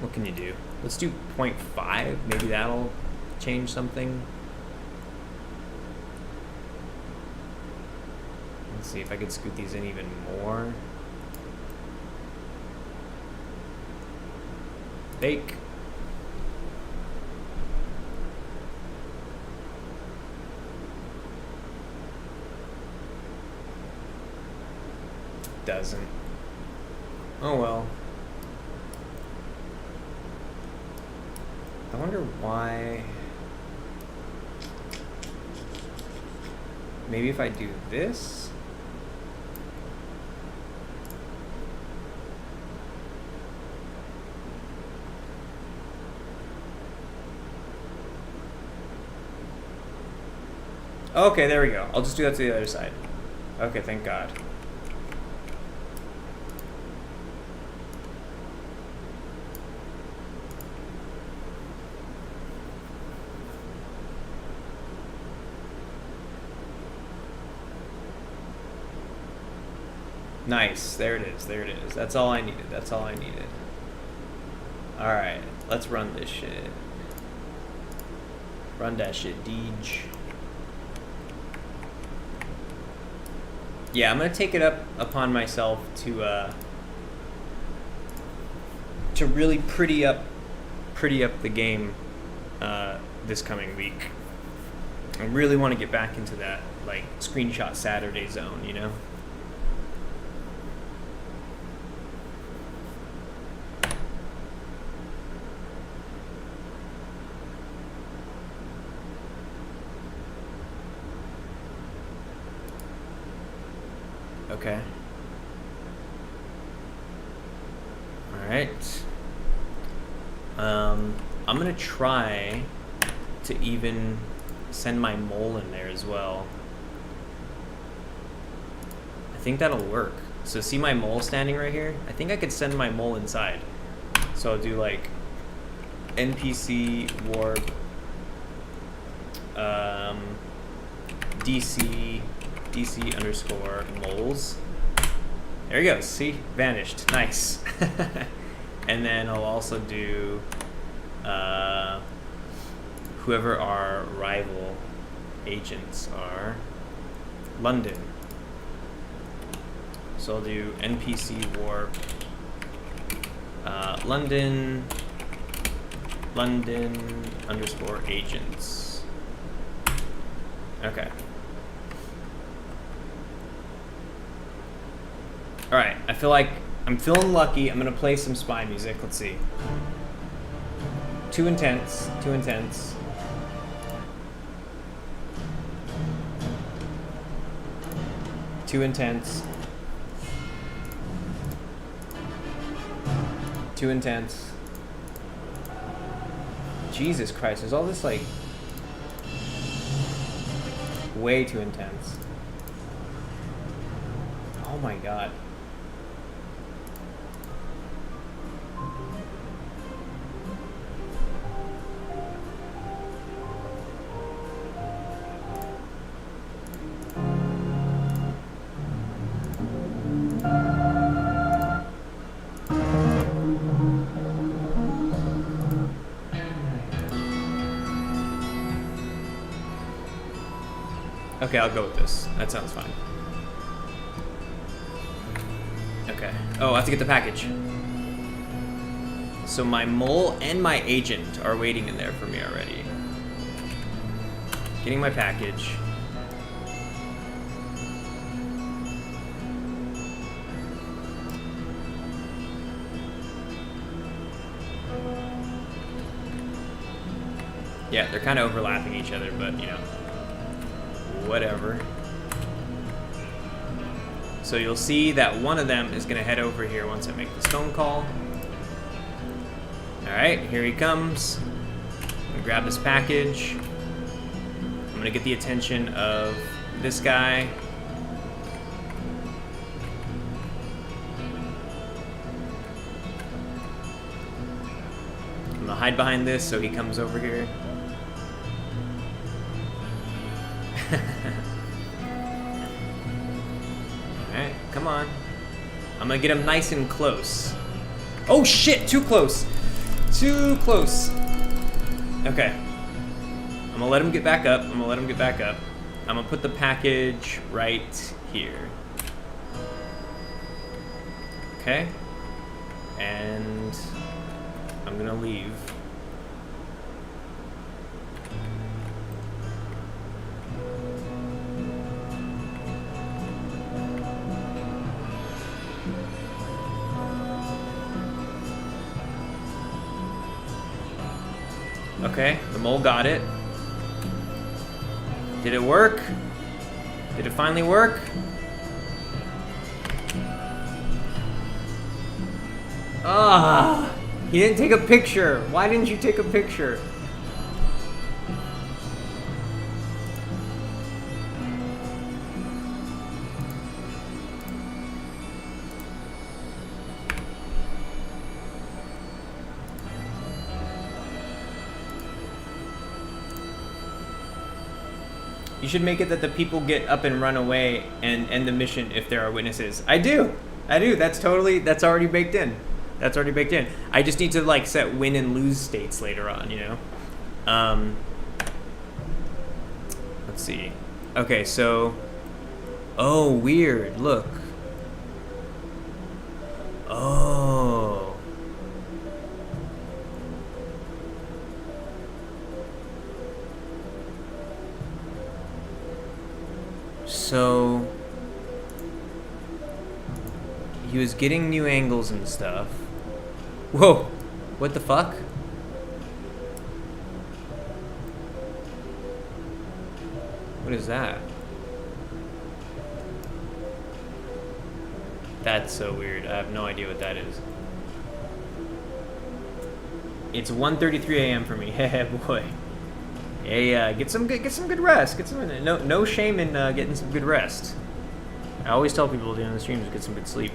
what can you do? Let's do 0.5. Maybe that'll change something. Let's see if I could scoot these in even more. Bake. Doesn't. Oh well. I wonder why. Maybe if I do this. Okay, there we go. I'll just do that to the other side. Okay, thank God. Nice. There it is. There it is. That's all I needed. That's all I needed. Alright. Let's run this shit. Run that shit, Deej. Yeah, I'm gonna take it upon myself to really pretty up the game this coming week. I really want to get back into that like screenshot Saturday zone, you know? Okay. All right. I'm gonna try to even send my mole in there as well. I think that'll work. So see my mole standing right here? I think I could send my mole inside. So I'll do like NPC warp DC underscore moles. There he goes. See? Vanished. Nice. And then I'll also do whoever our rival agents are. London. So I'll do NPC warp London underscore agents. Okay. All right, I feel like I'm feeling lucky. I'm gonna play some spy music. Let's see. Too intense. Too intense. Too intense. Too intense. Jesus Christ, there's all this like way too intense. Oh my God. Okay, I'll go with this. That sounds fine. Okay. Oh, I have to get the package. So my mole and my agent are waiting in there for me already. Getting my package. Yeah, they're kind of overlapping each other, but you know, whatever. So you'll see that one of them is gonna head over here once I make this phone call. All right, here he comes. I'm gonna grab this package. I'm gonna get the attention of this guy. I'm gonna hide behind this so he comes over here. Alright, come on. I'm gonna get him nice and close. Oh shit, too close. Too close. Okay. I'm gonna let him get back up. I'm gonna put the package right here. Okay. And I'm gonna leave. Okay, the mole got it. Did it work? Did it finally work? Ah, he didn't take a picture. Why didn't you take a picture? You should make it that the people get up and run away and end the mission if there are witnesses. I do. That's already baked in. I just need to like set win and lose states later on, you know? Let's see. Okay, so, oh, weird, look. Oh. So he was getting new angles and stuff. Whoa, what the fuck? What is that? That's so weird. I have no idea what that is. It's 1:33 a.m. for me. Hey boy. Hey, get some good rest. No shame in getting some good rest. I always tell people during the streams get some good sleep.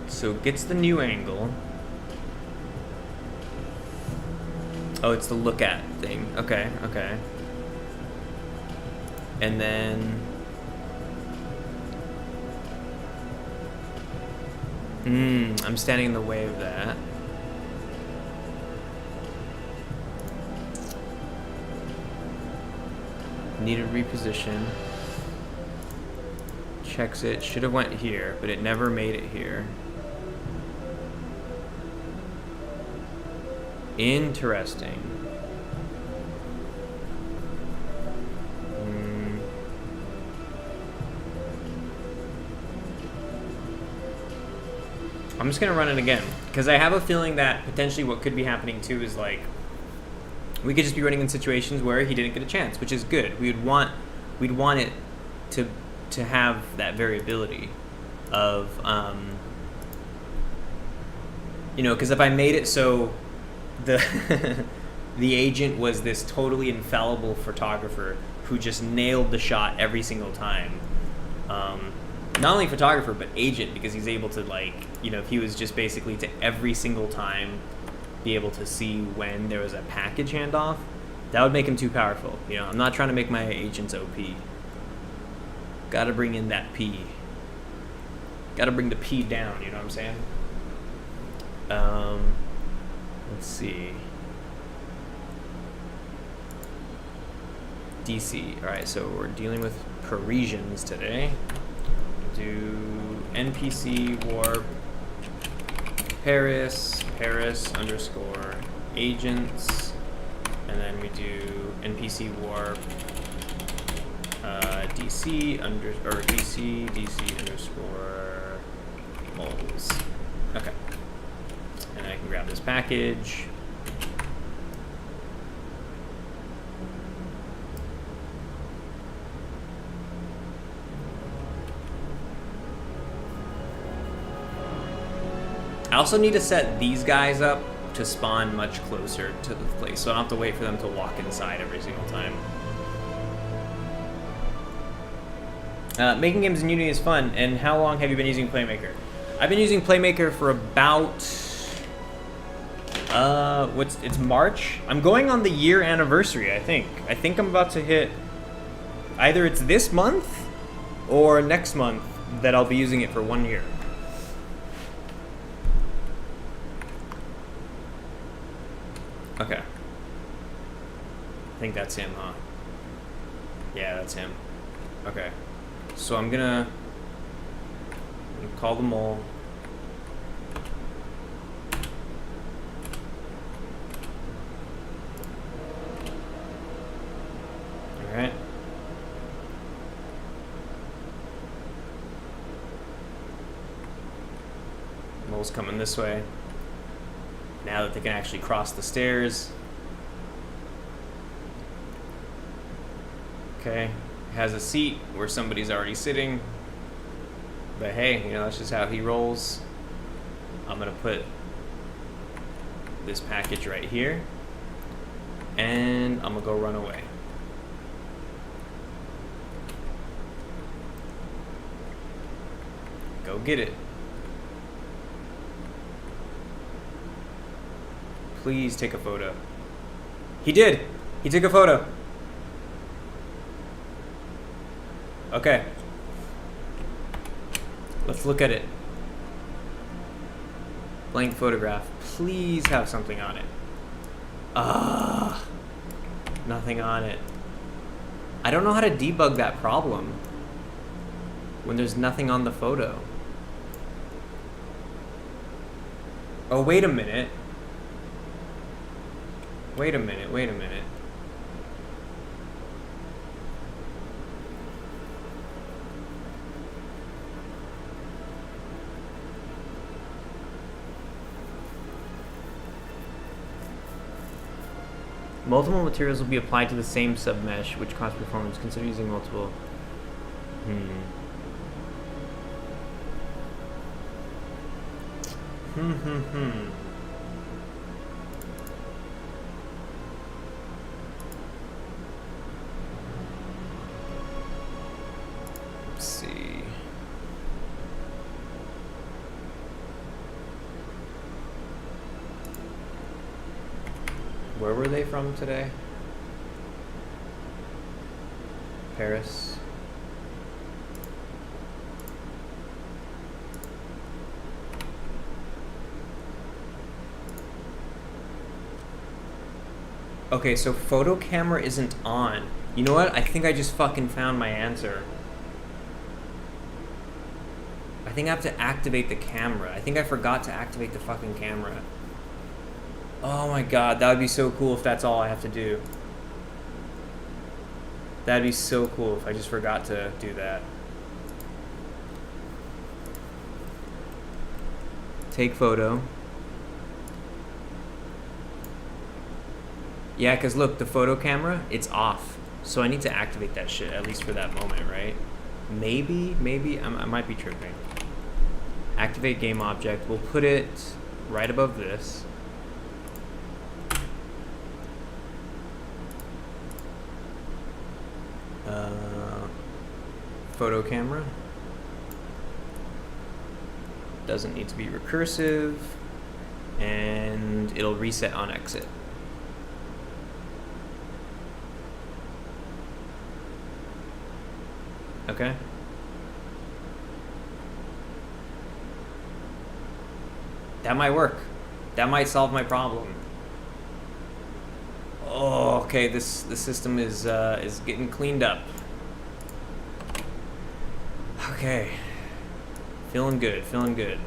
So gets the new angle. Oh, it's the look at thing. Okay. And then I'm standing in the way of that. Need to reposition. Checks it. Should have went here, but it never made it here. Interesting. I'm just gonna run it again because I have a feeling that potentially what could be happening too is like we could just be running in situations where he didn't get a chance, which is good. We'd want it to have that variability of you know, because if I made it so the the agent was this totally infallible photographer who just nailed the shot every single time. Not only photographer, but agent, because he's able to, like, you know, if he was just basically to every single time be able to see when there was a package handoff, that would make him too powerful. You know, I'm not trying to make my agents OP. Gotta bring in that P. Gotta bring the P down, you know what I'm saying? Let's see. DC. All right, so we're dealing with Parisians today. Do NPC warp Paris underscore agents, and then we do NPC warp DC underscore moles. Okay, and I can grab this package. I also need to set these guys up to spawn much closer to the place, so I don't have to wait for them to walk inside every single time. Making games in Unity is fun, and how long have you been using Playmaker? I've been using Playmaker for about, it's March? I'm going on the year anniversary, I think. I think I'm about to hit, either it's this month or next month that I'll be using it for 1 year. Okay. I think that's him, huh? Yeah, that's him. Okay. So I'm gonna call the mole. Alright. Mole's coming this way. Now that they can actually cross the stairs. Okay, has a seat where somebody's already sitting. But hey, you know, that's just how he rolls. I'm gonna put this package right here. And I'm gonna go run away. Go get it. Please take a photo. He did. He took a photo. Okay. Let's look at it. Blank photograph. Please have something on it. Nothing on it. I don't know how to debug that problem when there's nothing on the photo. Oh, wait a minute. Wait a minute. Multiple materials will be applied to the same submesh, which costs performance. Consider using multiple. Let's see. Where were they from today? Paris. Okay, so photo camera isn't on. You know what? I think I just fucking found my answer. I think I have to activate the camera. I think I forgot to activate the fucking camera. Oh my god, that would be so cool if that's all I have to do. That'd be so cool if I just forgot to do that. Take photo. Yeah, because look, the photo camera, it's off. So I need to activate that shit, at least for that moment, right? Maybe, I might be tripping. Activate game object. We'll put it right above this. Photo camera. Doesn't need to be recursive. And it'll reset on exit. Okay. That might work. That might solve my problem. Oh, okay. The system is getting cleaned up. Okay. Feeling good. Feeling good.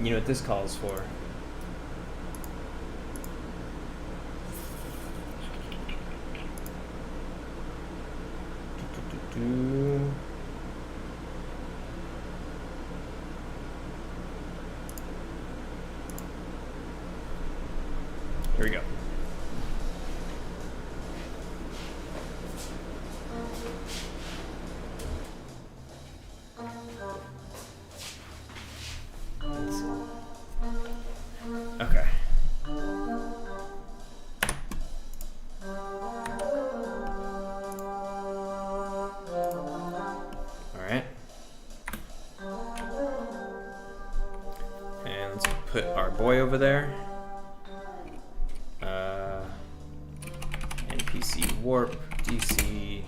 You know what this calls for? Here we go. Okay. All right. And let's put our boy over there. NPC warp DC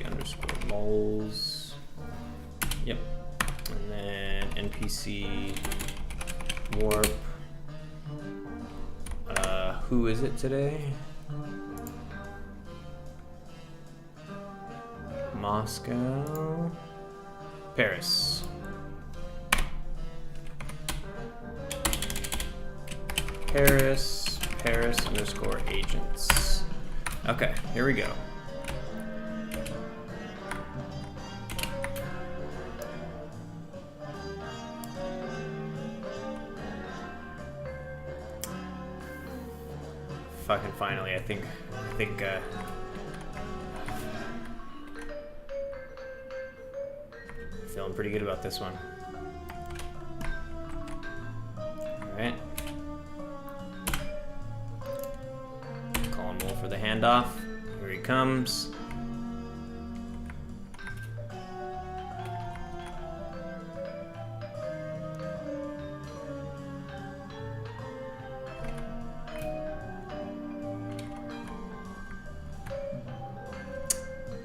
underscore moles. Yep. And then NPC warp. Who is it today? Moscow. Paris. Paris underscore agents. Okay, here we go. Fucking finally, I think feeling pretty good about this one. All right. Calling Wolf for the handoff. Here he comes.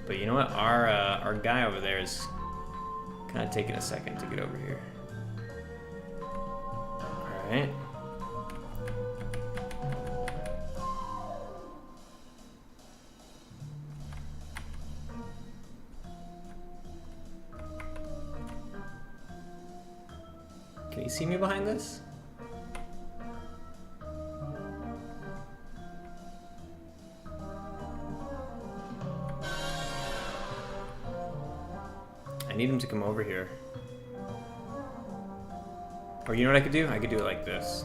But you know what? Our guy over there is kind of taking a second to get over here. All right. Can you see me behind this? I need him to come over here. Or you know what I could do? I could do it like this.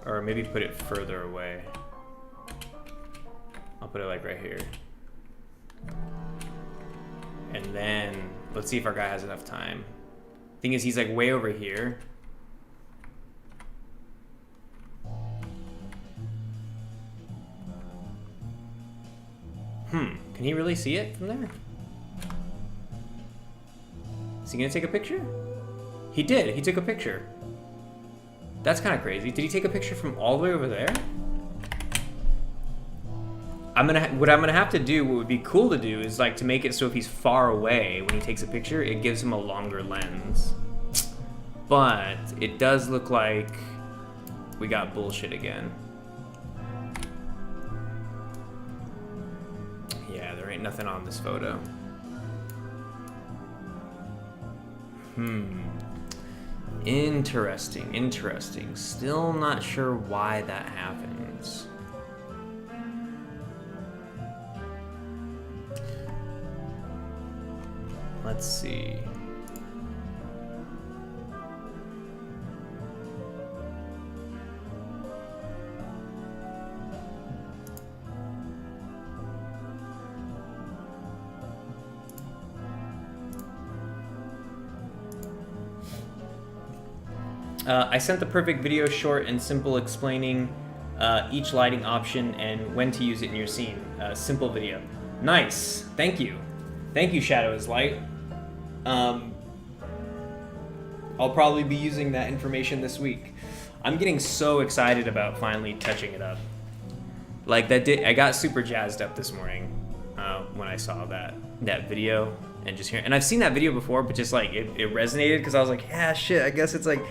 Or maybe put it further away. I'll put it like right here. And then, let's see if our guy has enough time. Thing is, he's like way over here. Can he really see it from there? Is he gonna take a picture? He did, he took a picture. That's kind of crazy. Did he take a picture from all the way over there? What I'm gonna have to do, what would be cool to do, is like to make it so if he's far away when he takes a picture, it gives him a longer lens. But it does look like we got bullshit again. Yeah, there ain't nothing on this photo. Interesting. Still not sure why that happens. Let's see. I sent the perfect video, short and simple, explaining each lighting option and when to use it in your scene. Simple video. Nice. Thank you. Thank you, Shadow is Light. I'll probably be using that information this week. I'm getting so excited about finally touching it up. Like I got super jazzed up this morning when I saw that video and just hearing. And I've seen that video before, but just like it resonated because I was like, yeah, shit. I guess it's like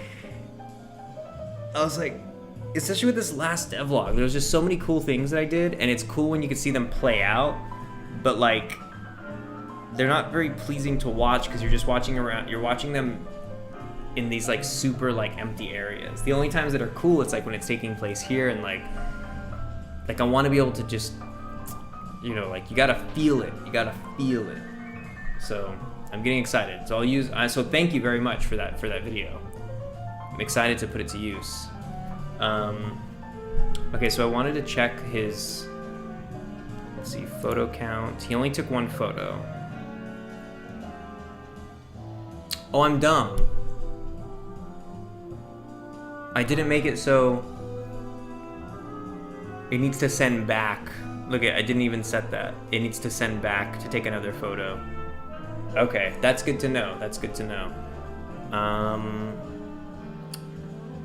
I was like, especially with this last devlog, there was just so many cool things that I did, and it's cool when you can see them play out, but like, they're not very pleasing to watch because you're just watching them in these like super like empty areas. The only times that are cool, it's like when it's taking place here, and like I want to be able to just, you know, like you gotta feel it. So I'm getting excited. So I'll use. So thank you very much for that video. I'm excited to put it to use. Okay, so I wanted to check his. Let's see, photo count. He only took one photo. Oh, I'm dumb. I didn't make it so it needs to send back. Look at, I didn't even set that. It needs to send back to take another photo. Okay, that's good to know.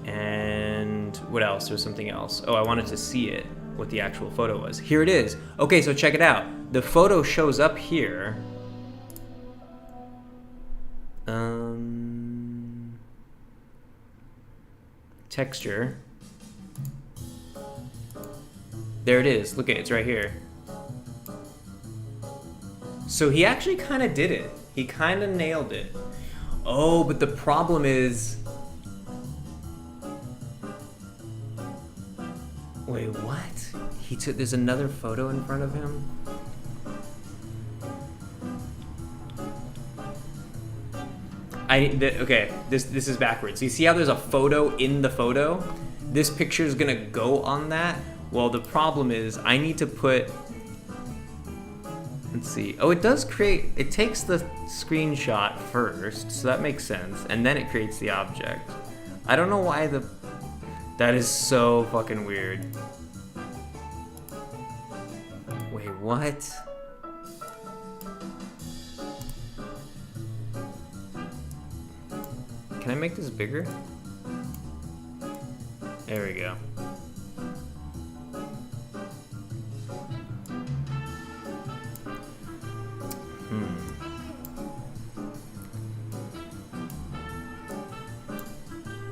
And what else? There's something else. Oh, I wanted to see it, what the actual photo was. Here it is. Okay, so check it out. The photo shows up here. Texture. There it is. Look at it, it's right here. So he actually kind of did it. He kind of nailed it. Oh, but the problem is... Wait, what? There's another photo in front of him? Okay, this is backwards. So you see how there's a photo in the photo? This picture is gonna go on that. Well, the problem is I need to put, let's see. Oh, it does create, it takes the screenshot first, so that makes sense. And then it creates the object. I don't know why that is so fucking weird. Wait, what? Can I make this bigger? There we go.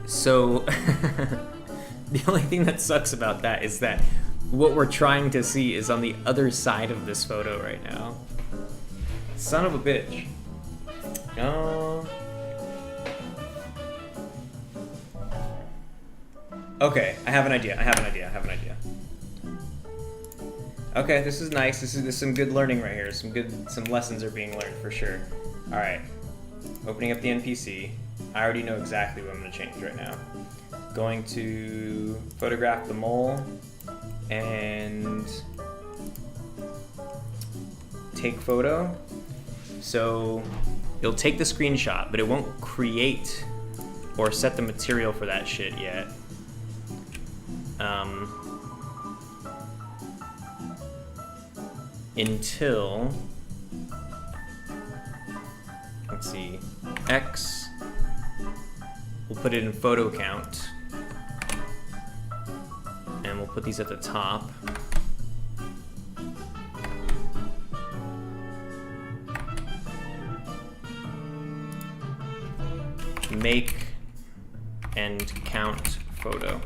So, the only thing that sucks about that is that what we're trying to see is on the other side of this photo right now. Son of a bitch. Okay, I have an idea. Okay, this is nice. This is some good learning right here. Some lessons are being learned for sure. All right, opening up the NPC. I already know exactly what I'm going to change right now. Going to photograph the mole and take photo. So it'll take the screenshot, but it won't create or set the material for that shit yet. Until, let's see, X, we'll put it in photo count, and we'll put these at the top. Make and count photo.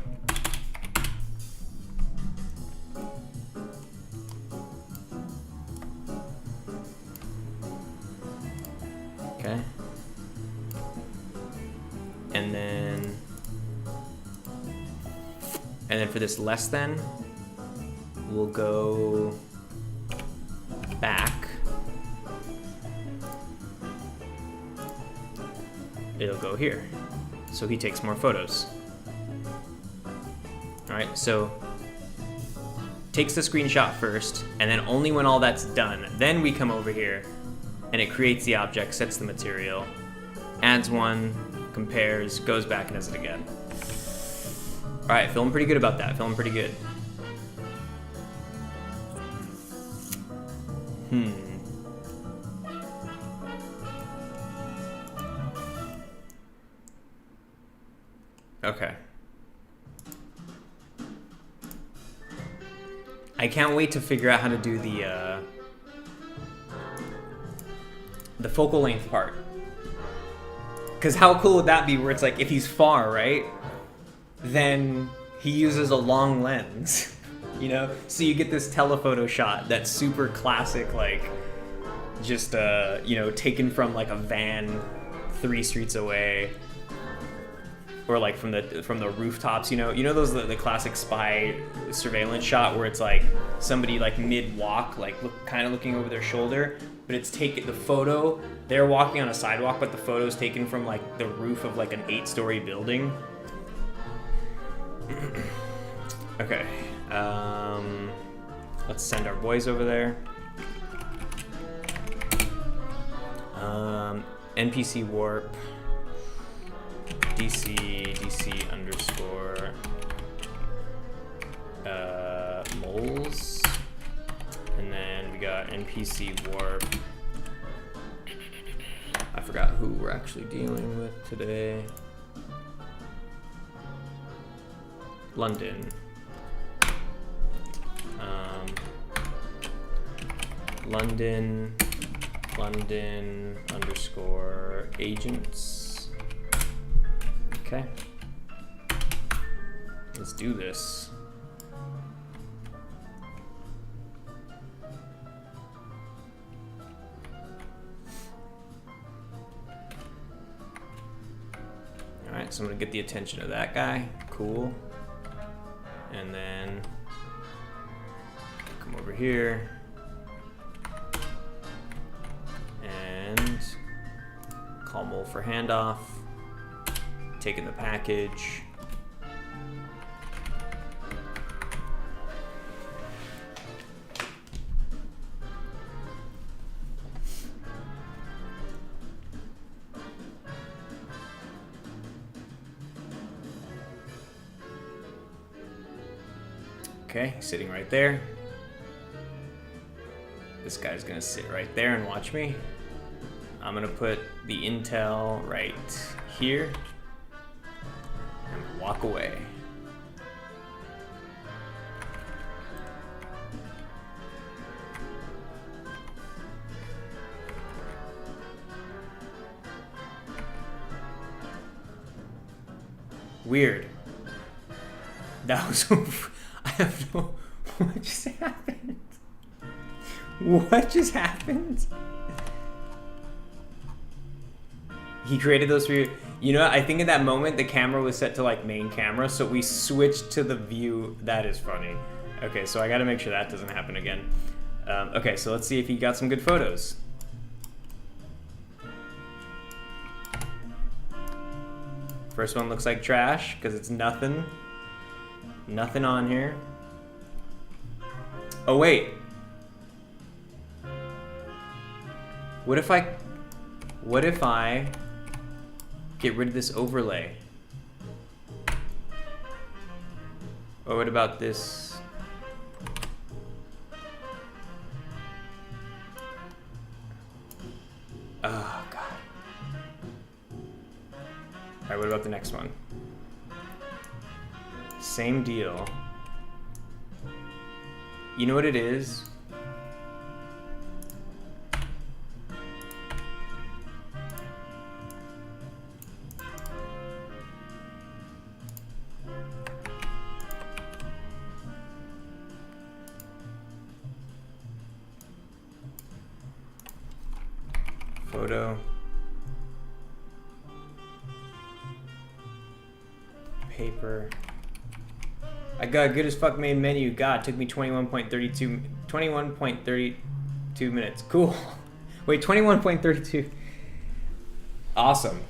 Okay. And then for this less than, we'll go back. It'll go here. So he takes more photos. All right, so takes the screenshot first, and then only when all that's done, then we come over here and it creates the object, sets the material, adds one, compares, goes back and does it again. All right, feeling pretty good about that. Feeling pretty good. Okay. I can't wait to figure out how to do the focal length part. Because how cool would that be where it's like, if he's far, right? then he uses a long lens, you know? So you get this telephoto shot that's super classic, like, just, you know, taken from, like, a van 3 streets away. Or, like, from the rooftops, you know? You know those, the classic spy surveillance shot where it's, like, somebody, like, mid-walk, like, kind of looking over their shoulder, but it's taken, the photo, they're walking on a sidewalk, but the photo's taken from, like, the roof of, like, an 8-story building. Okay, let's send our boys over there. NPC warp, DC underscore, moles, and then we got NPC warp. I forgot who we're actually dealing with today. London. London underscore agents. Okay. Let's do this. All right, so I'm gonna get the attention of that guy. Cool. And then come over here and call Mole for handoff. Taking the package. Okay, sitting right there. This guy's gonna sit right there and watch me. I'm gonna put the intel right here and walk away. Weird. That was I have no. What just happened? What just happened? He created those for you. You know, I think in that moment the camera was set to like main camera, so we switched to the view. That is funny. Okay, so I gotta make sure that doesn't happen again. Okay, so let's see if he got some good photos. First one looks like trash because it's nothing. Nothing on here. Oh wait. What if I get rid of this overlay? Or what about this? Oh god. Alright, what about the next one? Same deal. You know what it is? Photo. Paper. I got a good as fuck main menu. God, it took me 21.32 minutes. Cool. Wait, 21.32. Awesome.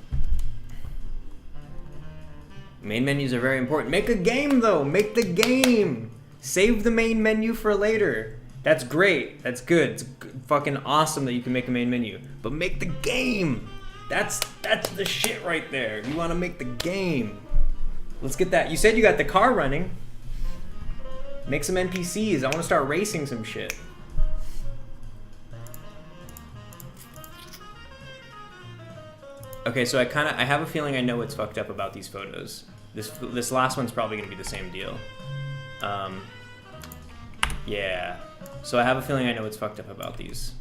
Main menus are very important. Make a game though. Make the game. Save the main menu for later. That's great. That's good. It's fucking awesome that you can make a main menu. But make the game. That's the shit right there. You want to make the game. Let's get that. You said you got the car running. Make some NPCs. I want to start racing some shit. Okay, so I have a feeling I know what's fucked up about these photos. This last one's probably gonna be the same deal. Yeah. So I have a feeling I know what's fucked up about these.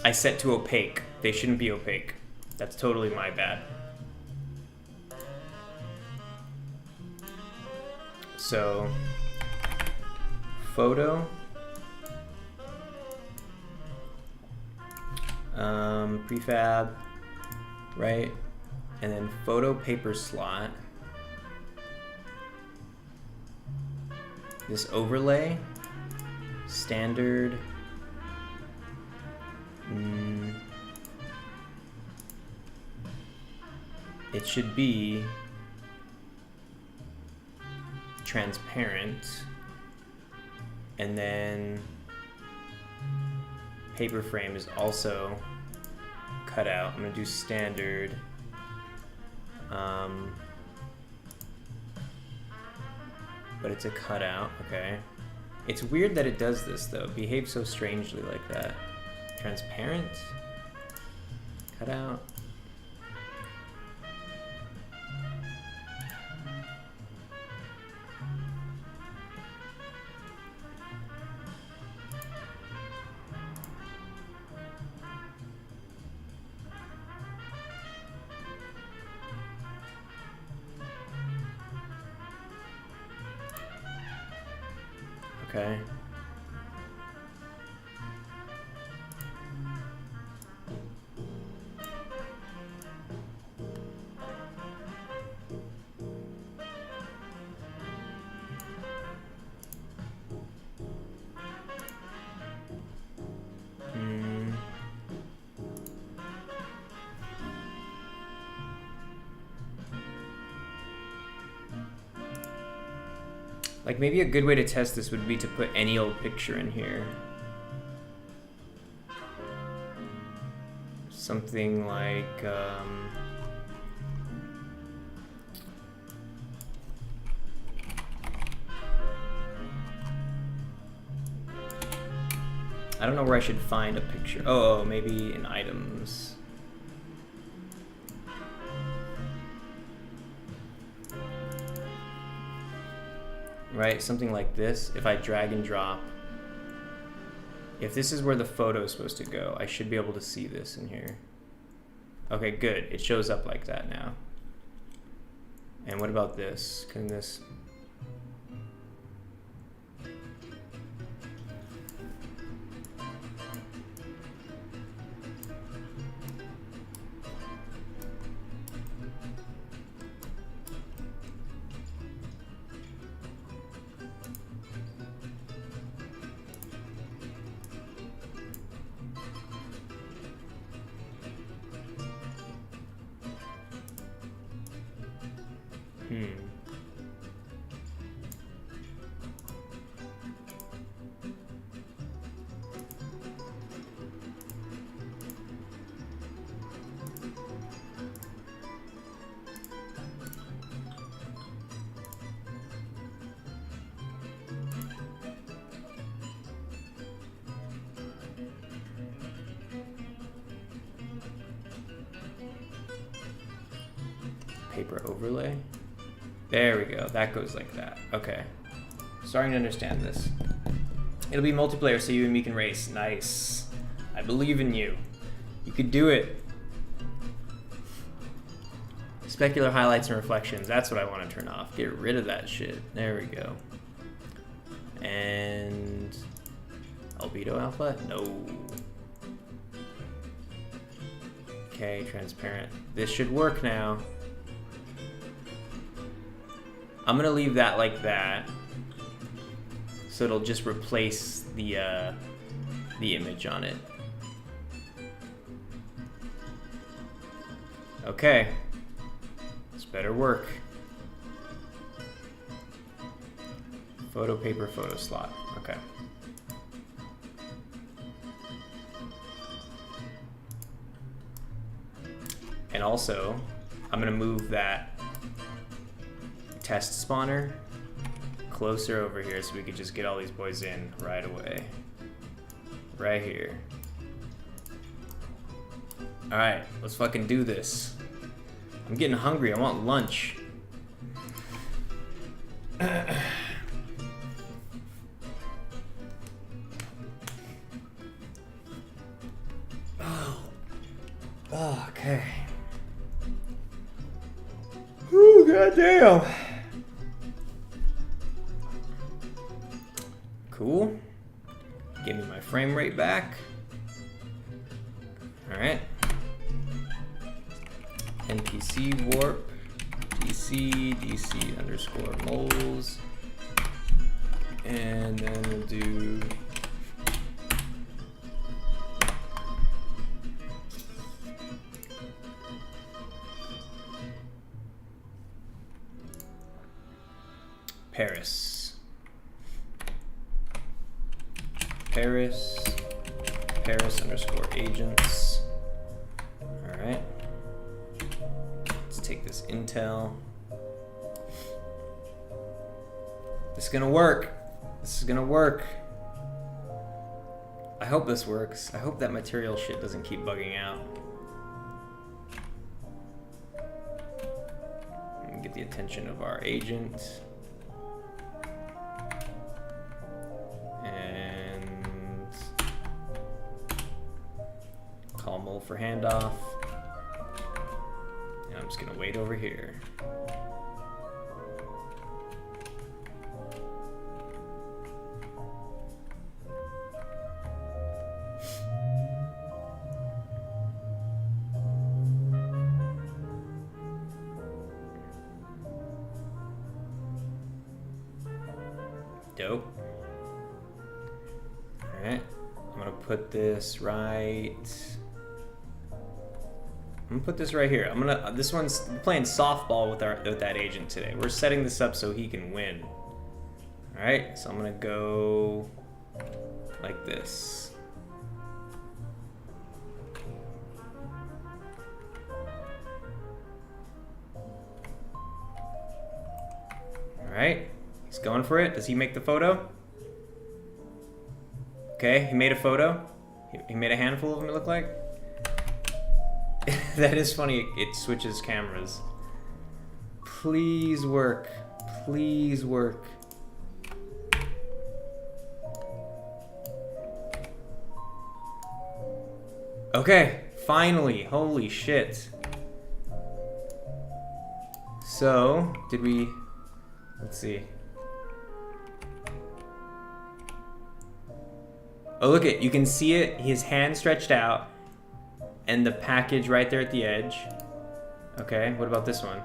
I set to opaque. They shouldn't be opaque. That's totally my bad. So photo, prefab, right? And then photo paper slot. This overlay, standard. It should be transparent, and then paper frame is also cut out. I'm gonna do standard. But it's a cutout, okay. It's weird that it does this though. It behaves so strangely like that. Transparent, cutout. Okay. Like maybe a good way to test this would be to put any old picture in here. Something like, I don't know where I should find a picture. Oh, maybe in items. Right, something like this. If I drag and drop, if this is where the photo is supposed to go, I should be able to see this in here. Okay, good. It shows up like that now. And what about this? Can this... paper overlay. There we go. That goes like that. Okay. Starting to understand this. It'll be multiplayer so you and me can race. Nice. I believe in you. You could do it. Specular highlights and reflections. That's what I want to turn off. Get rid of that shit. There we go. And albedo alpha? No. Okay, transparent. This should work now. I'm gonna leave that like that, so it'll just replace the image on it. Okay, this better work. Photo paper, photo slot. Okay. And also, I'm gonna move that test spawner closer over here so we could just get all these boys in right away. Right here. Alright, let's fucking do this. I'm getting hungry, I want lunch. Oh, okay. Whew, goddamn. Cool. Give me my frame rate back. All right. NPC warp DC underscore moles, and then we'll do Paris underscore agents. All right. Let's take this intel. This is gonna work. This is gonna work. I hope this works. I hope that material shit doesn't keep bugging out. And get the attention of our agent. And call Mole for handoff. And I'm just gonna wait over here. Dope. Alright, I'm gonna put this right. I'm gonna put this right here. This one's playing softball with that agent today. We're setting this up so he can win. Alright, so I'm gonna go like this. Alright. He's going for it. Does he make the photo? Okay, he made a photo. He made a handful of them, it looked like. That is funny, it switches cameras. Please work. Please work. Okay, finally. Holy shit. So, did we... Let's see. Oh, look it, you can see it, his hand stretched out, and the package right there at the edge. Okay, what about this one?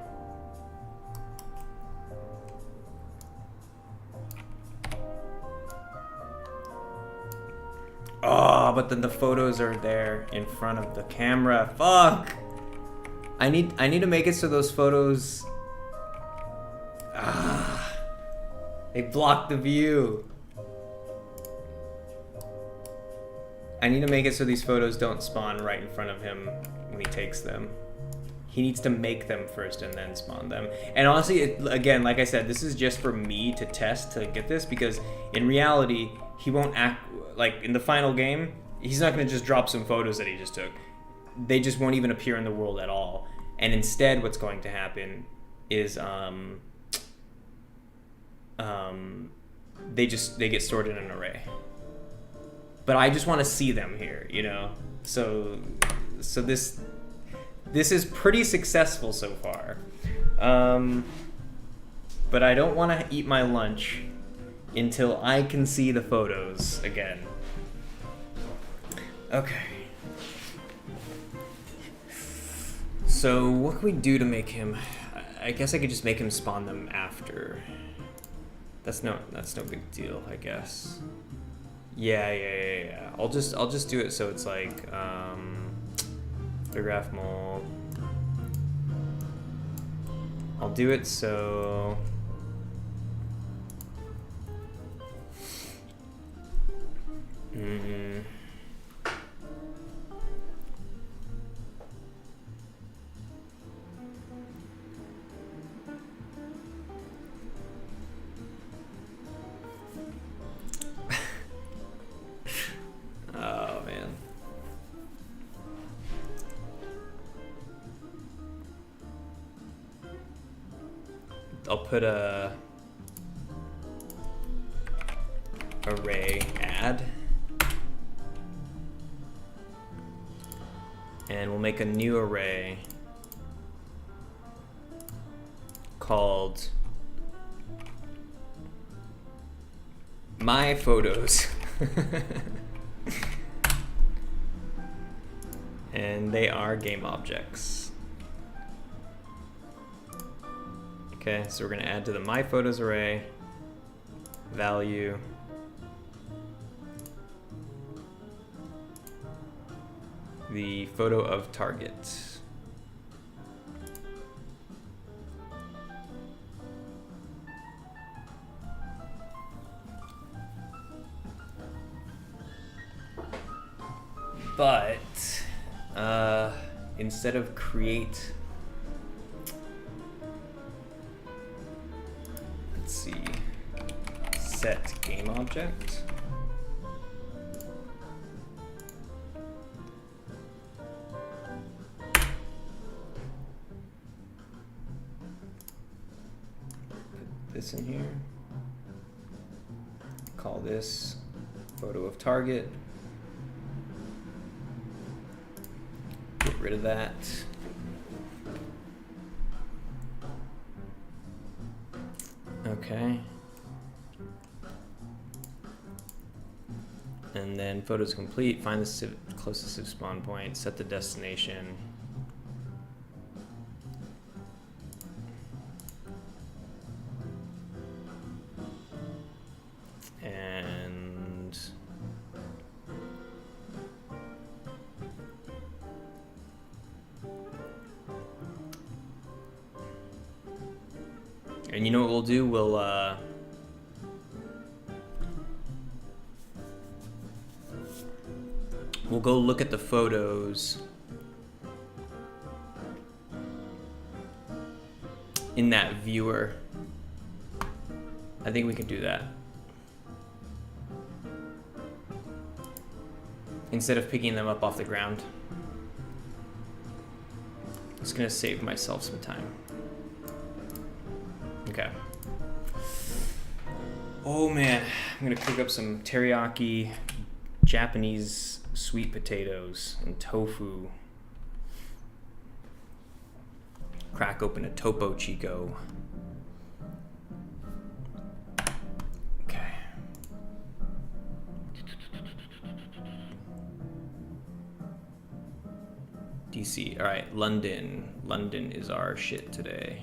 Oh, but then the photos are there in front of the camera. Fuck! I need to make it so those photos... they block the view. I need to make it so these photos don't spawn right in front of him when he takes them. He needs to make them first and then spawn them. And honestly, again, like I said, this is just for me to test to get this, because in reality, he won't act like in the final game. He's not going to just drop some photos that he just took. They just won't even appear in the world at all. And instead, what's going to happen is they get stored in an array. But I just want to see them here, you know. So this is pretty successful so far. But I don't want to eat my lunch until I can see the photos again. Okay. So what can we do to make him? I guess I could just make him spawn them after. That's no big deal, I guess. Yeah. I'll just do it so it's like photograph mole. I'll do it so oh man. I'll put a array add, and we'll make a new array called My photos. And they are game objects. Okay, so we're gonna add to the my photos array value the photo of target. But instead of create, let's see, set game object. Put this in here. Call this photo of target. Get rid of that. Okay. And then photos complete, find the closest civ spawn point, set the destination. And you know what we'll do? We'll go look at the photos in that viewer. I think we can do that. Instead of picking them up off the ground. It's gonna save myself some time. Okay. Oh man, I'm gonna cook up some teriyaki Japanese sweet potatoes and tofu. Crack open a Topo Chico. Okay. DC, all right, London. London is our shit today.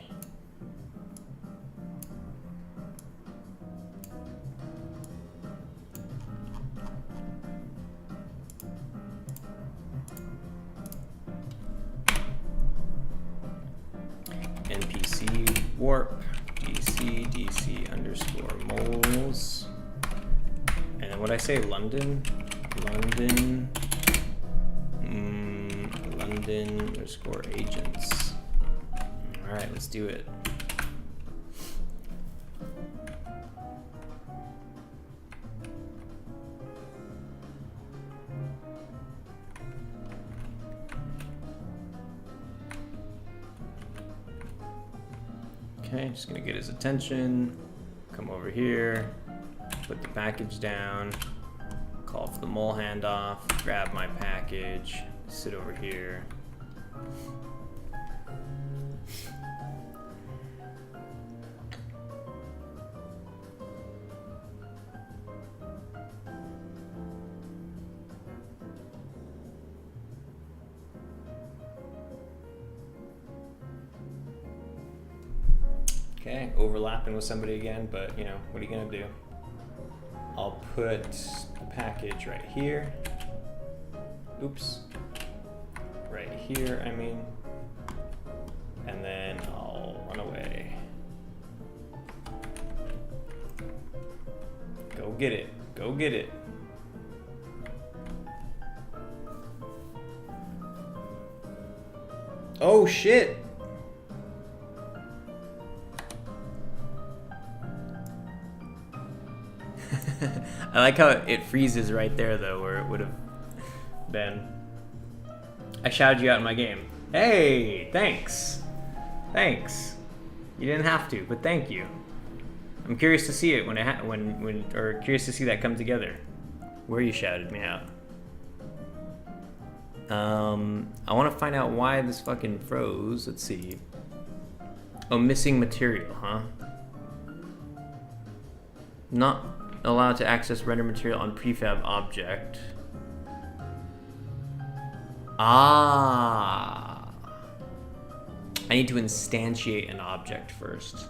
Warp DC underscore moles, and then what I say, London underscore agents. All right, let's do it. Okay, just gonna get his attention, come over here, put the package down, call for the mole handoff, grab my package, sit over here. Okay, overlapping with somebody again, but you know, what are you gonna do? I'll put the package right here. Oops. Right here, I mean. And then I'll run away. Go get it, go get it. Oh shit! I like how it freezes right there though, where it would have been. I shouted you out in my game. Hey, thanks. Thanks. You didn't have to, but thank you. I'm curious to see it or curious to see that come together. Where you shouted me out. I want to find out why this fucking froze. Let's see. Oh, missing material, huh? Not Allow to access render material on prefab object. Ah. I need to instantiate an object first.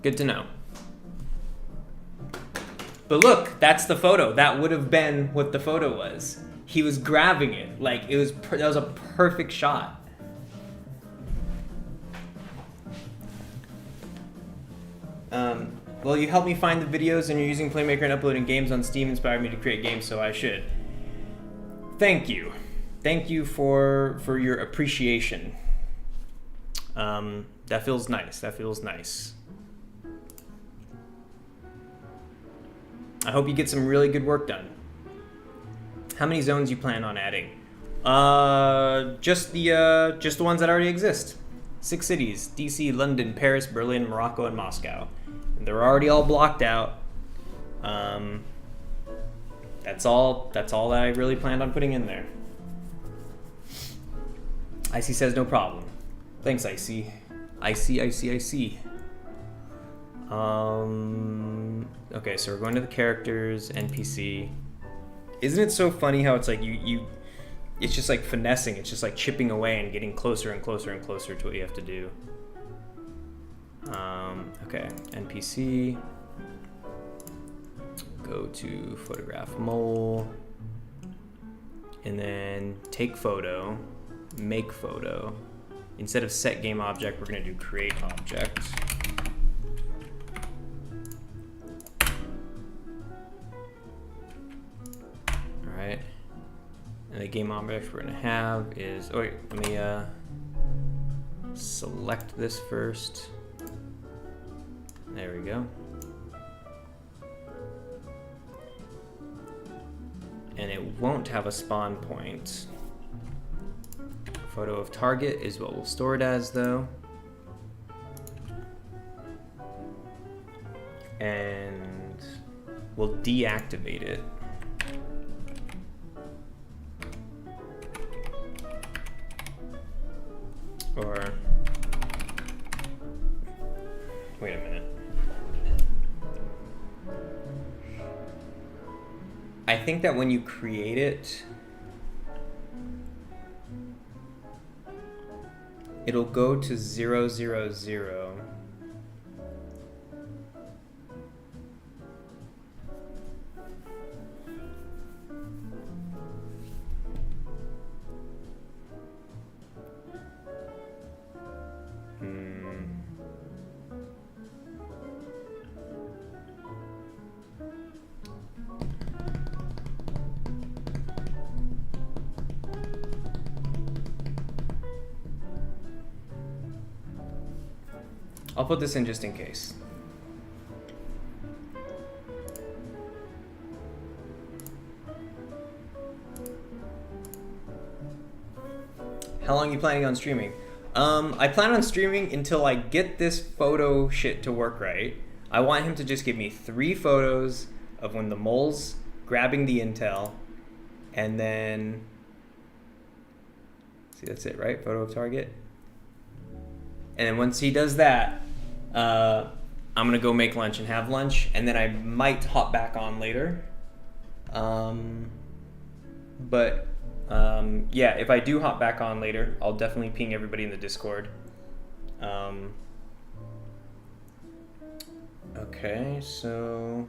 Good to know. But look, that's the photo. That would have been what the photo was. He was grabbing it. Like, that was a perfect shot. Well, you helped me find the videos and you're using Playmaker and uploading games on Steam inspired me to create games, so I should. Thank you. Thank you for your appreciation. That feels nice. I hope you get some really good work done. How many zones you plan on adding? Just the ones that already exist. 6 cities: DC, London, Paris, Berlin, Morocco, and Moscow. And they're already all blocked out. That's all that I really planned on putting in there. Icy says no problem. Thanks, Icy. Icy. Okay, so we're going to the characters, NPC. Isn't it so funny how it's like it's just like finessing, it's just like chipping away and getting closer and closer and closer to what you have to do. Okay, NPC. Go to photograph mole. And then take photo, make photo. Instead of set game object, we're gonna do create object. All right. And the game object we're gonna have is, oh wait, let me select this first. There we go. And it won't have a spawn point. Photo of target is what we'll store it as though. And we'll deactivate it. Or, wait a minute. I think that when you create it, it'll go to 0, 0, 0. I'll put this in just in case. How long are you planning on streaming? I plan on streaming until I get this photo shit to work right. I want him to just give me 3 photos of when the mole's grabbing the intel, and then, see, that's it, right? Photo of target. And then once he does that, I'm gonna go make lunch and have lunch, and then I might hop back on later. Yeah, if I do hop back on later, I'll definitely ping everybody in the Discord. Okay, so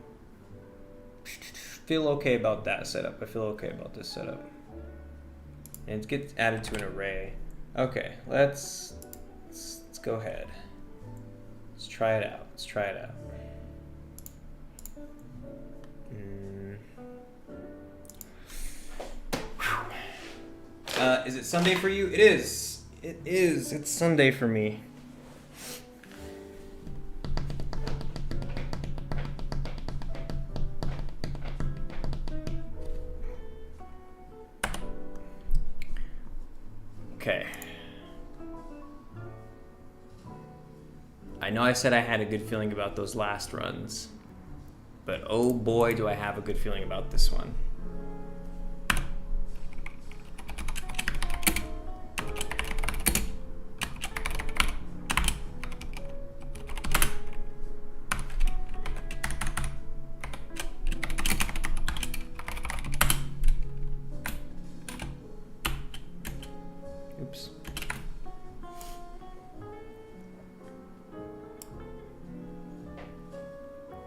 feel okay about that setup. I feel okay about this setup. And it gets added to an array. Okay, let's go ahead. Let's try it out. Is it Sunday for you? It is. It's Sunday for me. Okay. I know I said I had a good feeling about those last runs, but oh boy, do I have a good feeling about this one.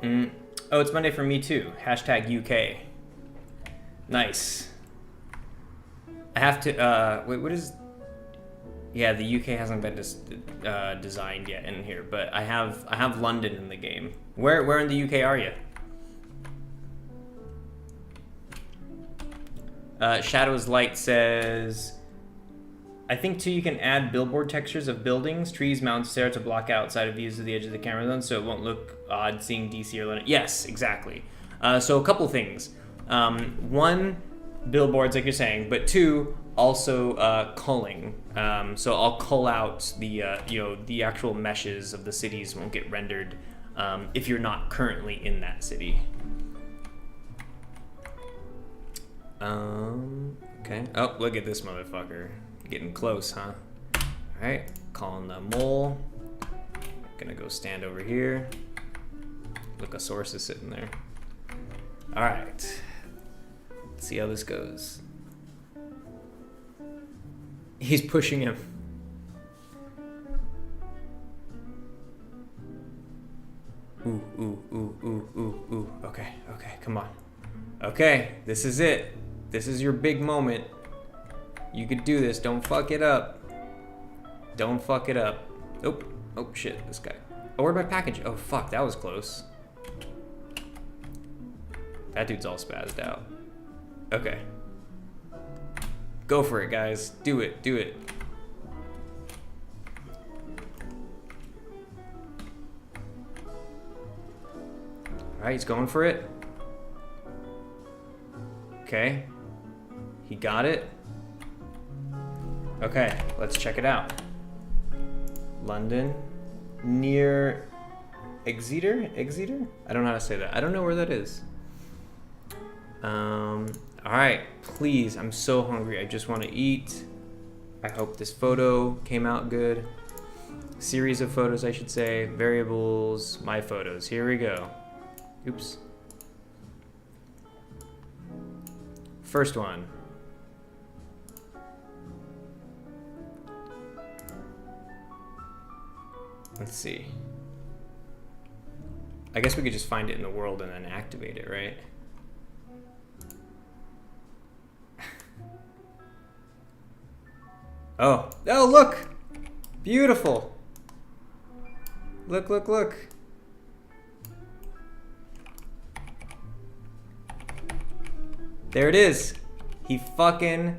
Oh, it's Monday for me too. Hashtag UK. Nice. I have to, wait, what is... Yeah, the UK hasn't been designed yet in here, but I have London in the game. Where in the UK are you? Shadows Light says, I think too you can add billboard textures of buildings, trees, mountains, etc. to block outside of views of the edge of the camera zone, so it won't look odd seeing DC or London. Yes, exactly. So a couple things. One, billboards like you're saying, but two, also culling. So I'll cull out the the actual meshes of the cities won't get rendered if you're not currently in that city. Okay. Oh, look at this motherfucker. Getting close, huh? Alright, calling the mole. Gonna go stand over here. Look, a source is sitting there. Alright. Let's see how this goes. He's pushing him. Ooh, ooh, ooh, ooh, ooh, ooh. Okay, okay, come on. Okay, this is it. This is your big moment. You could do this. Don't fuck it up. Don't fuck it up. Oh, oh shit, this guy. Oh, where'd my package? Oh fuck, that was close. That dude's all spazzed out. Okay. Go for it, guys. Do it, do it. Alright, he's going for it. Okay. He got it. Okay, let's check it out. London. Near Exeter? Exeter? I don't know how to say that. I don't know where that is. Alright, please. I'm so hungry. I just want to eat. I hope this photo came out good. Series of photos, I should say. Variables, my photos. Here we go. Oops. First one. Let's see. I guess we could just find it in the world and then activate it, right? Oh. Oh, look! Beautiful! Look, look, look. There it is. He fucking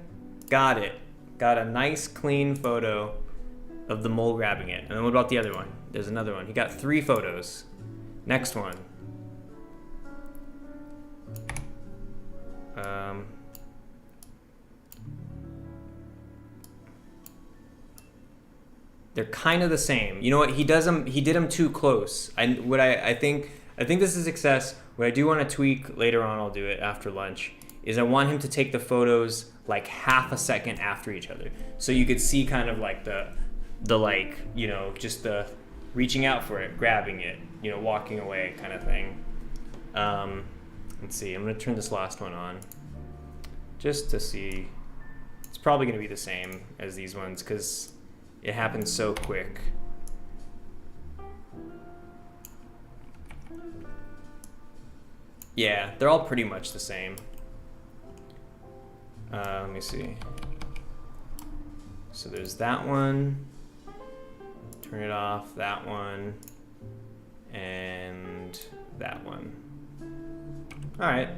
got it. Got a nice, clean photo of the mole grabbing it. And then what about the other one? There's another one. He got 3 photos. Next one. They're kind of the same. You know what? He did them too close. I think this is success. What I do want to tweak later on, I'll do it after lunch, is I want him to take the photos like half a second after each other. So you could see kind of like the like, you know, just the reaching out for it, grabbing it, you know, walking away kind of thing. Let's see, I'm gonna turn this last one on just to see. It's probably gonna be the same as these ones because it happens so quick. Yeah, they're all pretty much the same. Let me see. So there's that one. Turn it off, that one, and that one. All right.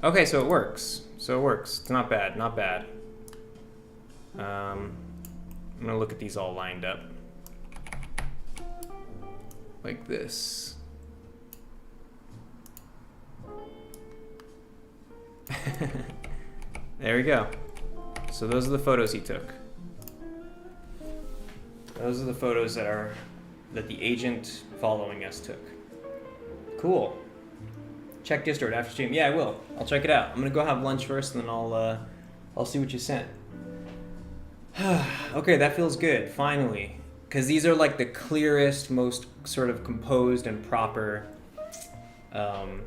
Okay, so it works. It's not bad, not bad. I'm gonna look at these all lined up. Like this. There we go. So those are the photos he took. Those are the photos that the agent following us took. Cool. Check Discord after stream. Yeah, I will. I'll check it out. I'm gonna go have lunch first, and then I'll see what you sent. Okay, that feels good. Finally, because these are like the clearest, most sort of composed and proper that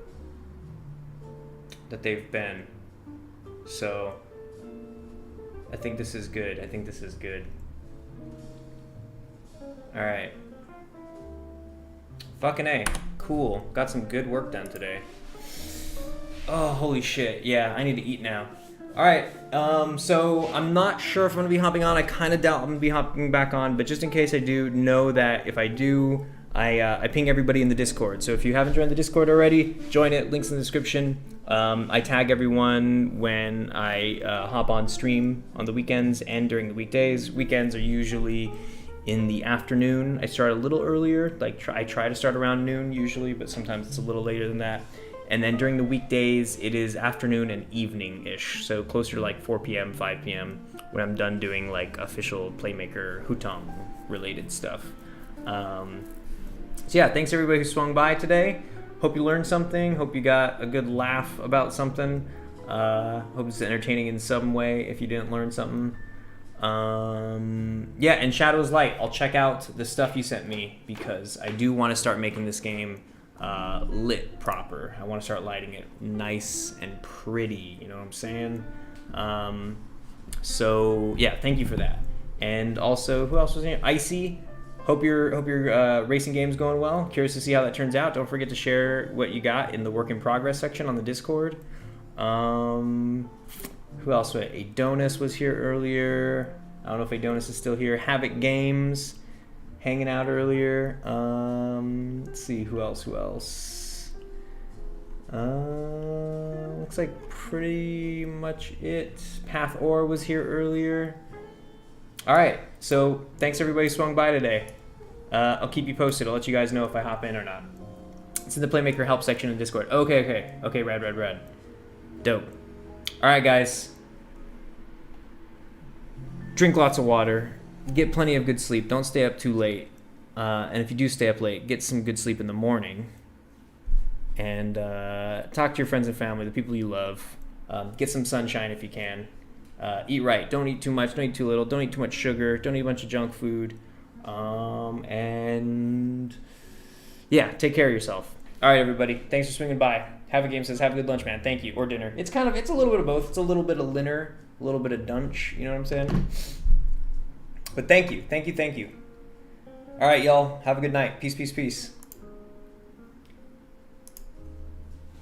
they've been. So I think this is good. All right. Fucking A. Cool. Got some good work done today. Oh, holy shit. Yeah, I need to eat now. All right. So I'm not sure if I'm going to be hopping on. I kind of doubt I'm going to be hopping back on. But just in case I do, know that if I do, I ping everybody in the Discord. So if you haven't joined the Discord already, join it. Links in the description. I tag everyone when I hop on stream on the weekends and during the weekdays. Weekends are usually in the afternoon. I start a little earlier. I try to start around noon usually, but sometimes it's a little later than that. And then during the weekdays, it is afternoon and evening-ish. So closer to like 4 p.m., 5 p.m. when I'm done doing like official Playmaker Hutong related stuff. So yeah, thanks everybody who swung by today. Hope you learned something. Hope you got a good laugh about something. Hope it's entertaining in some way if you didn't learn something. Yeah, and Shadows Light. I'll check out the stuff you sent me because I do want to start making this game lit proper. I want to start lighting it nice and pretty. You know what I'm saying? So yeah, thank you for that. And also, who else was in here? Icy. Hope your racing game's going well. Curious to see how that turns out. Don't forget to share what you got in the work in progress section on the Discord. Who else? Adonis was here earlier. I don't know if Adonis is still here. Havoc Games, hanging out earlier. Let's see, who else? Looks like pretty much it. Path Or was here earlier. All right, so thanks everybody who swung by today. I'll keep you posted. I'll let you guys know if I hop in or not. It's in the Playmaker help section in Discord. Okay, rad. Dope. All right, guys. Drink lots of water. Get plenty of good sleep. Don't stay up too late. And if you do stay up late, get some good sleep in the morning. And talk to your friends and family, the people you love. Get some sunshine if you can. Eat right. Don't eat too much. Don't eat too little. Don't eat too much sugar. Don't eat a bunch of junk food. And yeah, take care of yourself. All right, everybody. Thanks for swinging by. Have a game says, have a good lunch, man. Thank you. Or dinner. It's a little bit of both. It's a little bit of dinner, a little bit of dunch. You know what I'm saying? But thank you. All right, y'all. Have a good night. Peace.